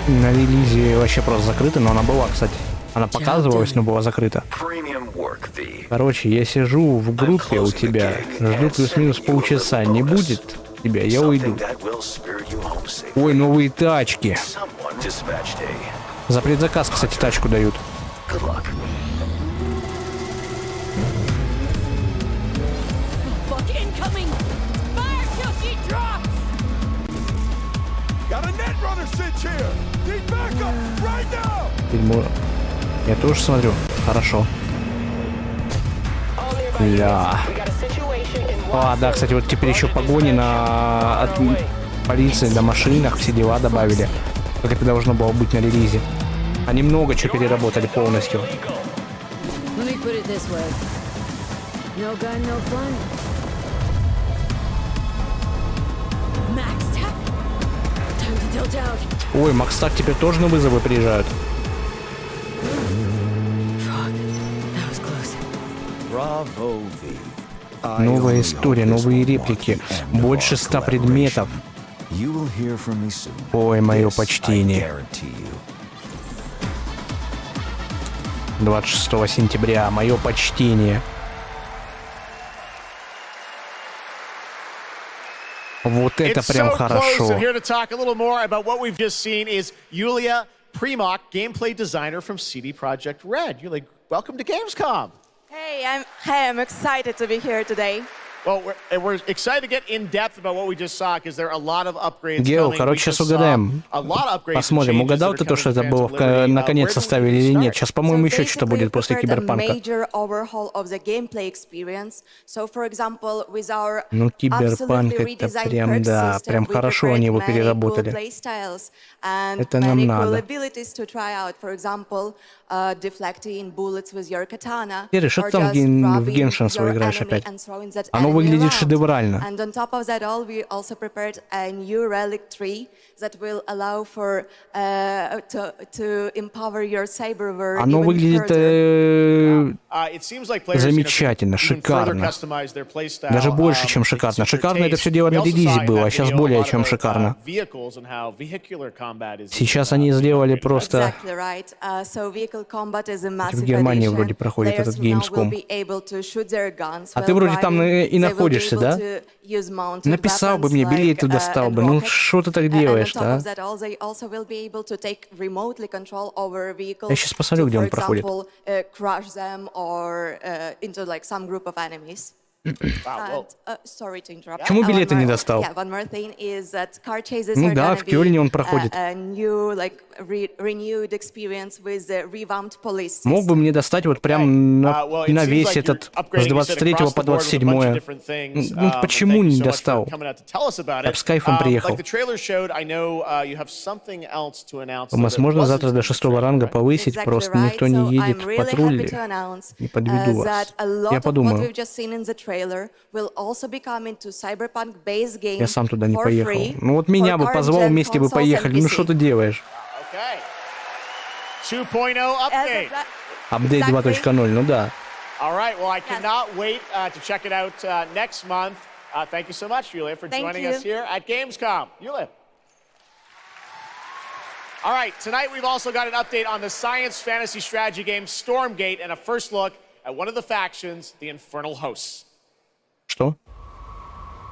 на релизе вообще просто закрыта, но она была, кстати. Она показывалась, но была закрыта. Короче, я сижу в группе у тебя, жду плюс-минус полчаса. Не будет тебя, я уйду. Ой, новые тачки. За предзаказ, кстати, тачку дают. Я тоже смотрю. Хорошо. Ля. А, да, кстати, вот теперь еще погони от полиции на машинах, все дела добавили. Как это должно было быть на релизе. Они много чего переработали полностью. Ой, Макстак теперь тоже на вызовы приезжают. Новая история, новые реплики, больше 100 предметов. Ой, мое почтение. 26 сентября, мое почтение. Вот это прям хорошо. Here to talk a little more about what we've just seen is Yulia Primok, gameplay designer from CD Projekt Red. Yulia, welcome to Gamescom. Hey, I'm excited to be here today. Well, we're excited to get in depth about what we just saw because there are a lot of upgrades Гео, coming. короче, сейчас угадаем. Посмотрим, угадал ты то, что это было наконец составили или нет. Сейчас, по-моему, еще что-то будет после Киберпанка. Ну, Киберпанк это прям, да, прям хорошо они его переработали. Это нам надо. Серый, что ты там в Геншин свой играешь опять? Оно выглядит шедеврально. Оно выглядит замечательно, шикарно. Даже больше, чем шикарно. Шикарно это все дело на релизе было, а сейчас более чем шикарно. Сейчас они сделали просто... В Германии вроде проходит этот Gamescom. А ты вроде там и находишься, да? Написал бы мне, билеты достал бы. Ну что ты так делаешь-то, а? Я сейчас посмотрю, где он проходит. Почему билеты не достал? Ну да, в Кёльне он проходит. Мог бы мне достать вот прям на весь этот с 23 по 27. Ну почему не достал? Я с кайфом приехал. Возможно, завтра до 6 ранга повысить, просто никто не едет в патруль. Не подведу вас. Я подумаю. Я сам туда не поехал. Ну вот меня бы позвал, вместе бы поехали. Ну что ты делаешь? Апдейт 2.0, ну да. All right, well, I cannot wait to check it out next month. Thank you so much, Yulia, for joining us here at Gamescom. Yulia. All right, tonight we've also got an update on the science fantasy strategy game Stormgate and a first look at one of the factions, the Infernal Hosts. Что?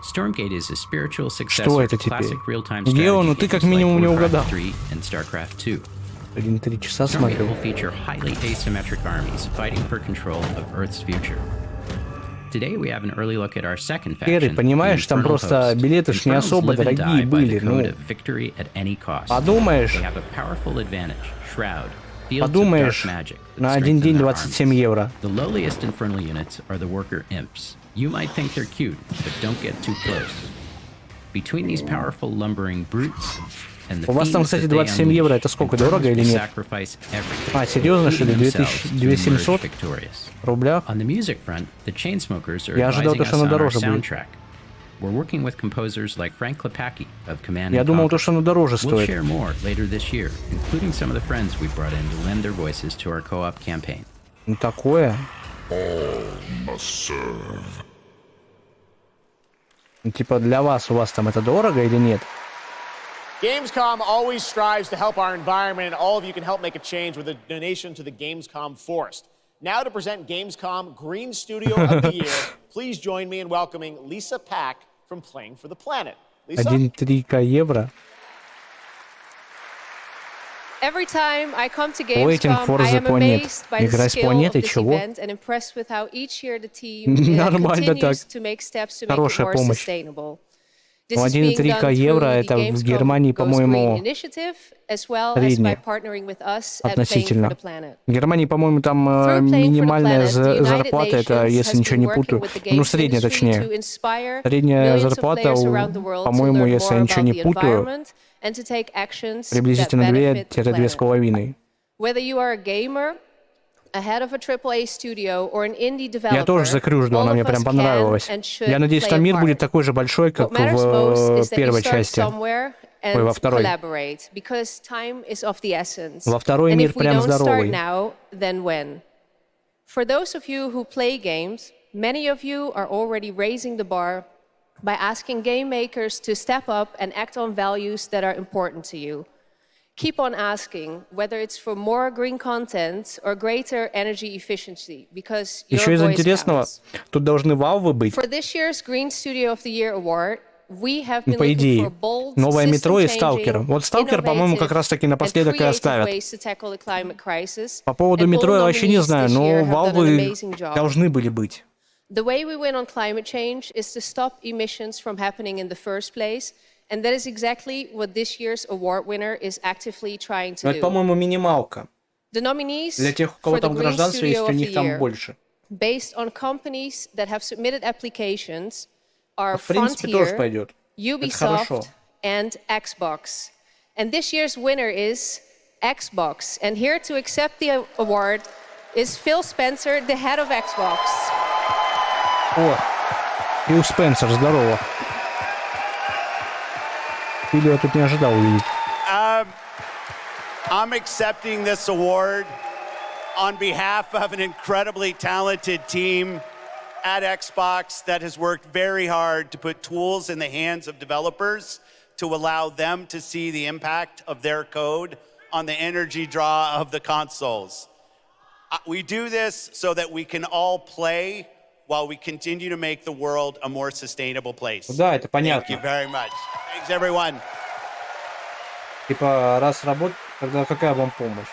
Stormgate is a spiritual successor Что to это теперь? classic real-time Гео, ну ты как минимум не угадал. 3 and StarCraft 2. 1-3 часа Stormgate смотрел. will feature highly asymmetric armies fighting for control of Earth's future. Today we have an early look at our second Керри, faction, понимаешь, the там Infernal просто Host. билеты ж не Infernals особо live and дорогие die by были, the ну. code of victory at any cost. Подумаешь. They have a powerful advantage, Shroud. Fields of Подумаешь, dark magic that на один strengthen день their 27 евро. The lowliest infernal units are the worker imps. You might think they're cute, but don't get too close. Between these powerful lumbering brutes and the У вас там, кстати, 27 евро, это сколько, дорого или нет? А, серьезно, что ли? 2700 в рублях? On the music front, the Chainsmokers are Я ожидал, advising что us оно on our дороже будет. soundtrack. We're working with composers like Frank Klepacki of Command Я and думал, Conquer. что оно дороже We'll стоит. share more later this year, including some of the friends we brought in to lend their voices to our co-op campaign. Ну такое. Ну, типа для вас, у вас там это дорого или нет? Gamescom always strives to help our environment, and all of you can help make a change with a donation to the Gamescom Forest. Now to present Gamescom Green Studio of the Year, please join me in welcoming Lisa Pack from Playing for the Planet. Lisa? 1,3 евро. Every time I come to Waiting Gamescom, for I the am planet. amazed by the Играть с skill of планетой, this чего? event and impressed with how each year the team Нормально так. continues to make steps to make it Хорошая more помощь. sustainable. Ну, 1,3 евро это в Германии, по-моему, среднее относительно. В Германии, по-моему, там минимальная зарплата, это, если ничего не путаю, ну, средняя точнее. Средняя зарплата, по-моему, если я ничего не путаю, приблизительно 2-2,5. Я тоже закрыл, жду, она мне прям понравилась. Я надеюсь, что мир будет такой же большой, как в первой части. and collaborate, because time is of the essence. Во второй And мир if we прям don't start здоровый. now, then when? For those of you who play games, many of you are already raising the bar by asking game makers to step up and act on values that are important to you. Keep on asking, whether it's for more green content or greater energy efficiency, because your Еще из voice интересного, counts. тут должны валвы быть. For this year's Green Studio of the Year award, we have been По looking идее, for bold, новое метро и system-changing, Сталкер. Вот Сталкер, по-моему, как раз-таки напоследок и and creative оставят. ways to tackle the climate crisis. По поводу And метро я all вообще не nominees знаю, this но year have done an валвы amazing job. должны были быть. The way we win on climate change is to stop emissions from happening in the first place, and that is exactly what this year's award winner is actively trying to Но это, do. по-моему, минималка. The nominees Для тех, у кого for the там Green гражданство есть, Studio у of них the там Year, больше. based on companies that have submitted applications, are В принципе, тоже Frontier, пойдет. Это хорошо. Ubisoft, and Xbox. And this year's winner is Xbox. And here to accept the award is Phil Spencer, the head of Xbox. О, и у Спенсер, здорово. Или я тут не ожидал увидеть. I'm accepting this award on behalf of an incredibly talented team at Xbox that has worked very hard to put tools in the hands of developers to allow them to see the impact of their code on the energy draw of the consoles. We do this so that we can all play while we continue to make the world a more sustainable place. Да, это понятно. Thank you very much. Thanks, everyone. Типа, раз работать, тогда какая вам помощь?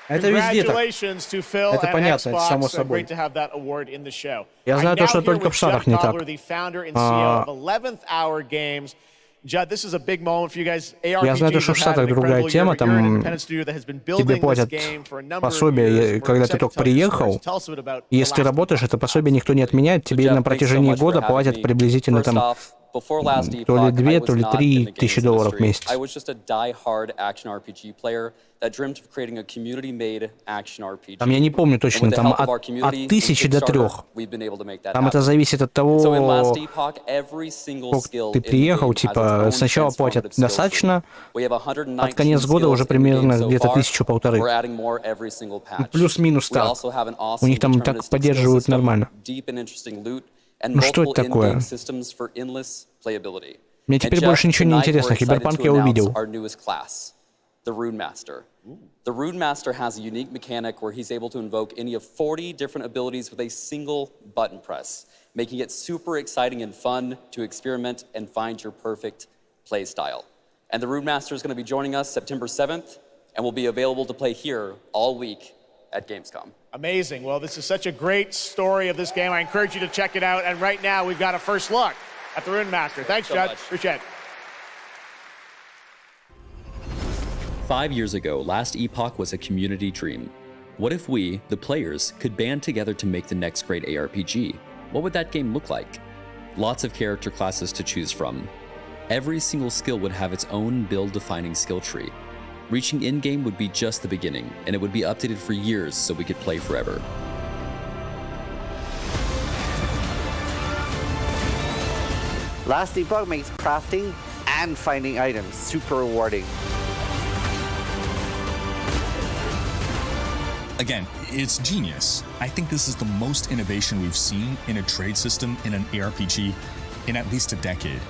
Это везде так. Congratulations to Phil Это and понятно, это само Xbox. собой. Great to have that award in the show. Я знаю то, что только в Штатах не так. The founder and CEO of 11th Hour Games. Judd, this is a big moment for you guys. Я знаю, что в Штатах другая тема, там тебе платят пособие, когда ты только приехал. Если ты работаешь, это пособие никто не отменяет, тебе на протяжении года платят приблизительно там то ли 2, то ли 3 тысячи долларов в месяц. Там я не помню точно, там от 1000 до 3. Там это зависит от того, сколько ты приехал, типа сначала платят достаточно, под конец года уже примерно где-то 1000-1500. Плюс-минус так. У них там так поддерживают нормально. Ну что это такое? Мне теперь больше ничего не интересно. Cyberpunk я увидел. The Rune Master. The Rune Master has a unique mechanic where he's able to invoke any of 40 different abilities with a single button press, making it super exciting and fun to experiment and find your perfect play style. And the Rune Master is going to be joining us September 7th and will be available to play here all week at Gamescom. Amazing. Well, this is such a great story of this game. I encourage you to check it out. And right now, we've got a first look at the Rune Master. Thanks, Judd. Appreciate it. 5 years ago, Last Epoch was a community dream. What if we, the players, could band together to make the next great ARPG? What would that game look like? Lots of character classes to choose from. Every single skill would have its own build-defining skill tree. Reaching endgame would be just the beginning, and it would be updated for years so we could play forever. Last Epoch makes crafting and finding items super rewarding. Again, it's genius. I think this is the most innovation we've seen in a trade system in an ARPG in at least a decade.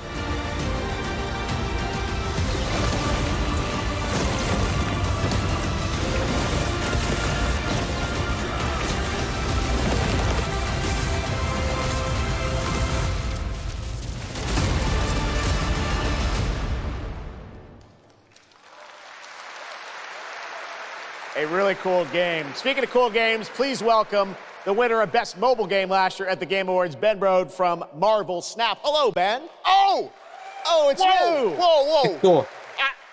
A really cool game. Speaking of cool games, please welcome the winner of Best Mobile Game last year at the Game Awards, Ben Brode from Marvel Snap. Hello, Ben. Oh, it's you. Whoa.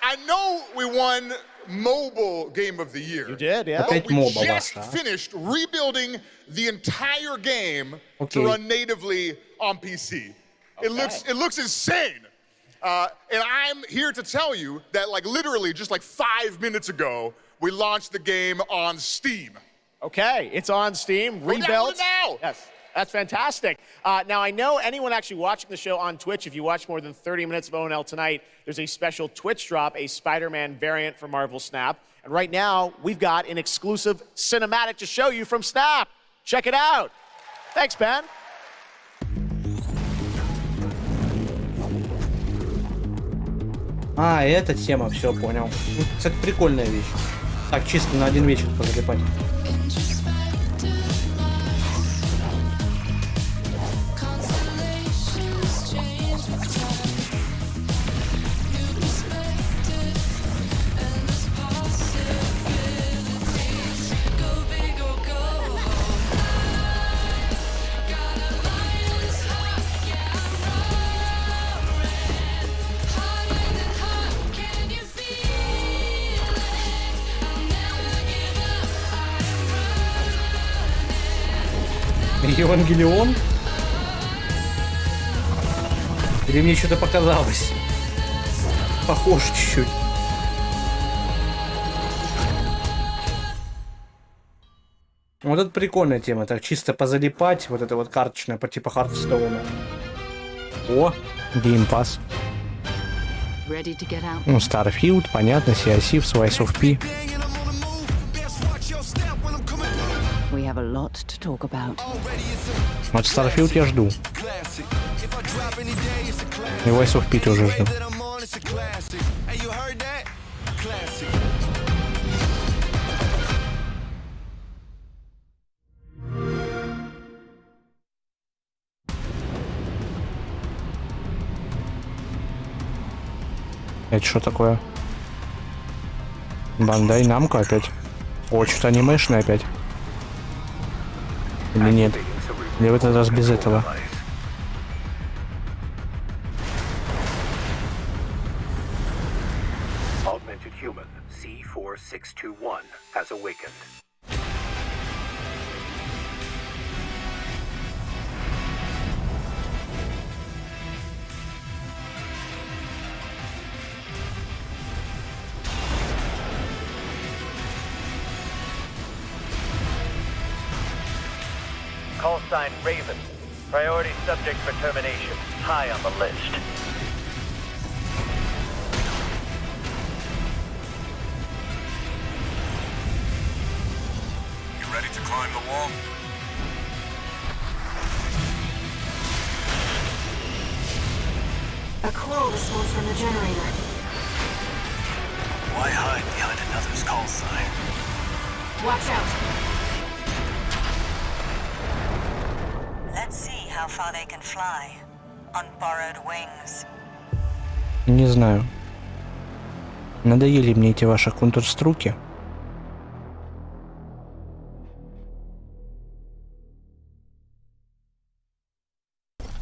I know we won Mobile Game of the Year. You did, yeah. But we just finished rebuilding the entire game to run natively on PC. It looks insane. And I'm here to tell you that, like, literally just like 5 minutes ago, we launched the game on Steam. Okay, it's on Steam, rebuilt. Now. Yes. That's fantastic. Now, I know anyone actually watching the show on Twitch, if you watch more than 30 minutes of ONL tonight, there's a special Twitch drop, a Spider-Man variant for Marvel Snap. And right now, we've got an exclusive cinematic to show you from Snap. Check it out. Thanks, Ben. А, эта тема, все, понял. Кстати, прикольная вещь. Так, чисто на один вечер позалипать. Евангелион? Или мне что-то показалось? Похож чуть-чуть. Вот это прикольная тема. Так чисто позалипать. Вот это вот карточная по типу Хардстоуна. О, Game Pass. Ну, Starfield, понятно, CIC, Slice of P. We have a lot to talk about. Вот Starfield я жду. И Slice of P тоже жду. Это что такое? Бандай Намко опять. О, что-то анимешное опять. Или нет? Или в этот раз без этого? Augmented human C4621 has awakened. Call sign Raven. Priority subject for termination. High on the list. You ready to climb the wall? A quarrel response from the generator. Why hide behind another's call sign? Watch out. Let's see how far they can fly on borrowed wings. Не знаю. Надоели мне эти ваши контрструки.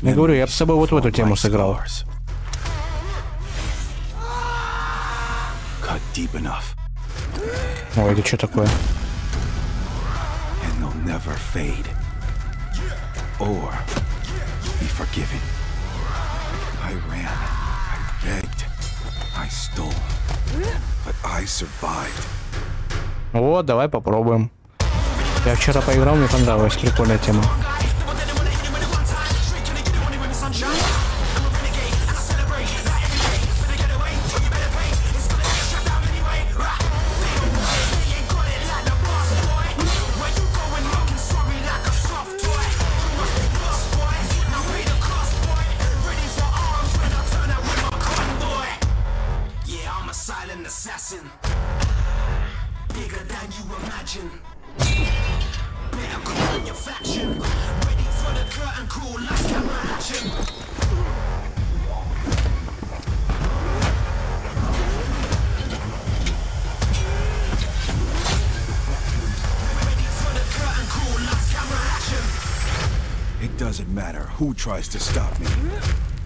Я говорю, я бы с собой вот в эту тему сыграл. Ой, это что такое? Or be forgiven. I ran, I begged, I stole, but I survived. Вот, давай попробуем. Я вчера поиграл, мне понравилась, прикольная тема.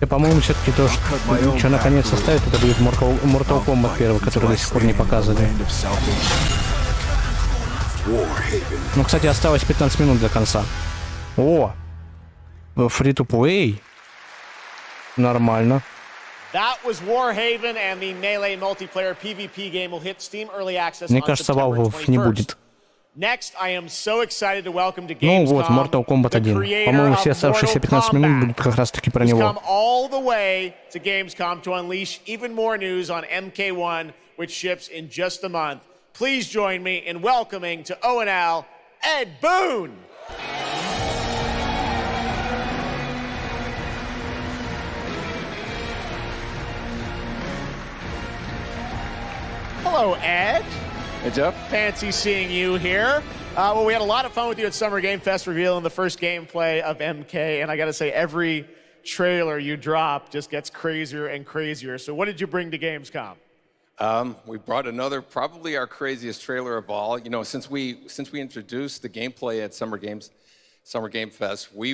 И, по-моему, все-таки то, что наконец-то ставит, это будет Mortal Kombat 1, который до сих пор не показывали. Ну, кстати, осталось 15 минут до конца. О! Free-to-play? Нормально. Мне кажется, Valve не будет. Next, I am so excited to welcome to Ну вот, Gamescom Mortal Kombat 1. По-моему, все оставшиеся 15 минут будут как раз таки про He's него. come all the way to Gamescom to unleash even more news on MK1, which ships in just a month. Please join me in welcoming to O&L, Ed Boon. Hello, Ed. Hey, Jeff. Fancy seeing you here. Well, we had a lot of fun with you at Summer Game Fest revealing the first gameplay of MK, and I gotta say, every trailer you drop just gets crazier and crazier. So what did you bring to Gamescom? We brought another, probably our craziest trailer of all. You know, since we introduced the gameplay at Summer Game Fest, we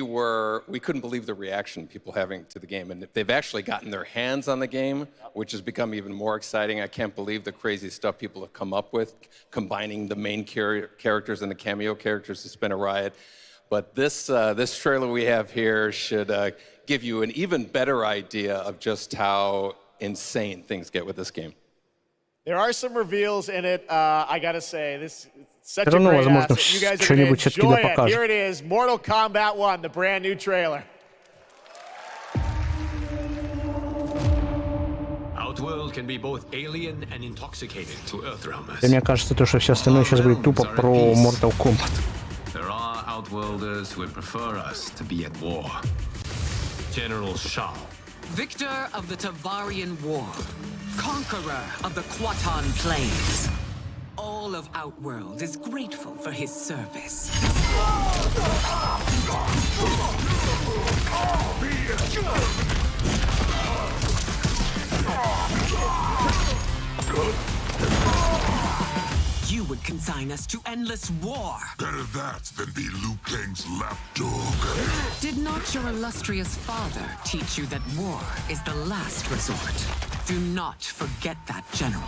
couldn't believe the reaction people having to the game, and they've actually gotten their hands on the game, which has become even more exciting. I can't believe the crazy stuff people have come up with, combining the main characters and the cameo characters. It's been a riot. But this trailer we have here should give you an even better idea of just how insane things get with this game. There are some reveals in it. I gotta say, this is such a great asset. You guys are gonna enjoy it. Here it is, Mortal Kombat 1, the brand new trailer. Outworld can be both alien and intoxicating to Earthrealmers. Мне кажется, то, что все остальное сейчас будет тупо про Mortal Kombat. There are Outworlders who would prefer us to be at war. General Shao. Victor of the Tavarian War. Conqueror of the Quatan Plains. All of Outworld is grateful for his service. You would consign us to endless war. Better that than be Liu Kang's lapdog. Did not your illustrious father teach you that war is the last resort? Do not forget that, General.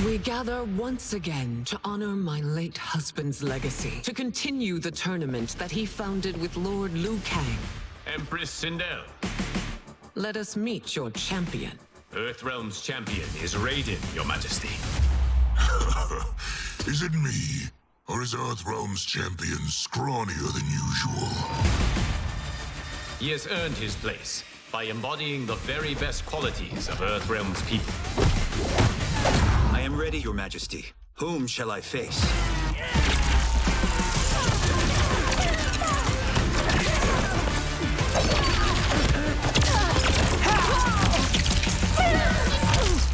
We gather once again to honor my late husband's legacy, to continue the tournament that he founded with Lord Liu Kang. Empress Sindel. Let us meet your champion. Earthrealm's champion is Raiden, Your Majesty. Is it me? Or is Earthrealm's champion scrawnier than usual? He has earned his place by embodying the very best qualities of Earthrealm's people. I am ready, Your Majesty. Whom shall I face?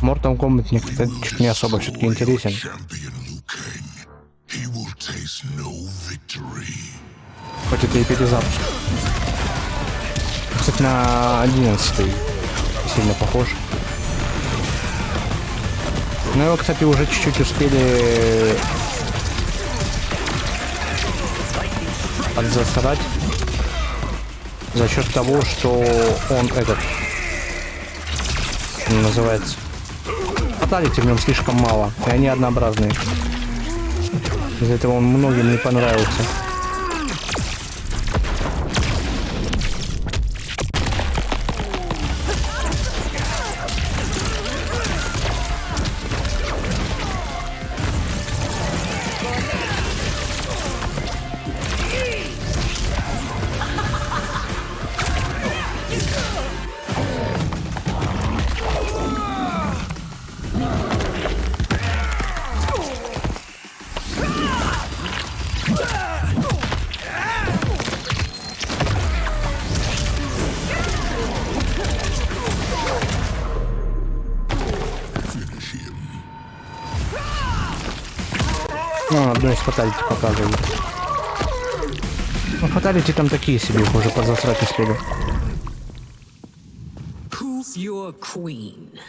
Mortal Kombat мне как-то не особо все-таки интересен. Хоть это и перезапуск. Кстати, на 11-й сильно похож. Ну его, кстати, уже чуть-чуть успели подзасрать за счет того, что он называется, фаталити в нем слишком мало, и они однообразные. Из-за этого он многим не понравился. Ну, одно из фаталити показывает. Ну, фаталити там такие себе, их уже подзасрать успели. Who's your queen?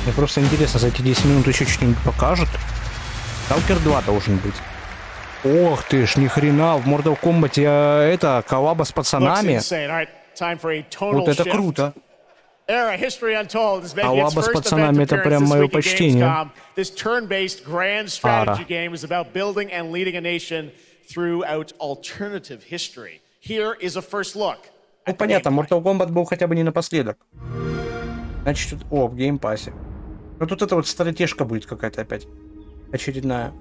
Мне просто интересно, за эти 10 минут еще что-нибудь покажут. Stalker 2 должен быть. Ох ты ж, ни хрена, в Mortal Kombat это коллаба с пацанами. Вот это круто. Коллаба с пацанами — это прям мое почтение. Ара. Ну понятно, Mortal Kombat был хотя бы не напоследок. Значит, тут... О, в геймпассе. Ну тут это вот стратежка будет какая-то опять. Очередная.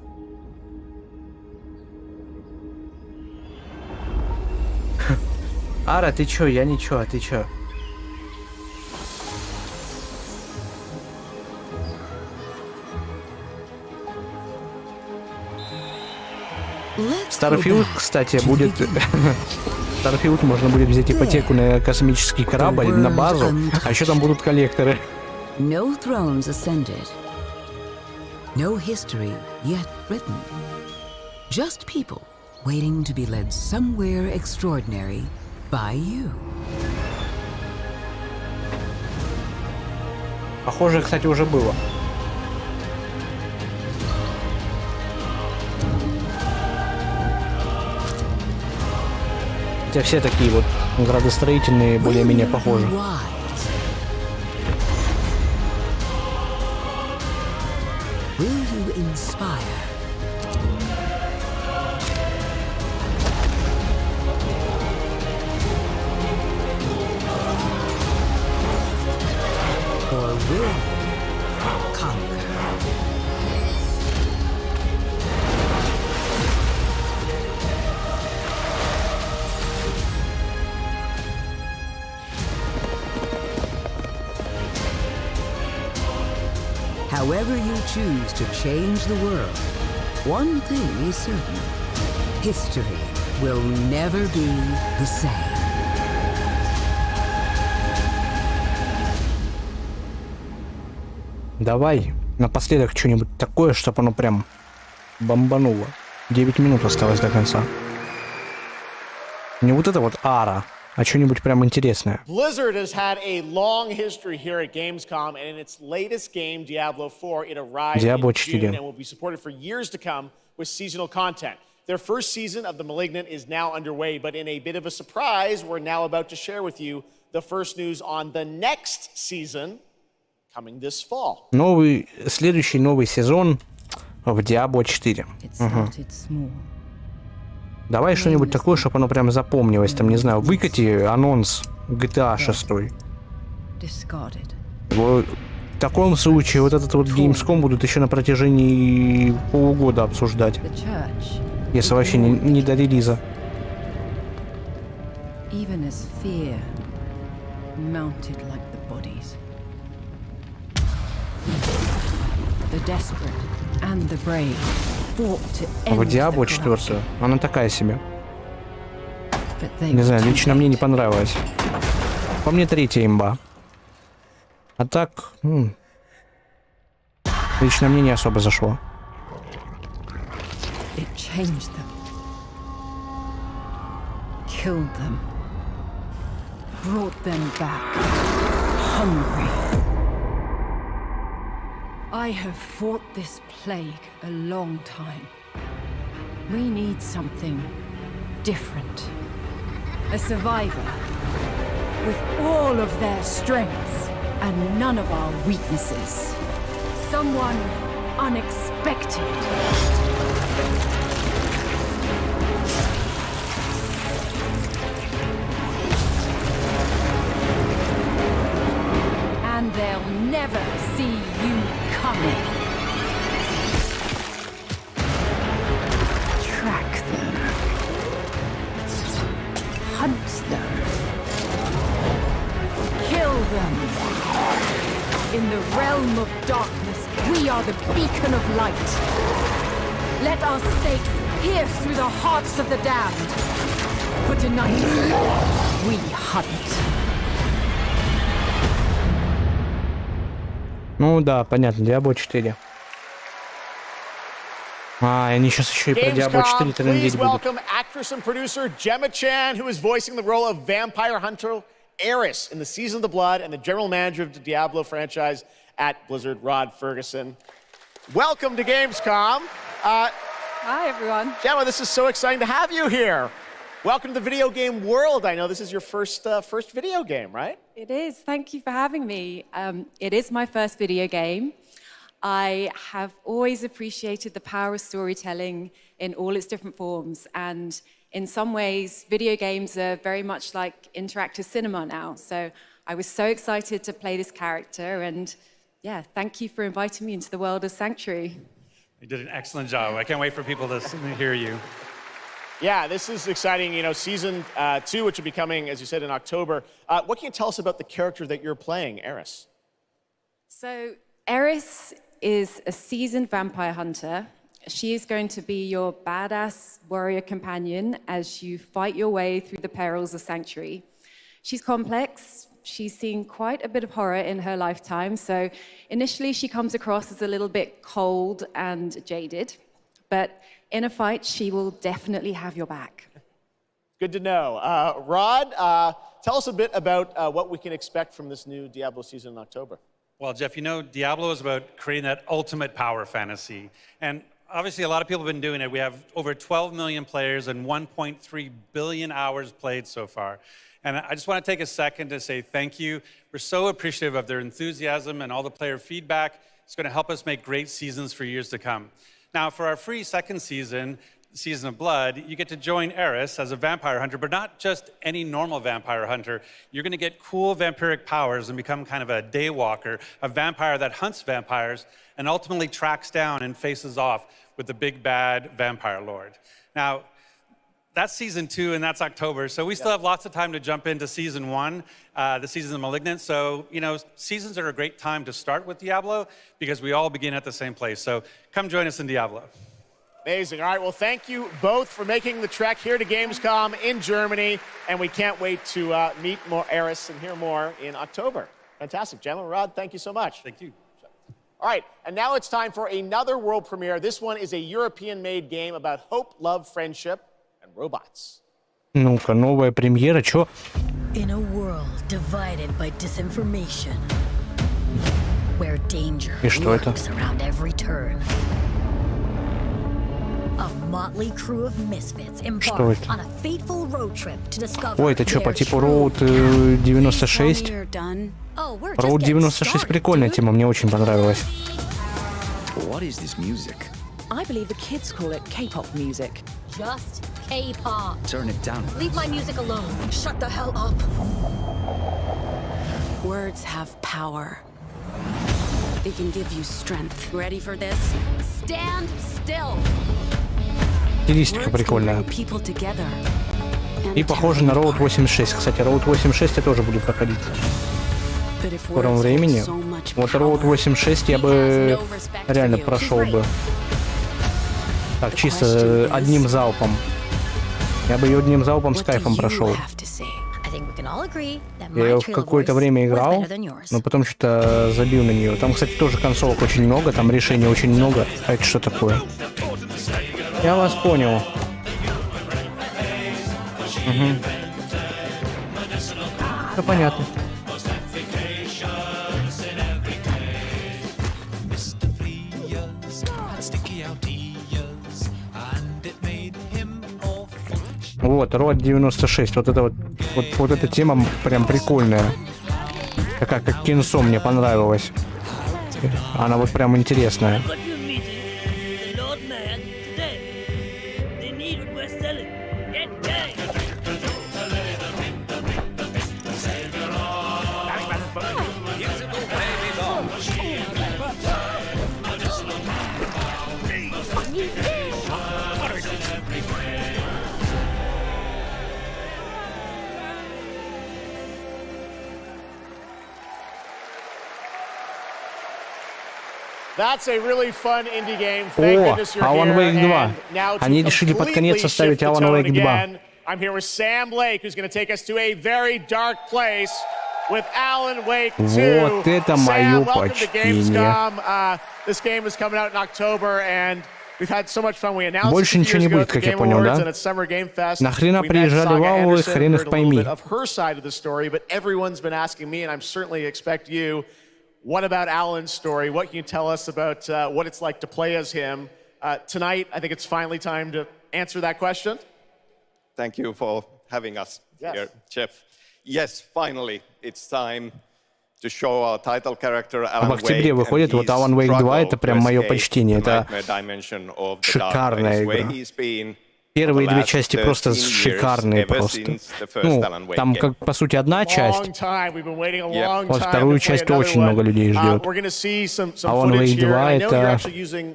Ара, ты чё? Я ничего, а ты чё? Starfield, кстати, будет... Starfield можно будет взять ипотеку на космический корабль, на базу, а еще там будут коллекторы. No thrones ascended. No history yet written. Just people waiting to be led somewhere extraordinary by you. Похоже, кстати, уже было. Хотя все такие вот градостроительные более-менее похожи. Will you inspire? Or will you conquer? However you choose to change the world, one thing is certain. History will never be the same. Давай напоследок что-нибудь такое, чтобы оно прям бомбануло. 9 минут осталось до конца. Не вот это вот ара, а что-нибудь прям интересное. Blizzard has had a long history here at Gamescom, and in its latest game, Diablo 4, it arrived in June and will be supported for years to come with seasonal content. Their first season of The Malignant is now underway, but in a bit of a surprise, we're now about to share with you the first news on the next season coming this fall. Следующий новый сезон в Diablo 4. Давай что-нибудь такое, чтобы оно прям запомнилось. Там, не знаю, выкати анонс GTA 6. В таком случае вот этот вот Gamescom будут еще на протяжении полугода обсуждать. Если вообще не до релиза. В Diablo 4 она такая себе. Не знаю, лично мне не понравилось. По мне третья имба. А так, лично мне не особо зашло. I have fought this plague a long time. We need something different. A survivor with all of their strengths and none of our weaknesses. Someone unexpected. And they'll never see you coming. Track them. Hunt them. Kill them. In the realm of darkness, we are the beacon of light. Let our stakes pierce through the hearts of the damned. For tonight, we hunt. Ну да, понятно, Diablo 4. Они сейчас еще и про Diablo 4 трендить будут. Welcome actress and producer Gemma Chan, who is voicing the role of vampire hunter Eris in the Season of the Blood, and the general manager of the Diablo franchise at Blizzard, Rod Ferguson. Welcome to Gamescom. Hi, everyone. Gemma, this is so exciting to have you here. Welcome to the video game world. I know this is your first video game, right? It is. Thank you for having me. It is my first video game. I have always appreciated the power of storytelling in all its different forms. And in some ways, video games are very much like interactive cinema now. So I was so excited to play this character. And yeah, thank you for inviting me into the world of Sanctuary. You did an excellent job. I can't wait for people to hear you. Yeah, this is exciting. You know, season 2, which will be coming, as you said, in October. What can you tell us about the character that you're playing, Eris? So Eris is a seasoned vampire hunter. She is going to be your badass warrior companion as you fight your way through the perils of Sanctuary. She's complex. She's seen quite a bit of horror in her lifetime. So initially, she comes across as a little bit cold and jaded. But in a fight, she will definitely have your back. Good to know. Rod, tell us a bit about what we can expect from this new Diablo season in October. Well, Jeff, you know, Diablo is about creating that ultimate power fantasy. And obviously, a lot of people have been doing it. We have over 12 million players and 1.3 billion hours played so far. And I just want to take a second to say thank you. We're so appreciative of their enthusiasm and all the player feedback. It's going to help us make great seasons for years to come. Now, for our free second season, Season of Blood, you get to join Eris as a vampire hunter, but not just any normal vampire hunter. You're going to get cool vampiric powers and become kind of a daywalker, a vampire that hunts vampires and ultimately tracks down and faces off with the big bad vampire lord. Now, that's season 2, and that's October. So we still have lots of time to jump into season 1, the season of Malignant. So, you know, seasons are a great time to start with Diablo because we all begin at the same place. So come join us in Diablo. Amazing. All right, well, thank you both for making the trek here to Gamescom in Germany. And we can't wait to meet more Eris and hear more in October. Fantastic. Gemma, Rod, thank you so much. Thank you. All right, and now it's time for another world premiere. This one is a European-made game about hope, love, friendship, robots. Ну-ка, новая премьера, чё? In a world divided by disinformation, where danger lurks around every turn, a motley crew of misfits embark on a fateful road trip to discover. Ой, это чё, по типу Road 96? Road 96 прикольная тема, мне очень понравилась. What is this music? I believe the kids call it K-pop music. Just K-pop. Turn it down. Leave my music alone. Shut the hell up. Words have power. They can give you strength. Ready for this? Stand still. Стилистика прикольная. И похоже на Road 86. Кстати, Road 86 я тоже буду проходить в скором времени. Вот Road 86 я бы реально прошел бы. Так, чисто одним залпом. Я бы ее одним залпом с кайфом прошел. Я ее в какое-то время играл, но потом что-то забил на нее. Там, кстати, тоже консолок очень много, там решений очень много. А это что такое? Я вас понял. Угу. Все понятно. Вот, Road 96. Вот эта тема прям прикольная. Такая, как кинцо, мне понравилась. Она вот прям интересная. That's a really fun indie game. Thank goodness you're Alan here. Wake 2. Now Они решили под конец составить Alan Wake 2. I'm here with Sam Lake, who's going to take us to a very dark place with Alan Wake 2. Вот это мое почтение. This game is coming out in October, and we've had so much fun. We announced Больше ничего не будет, как я понял, да? Нахрена приезжали в Аллу, хрен их пойми. Of her side of the story, but everyone's been asking me, and I'm certainly expect you. What about Alan's story? What can you tell us about what it's like to play as him tonight, I think it's finally time to answer that question. Thank you for having us here, Jeff. Yes, finally, it's time to show our title character Alan В октябре выходит вот Alan Wake 2, это прям мое почтение, это шикарная игра. Первые две части просто шикарные просто. Ну, там как по сути одна часть, вот вторую часть очень много людей ждет. Alan Wake 2 это...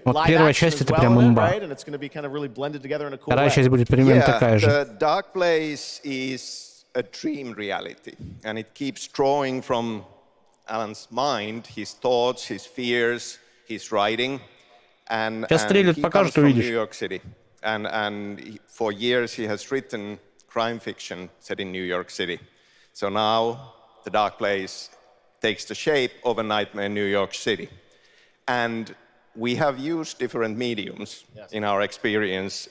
Вот первая часть это прям имба. Вторая часть будет примерно такая же. Alan's mind, his thoughts, his fears, his writing, and трейлер покажут, увидишь. New York City, and for years he has written crime fiction set in New York City. So now the Dark Place takes the shape of a nightmare in New York City, and we have used different mediums in our experience,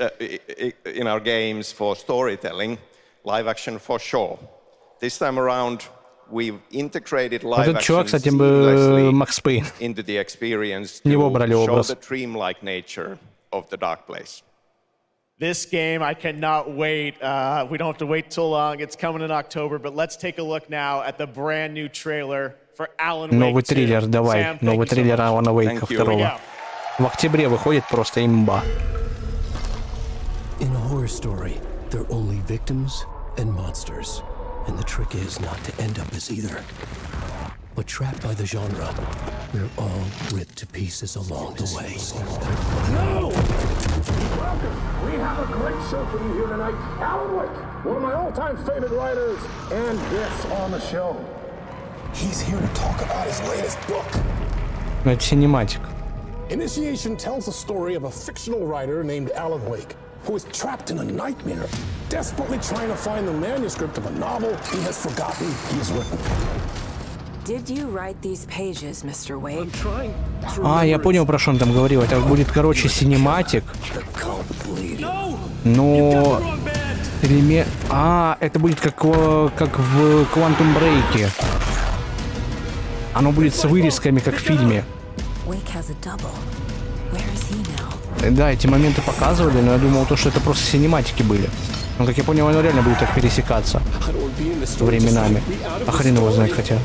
in our games for storytelling, live action for sure. This time around. We've integrated live action seamlessly into the experience to show the dreamlike nature of the Dark Place. This game, I cannot wait. We don't have to wait too long. It's coming in October, but let's take a look now at the brand new trailer for Alan Wake 2. Новый трейлер, давай. Новый трейлер Alan Wake 2. В октябре выходит просто имба. In a horror story, there are only victims and monsters. And the trick is not to end up as either. But trapped by the genre, we're all ripped to pieces along the way. No! Welcome! We have a great show for you here tonight. Alan Wake, one of my all-time favorite writers, and guests on the show. He's here to talk about his latest book. Это синематик. Initiation tells the story of a fictional writer named Alan Wake, who is trapped in a nightmare, desperately trying to find the manuscript of a novel he has forgotten he has written. Did you write these pages, Mr. Wake? I'm trying to А, я понял, про что он там говорил. Это будет, короче, синематик. Но... А, это будет как в Quantum Break. Оно будет с вырезками, как в фильме. Да, эти моменты показывали, но я думал, что это просто синематики были. Но, как я понял, оно реально будет так пересекаться временами. А хрен его знает хотя.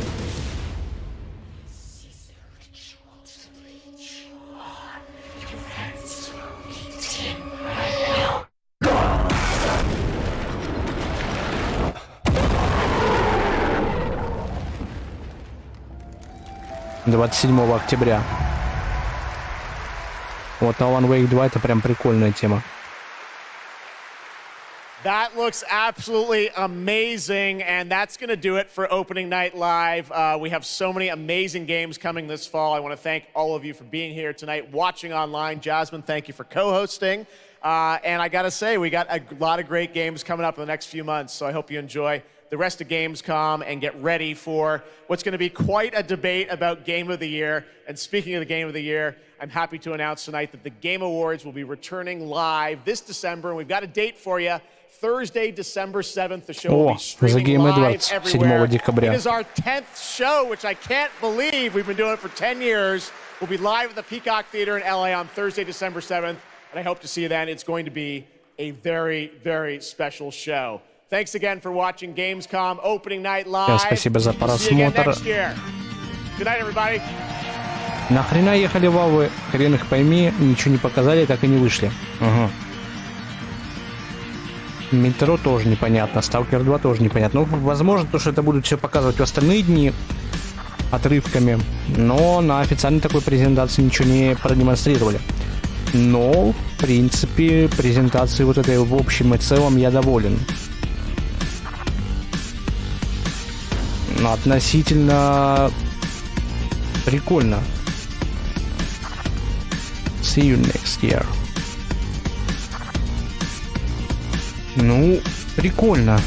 «27 октября». Вот Alan Wake 2 это прям прикольная тема. That looks absolutely amazing, and that's going to do it for Opening Night Live. We have so many amazing games coming this fall. I want to thank all of you for being here tonight, watching online. Jasmine, thank you for co-hosting. And I got to say, we got a lot of great games coming up in the next few months, so I hope you enjoy the rest of Gamescom and get ready for what's going to be quite a debate about Game of the Year. And speaking of the Game of the Year, I'm happy to announce tonight that the Game Awards will be returning live this December, and we've got a date for you. Thursday, December 7th, the show will be streaming live everywhere. It is our 10th show, which I can't believe. We've been doing it for 10 years. We'll be live at the Peacock Theater in LA on Thursday, December 7th, and I hope to see you then. It's going to be a very, very special show. Thanks again for watching Gamescom Opening Night Live. Спасибо за просмотр. See you again next year. Good night, everybody. Нахрена ехали валвы? Хрен их пойми, ничего не показали, так и не вышли. Ага. Метро тоже непонятно, Stalker 2 тоже непонятно. Ну, возможно, то, что это будут все показывать в остальные дни отрывками, но на официальной такой презентации ничего не продемонстрировали. Но, в принципе, презентации вот этой в общем и целом я доволен. Относительно прикольно. See you next year. Ну, прикольно.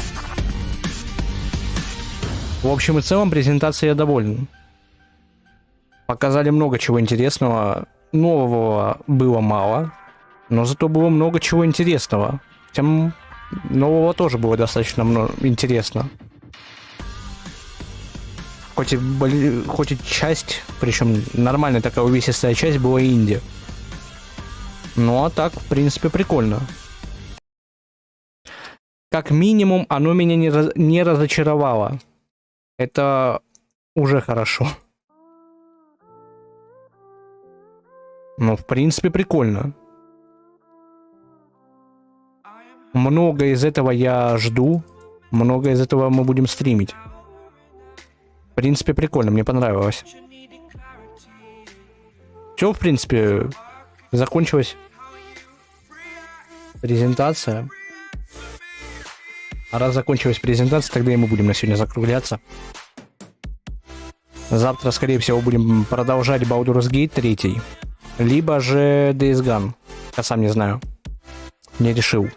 В общем и целом, презентация я доволен. Показали много чего интересного. Нового было мало, но зато было много чего интересного. Тем нового тоже было достаточно интересно. Хоть и часть, причем нормальная такая увесистая часть, была инди. Ну, а так, в принципе, прикольно. Как минимум, оно меня не разочаровало. Это уже хорошо. Ну, в принципе, прикольно. Много из этого я жду. Много из этого мы будем стримить. В принципе, прикольно, мне понравилось. Все, в принципе, закончилась презентация. А раз закончилась презентация, тогда и мы будем на сегодня закругляться. Завтра, скорее всего, будем продолжать Baldur's Gate 3. Либо же Days Gone. Я сам не знаю. Не решил.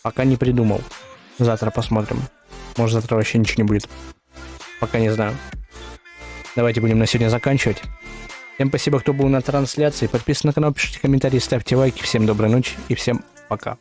Пока не придумал. Завтра посмотрим. Может, завтра вообще ничего не будет. Пока не знаю. Давайте будем на сегодня заканчивать. Всем спасибо, кто был на трансляции. Подписывайтесь на канал, пишите комментарии, ставьте лайки. Всем доброй ночи и всем пока.